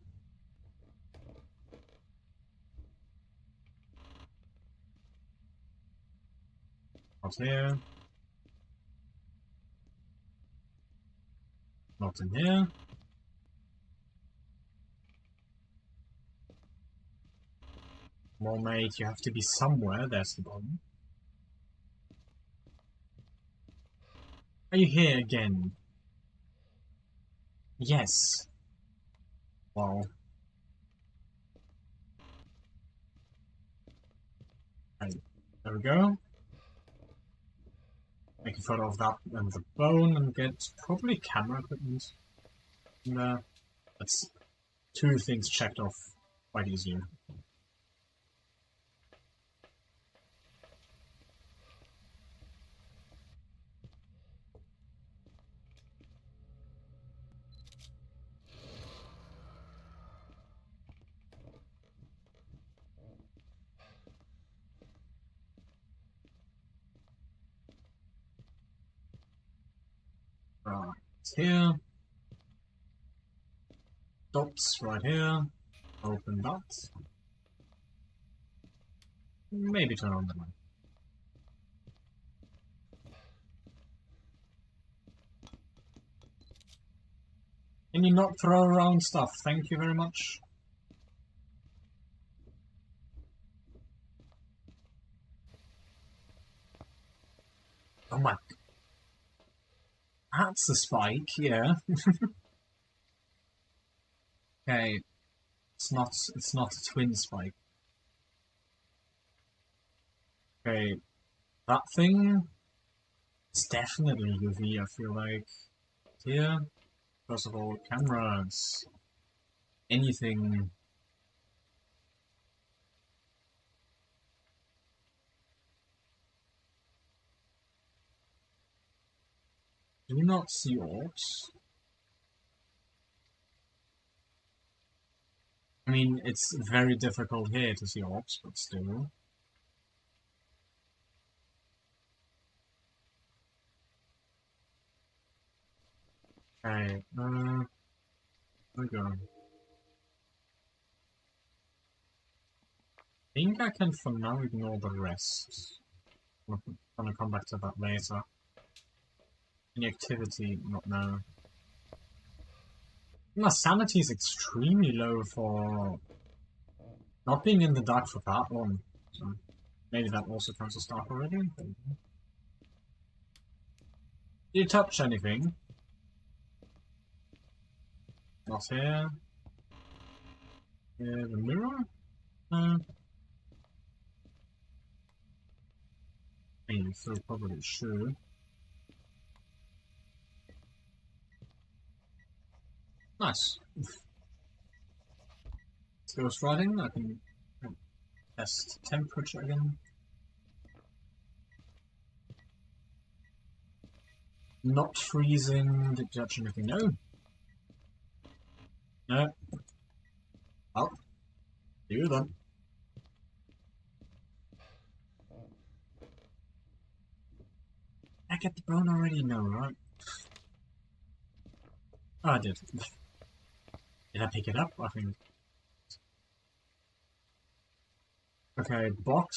Not here. Not in here. Well, mate, you have to be somewhere. There's the bottom. Are you here again? Yes. Wow. Right. There we go. Make a photo of that and the bone and get probably camera equipment in there. That's two things checked off quite easily. Right here. Dots right here. Open that. Maybe turn on the light. Can you not throw around stuff? Thank you very much. Oh my. That's a spike, yeah. Okay. It's not a twin spike. Okay. That thing is definitely UV, I feel like. Here. First of all, cameras. Anything. Do not see orbs. I mean, it's very difficult here to see orbs, but still. Okay, there we go. I think I can for now ignore the rest. I'm gonna come back to that later. Any activity? Not now. My sanity is extremely low for not being in the dark for that long. So maybe that also counts as dark already. Did you touch anything? Not here. Here, the mirror? No. I mean, so probably should. Nice. It's ghost riding. I can test temperature again. Not freezing. Did you touch anything? No. No. Oh. You then. I get the bone already? No, right? Oh, I did. Did I pick it up? I think. Okay, box.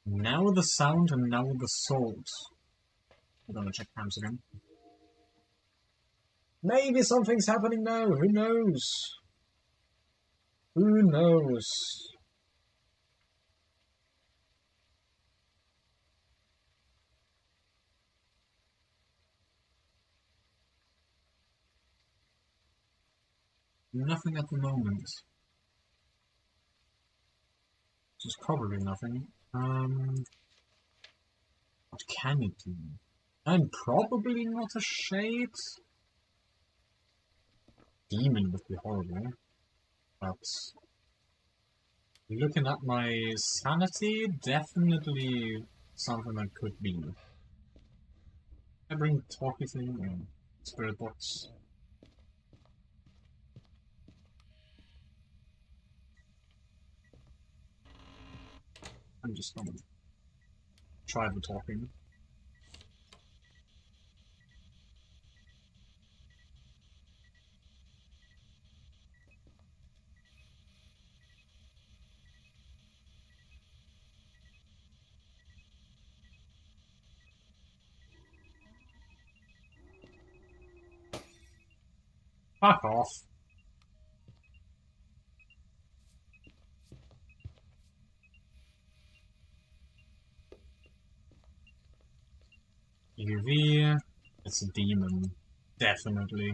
Now the sound and now the salt. I'm gonna check times again. Maybe something's happening now. Who knows? Who knows? Nothing at the moment. Which is probably nothing. What can it do? I'm probably not a shade. Demon would be horrible. But looking at my sanity, definitely something that could be. I bring talky thing and spirit box. I'm just gonna try the talking. Fuck off. UV. It's a demon. Definitely.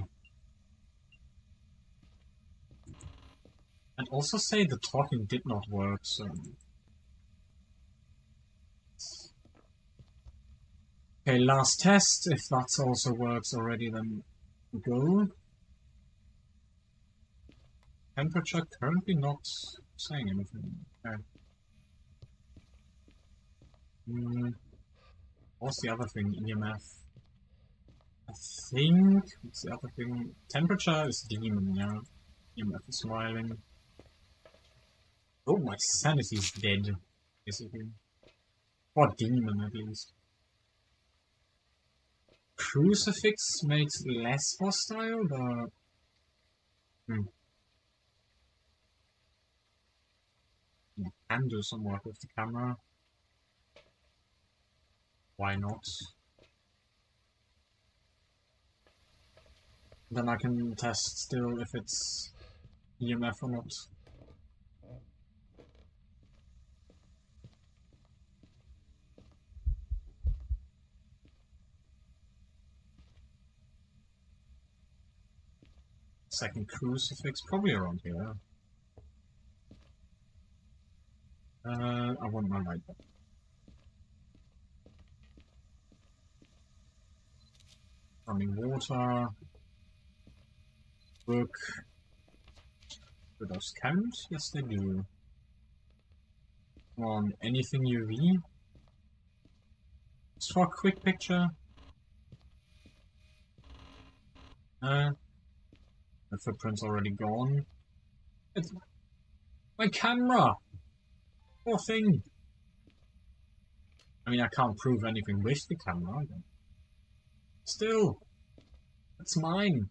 I'd also say the talking did not work, so... Okay, last test. If that also works already, then go. Temperature currently not saying anything. Okay. What's the other thing? EMF. I think... What's the other thing? Temperature is demon, yeah. EMF is smiling. Oh, my sanity is dead, basically. Or demon, at least. Crucifix makes less hostile, but... You can do some work with the camera. Why not? Then I can test still if it's EMF or not. Second crucifix, probably around here. I want my light back. Running water. Book. Do those count? Yes, they do. Come on, anything UV? Just for a quick picture. The footprint's already gone. It's my camera! Poor thing! I mean, I can't prove anything with the camera. Still, it's mine.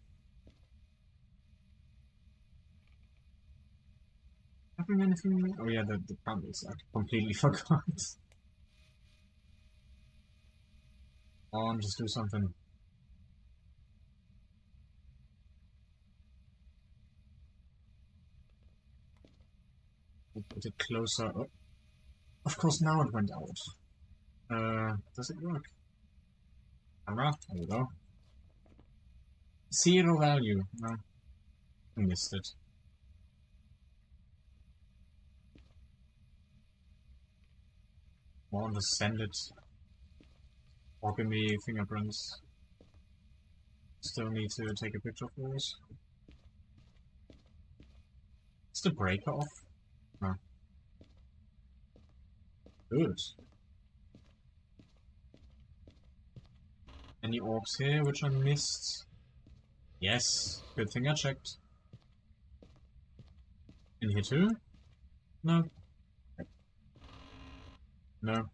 Having anything? Oh yeah, the candles. I completely forgot. Come on, just do something. We'll put it closer. Oh. Of course, now it went out. Does it work? Camera? There we go. Zero value. No. I missed it. Come on, just send it. Or give me fingerprints. Still need to take a picture for us. Is the breaker off? No. Good. Any orbs here which I missed? Yes. Good thing I checked. In here too? No. No.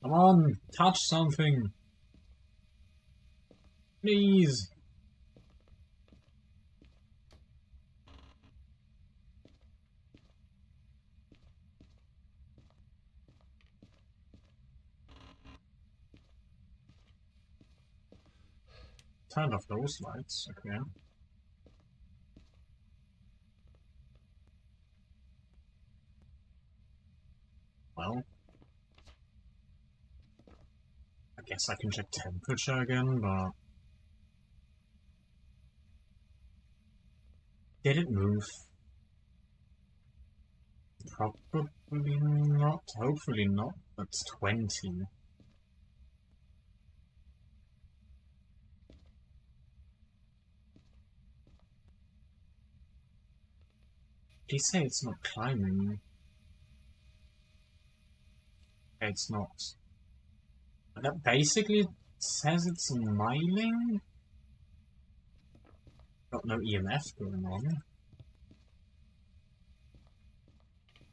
Come on, touch something. Please! Turned off those lights, okay. Well. I guess I can check temperature again, but... Did it move? Probably not. Hopefully not. That's 20. Please say it's not climbing. It's not. That basically says it's mining. Got no EMF going on.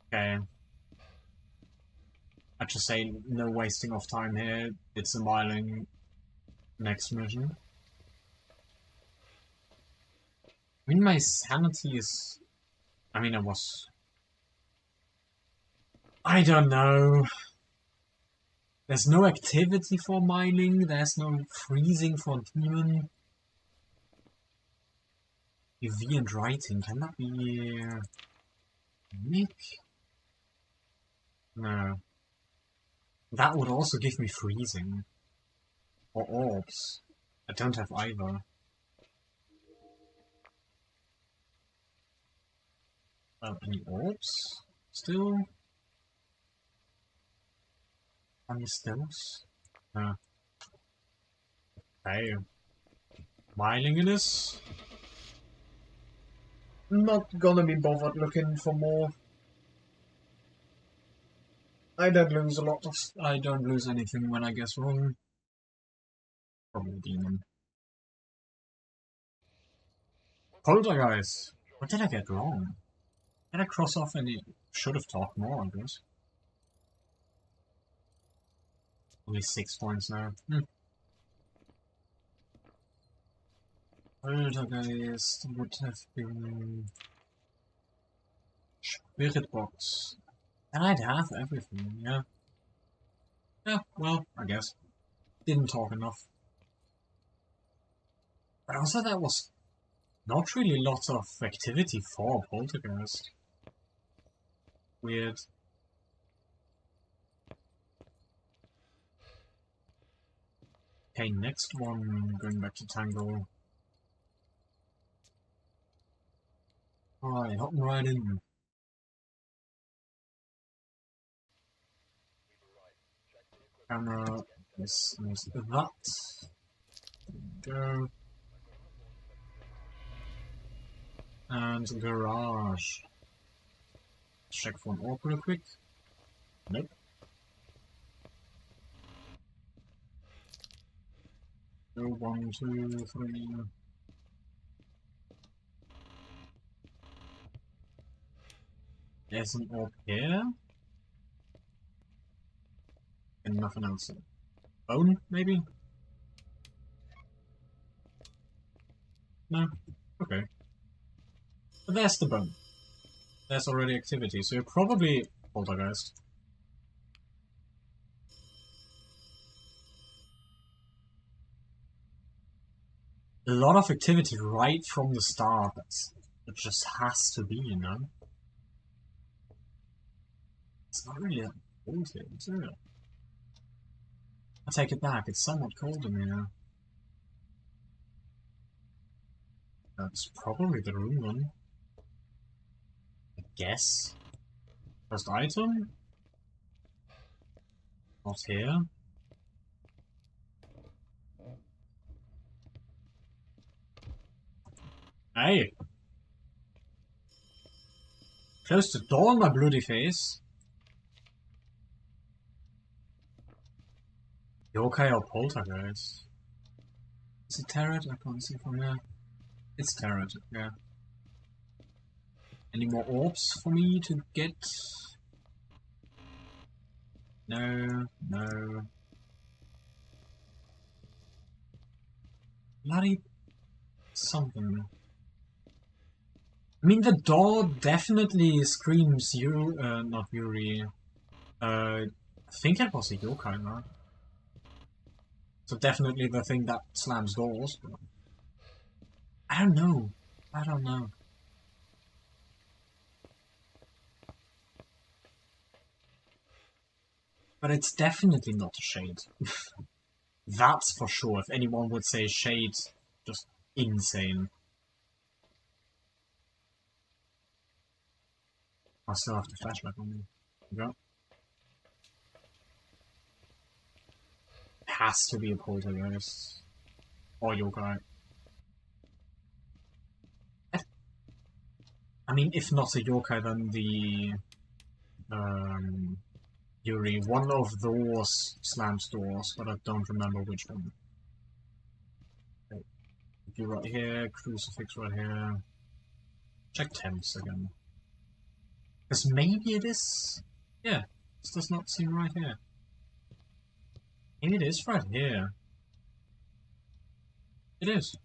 Okay. I just say no wasting of time here. It's a mining next mission. I mean, my sanity is... I mean, I don't know. There's no activity for mining. There's no freezing for demon. UV and writing. Can that be... Nick? No. That would also give me freezing. Or orbs. I don't have either. Any orbs? Still? Any stills? No. Okay. Mining it is. Not gonna be bothered looking for more. I don't lose anything when I guess wrong. Probably demon. Poltergeist! What did I get wrong? Did I cross off any... Should have talked more, I guess. Only 6 points now. Poltergeist would have been... Spirit box. And I'd have everything, yeah. Yeah, well, I guess. Didn't talk enough. But also that was not really lots of activity for Poltergeist. Weird. Okay, next one, going back to Tango. Alright, hopping right in. Camera, this is that. Go. And garage. Check for an orb real quick. Nope. Go 1, 2, 3. There's an orb here. And nothing else. Bone, maybe? No? Okay. But there's the bone. There's already activity, so you're probably Poltergeist. A lot of activity right from the start. It just has to be, you know? It's not really that cold here, is it? I take it back, it's somewhat cold in here. That's probably the room one. I guess. First item? Not here. Hey! Close the door on my bloody face. Yokai or Poltergeist? Is it Tarot? I can't see from here. It's Tarot, yeah. Any more orbs for me to get? No, no. bloody something. I mean, the door definitely screams not Yuri. I think it was a yokai, no? So definitely the thing that slams doors. But I don't know. I don't know. But it's definitely not a shade. That's for sure. If anyone would say shade, just insane. I still have the flashback on me. There we go. Has to be a poltergeist. Or yokai. I mean, if not a yokai, then the Yuri. One of those slams doors, but I don't remember which one. Okay. If right here, crucifix right here. Check temps again. Because maybe it is. Yeah, this does not seem right here. Maybe it is right here. It is.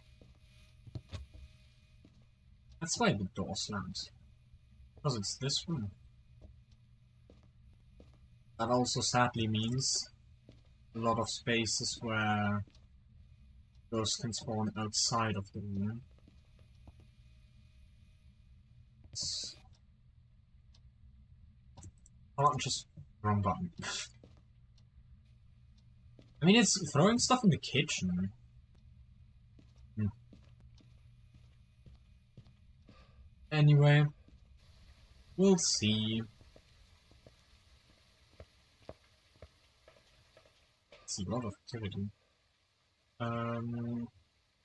That's why the door slams. Because it's this one. That also sadly means a lot of spaces where ghosts can spawn outside of the room. Oh, I'm just wrong button. I mean, it's throwing stuff in the kitchen. Anyway, we'll see. It's a lot of activity.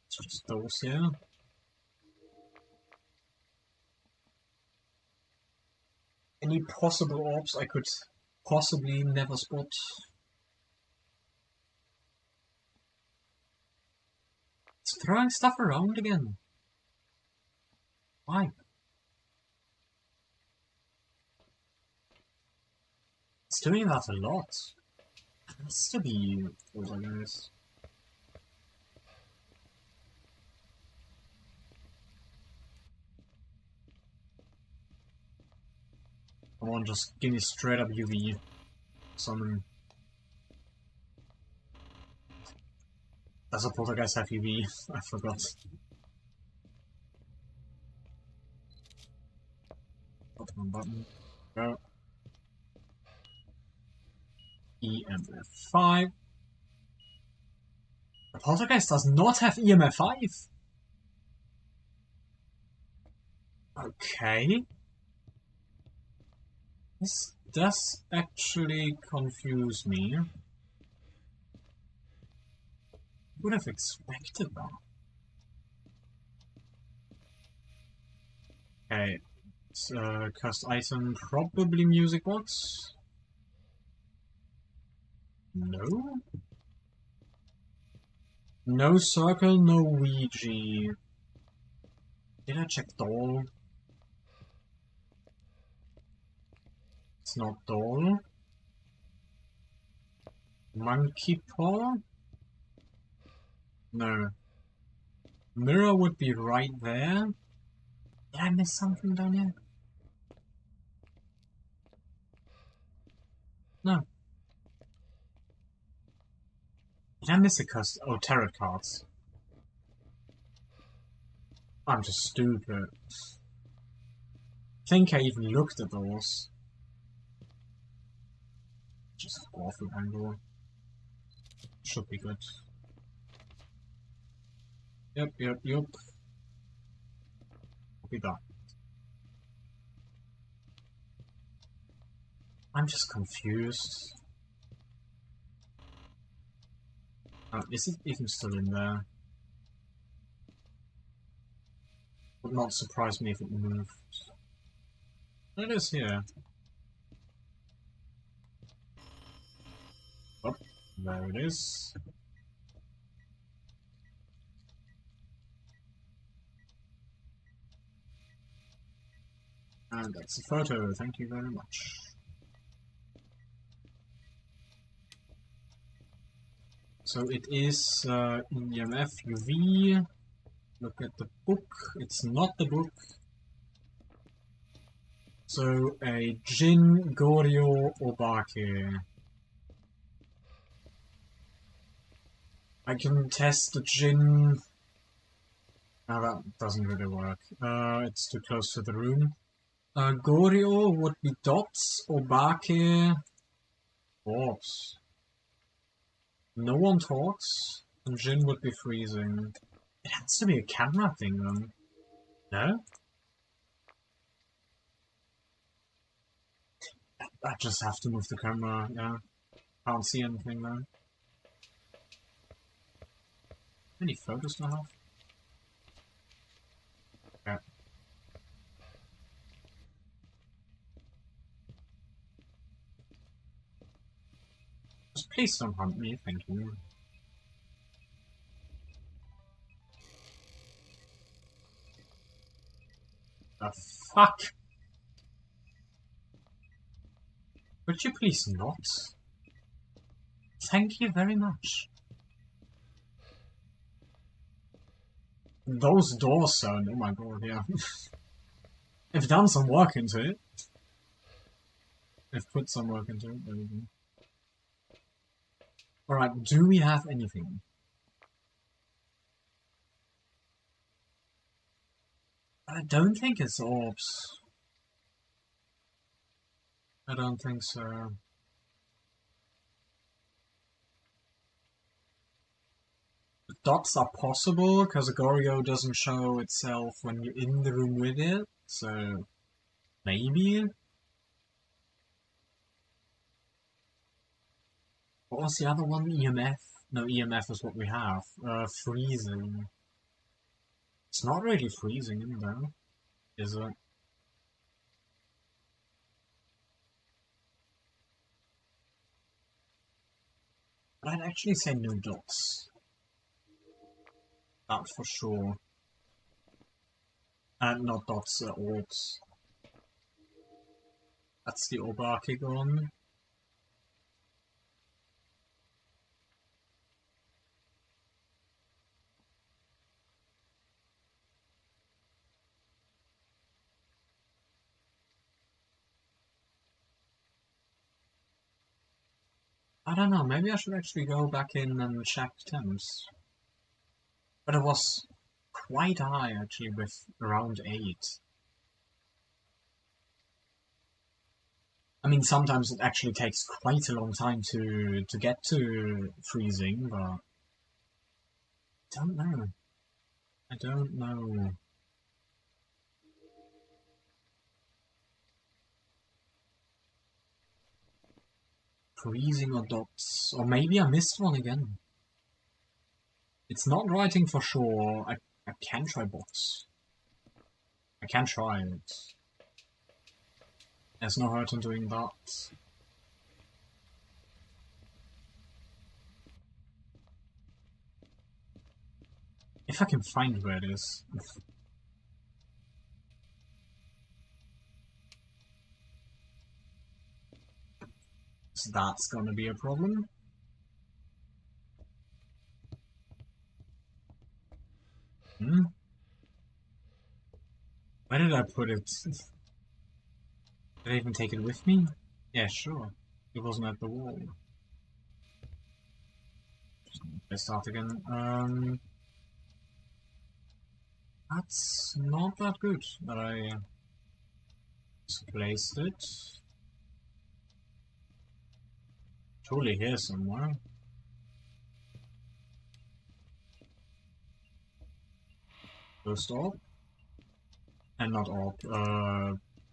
It's just those here. Any possible orbs I could possibly never spot? It's throwing stuff around again. Why? It's doing that a lot. It has to be poltergeist. Come on, just give me straight up UV. Summon. Does a poltergeist have UV? I forgot. Button, button. Go. EMF 5. The poltergeist does not have EMF 5. Okay. This does actually confuse me. Would have expected that. Okay. Cursed item, probably music box. No? No circle, no Ouija. Did I check doll? It's not doll. Monkey paw? No. Mirror would be right there. Did I miss something down here? No. Did I miss a custom? Oh, tarot cards. I'm just stupid. I think I even looked at those. Just awful angle. Should be good. Yep. Copy that. I'm just confused. Is it even still in there? Would not surprise me if it moved. It is here. Oh, there it is. And that's a photo, thank you very much. So it is EMF UV. Look at the book. It's not the book. So a jinn, Goryo, Obake. I can test the jinn. No, that doesn't really work. It's too close to the room. Goryo would be dots, Obake, orbs. No one talks, and Jin would be freezing. It has to be a camera thing then. No? I just have to move the camera, yeah. Can't see anything though. How many photos do I have? Yeah. Just please don't hunt me, thank you. The fuck? Would you please not? Thank you very much. Those doors sound, oh my god, yeah. They've done some work into it. They've put some work into it, there we go. Alright, do we have anything? I don't think it's orbs. I don't think so. The dots are possible, because a Goryo doesn't show itself when you're in the room with it, so maybe? What was the other one? EMF? No, EMF is what we have. Freezing. It's not really freezing in there, is it? But I'd actually say no dots. That for sure. And not dots, orbs. That's the Obake gone. I don't know, maybe I should actually go back in and check temps. But it was quite high actually, with around 8. I mean, sometimes it actually takes quite a long time to get to freezing, but I don't know. I don't know. Freezing or dots, or maybe I missed one again. It's not writing for sure. I can try box. I can try it. There's no hurt in doing that. If I can find where it is. So that's gonna be a problem. Where did I put it? Did I even take it with me? Yeah, sure. It wasn't at the wall. Let's start again. That's not that good that I placed it. Totally here somewhere. Ghost orb? And not orb,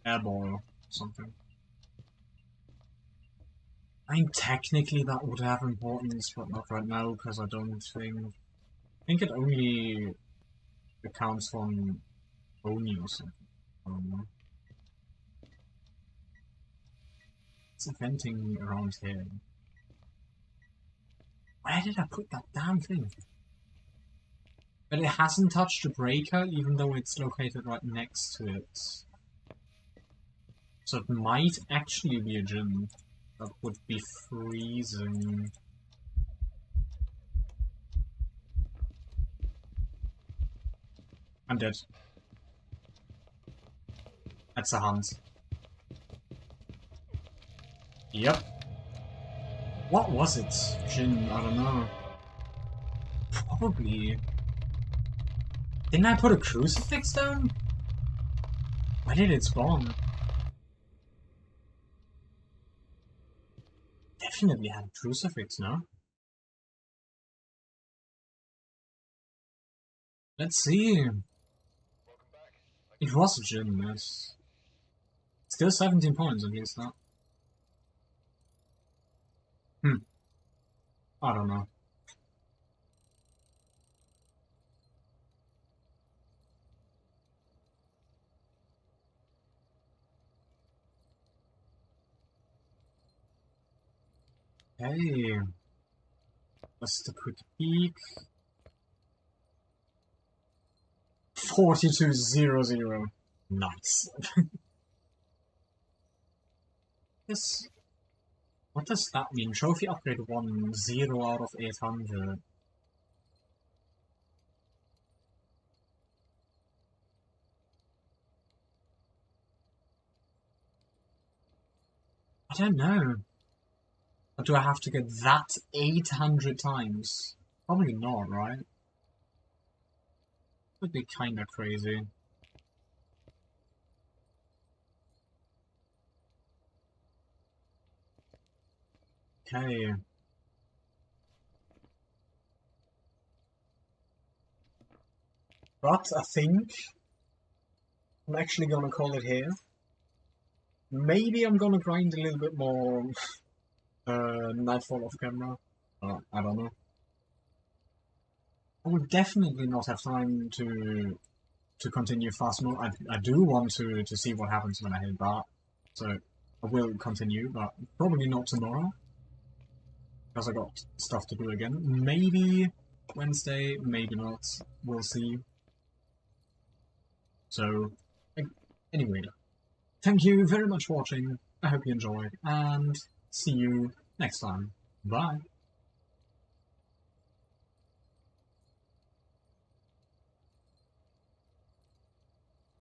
airball or something. I mean, technically that would have importance, but not right now, because I don't think... I think it only accounts from Oni or something. I don't know. It's venting around here. Where did I put that damn thing? But it hasn't touched the breaker, even though it's located right next to it. So it might actually be a jinn. That would be freezing. I'm dead. That's a hunt. Yep. What was it? Jinn? I don't know. Probably. Didn't I put a crucifix down? Why did it spawn? Definitely had a crucifix, no? Let's see. Welcome back. It was a Jinn, yes. Still 17 points at least now. I don't know. Hey. Just a quick peek. 4200. Nice. Yes. What does that mean? Trophy upgrade 1, 0 out of 800. I don't know. Or do I have to get that 800 times? Probably not, right? Would be kinda crazy. Okay. But I think I'm actually gonna call it here. Maybe I'm gonna grind a little bit more Nightfall off camera. I don't know. I would definitely not have time to continue Phasmo. I do want to see what happens when I hit that, so I will continue, but probably not tomorrow, because I got stuff to do again. Maybe Wednesday, maybe not. We'll see. So, anyway, thank you very much for watching. I hope you enjoyed, and see you next time. Bye!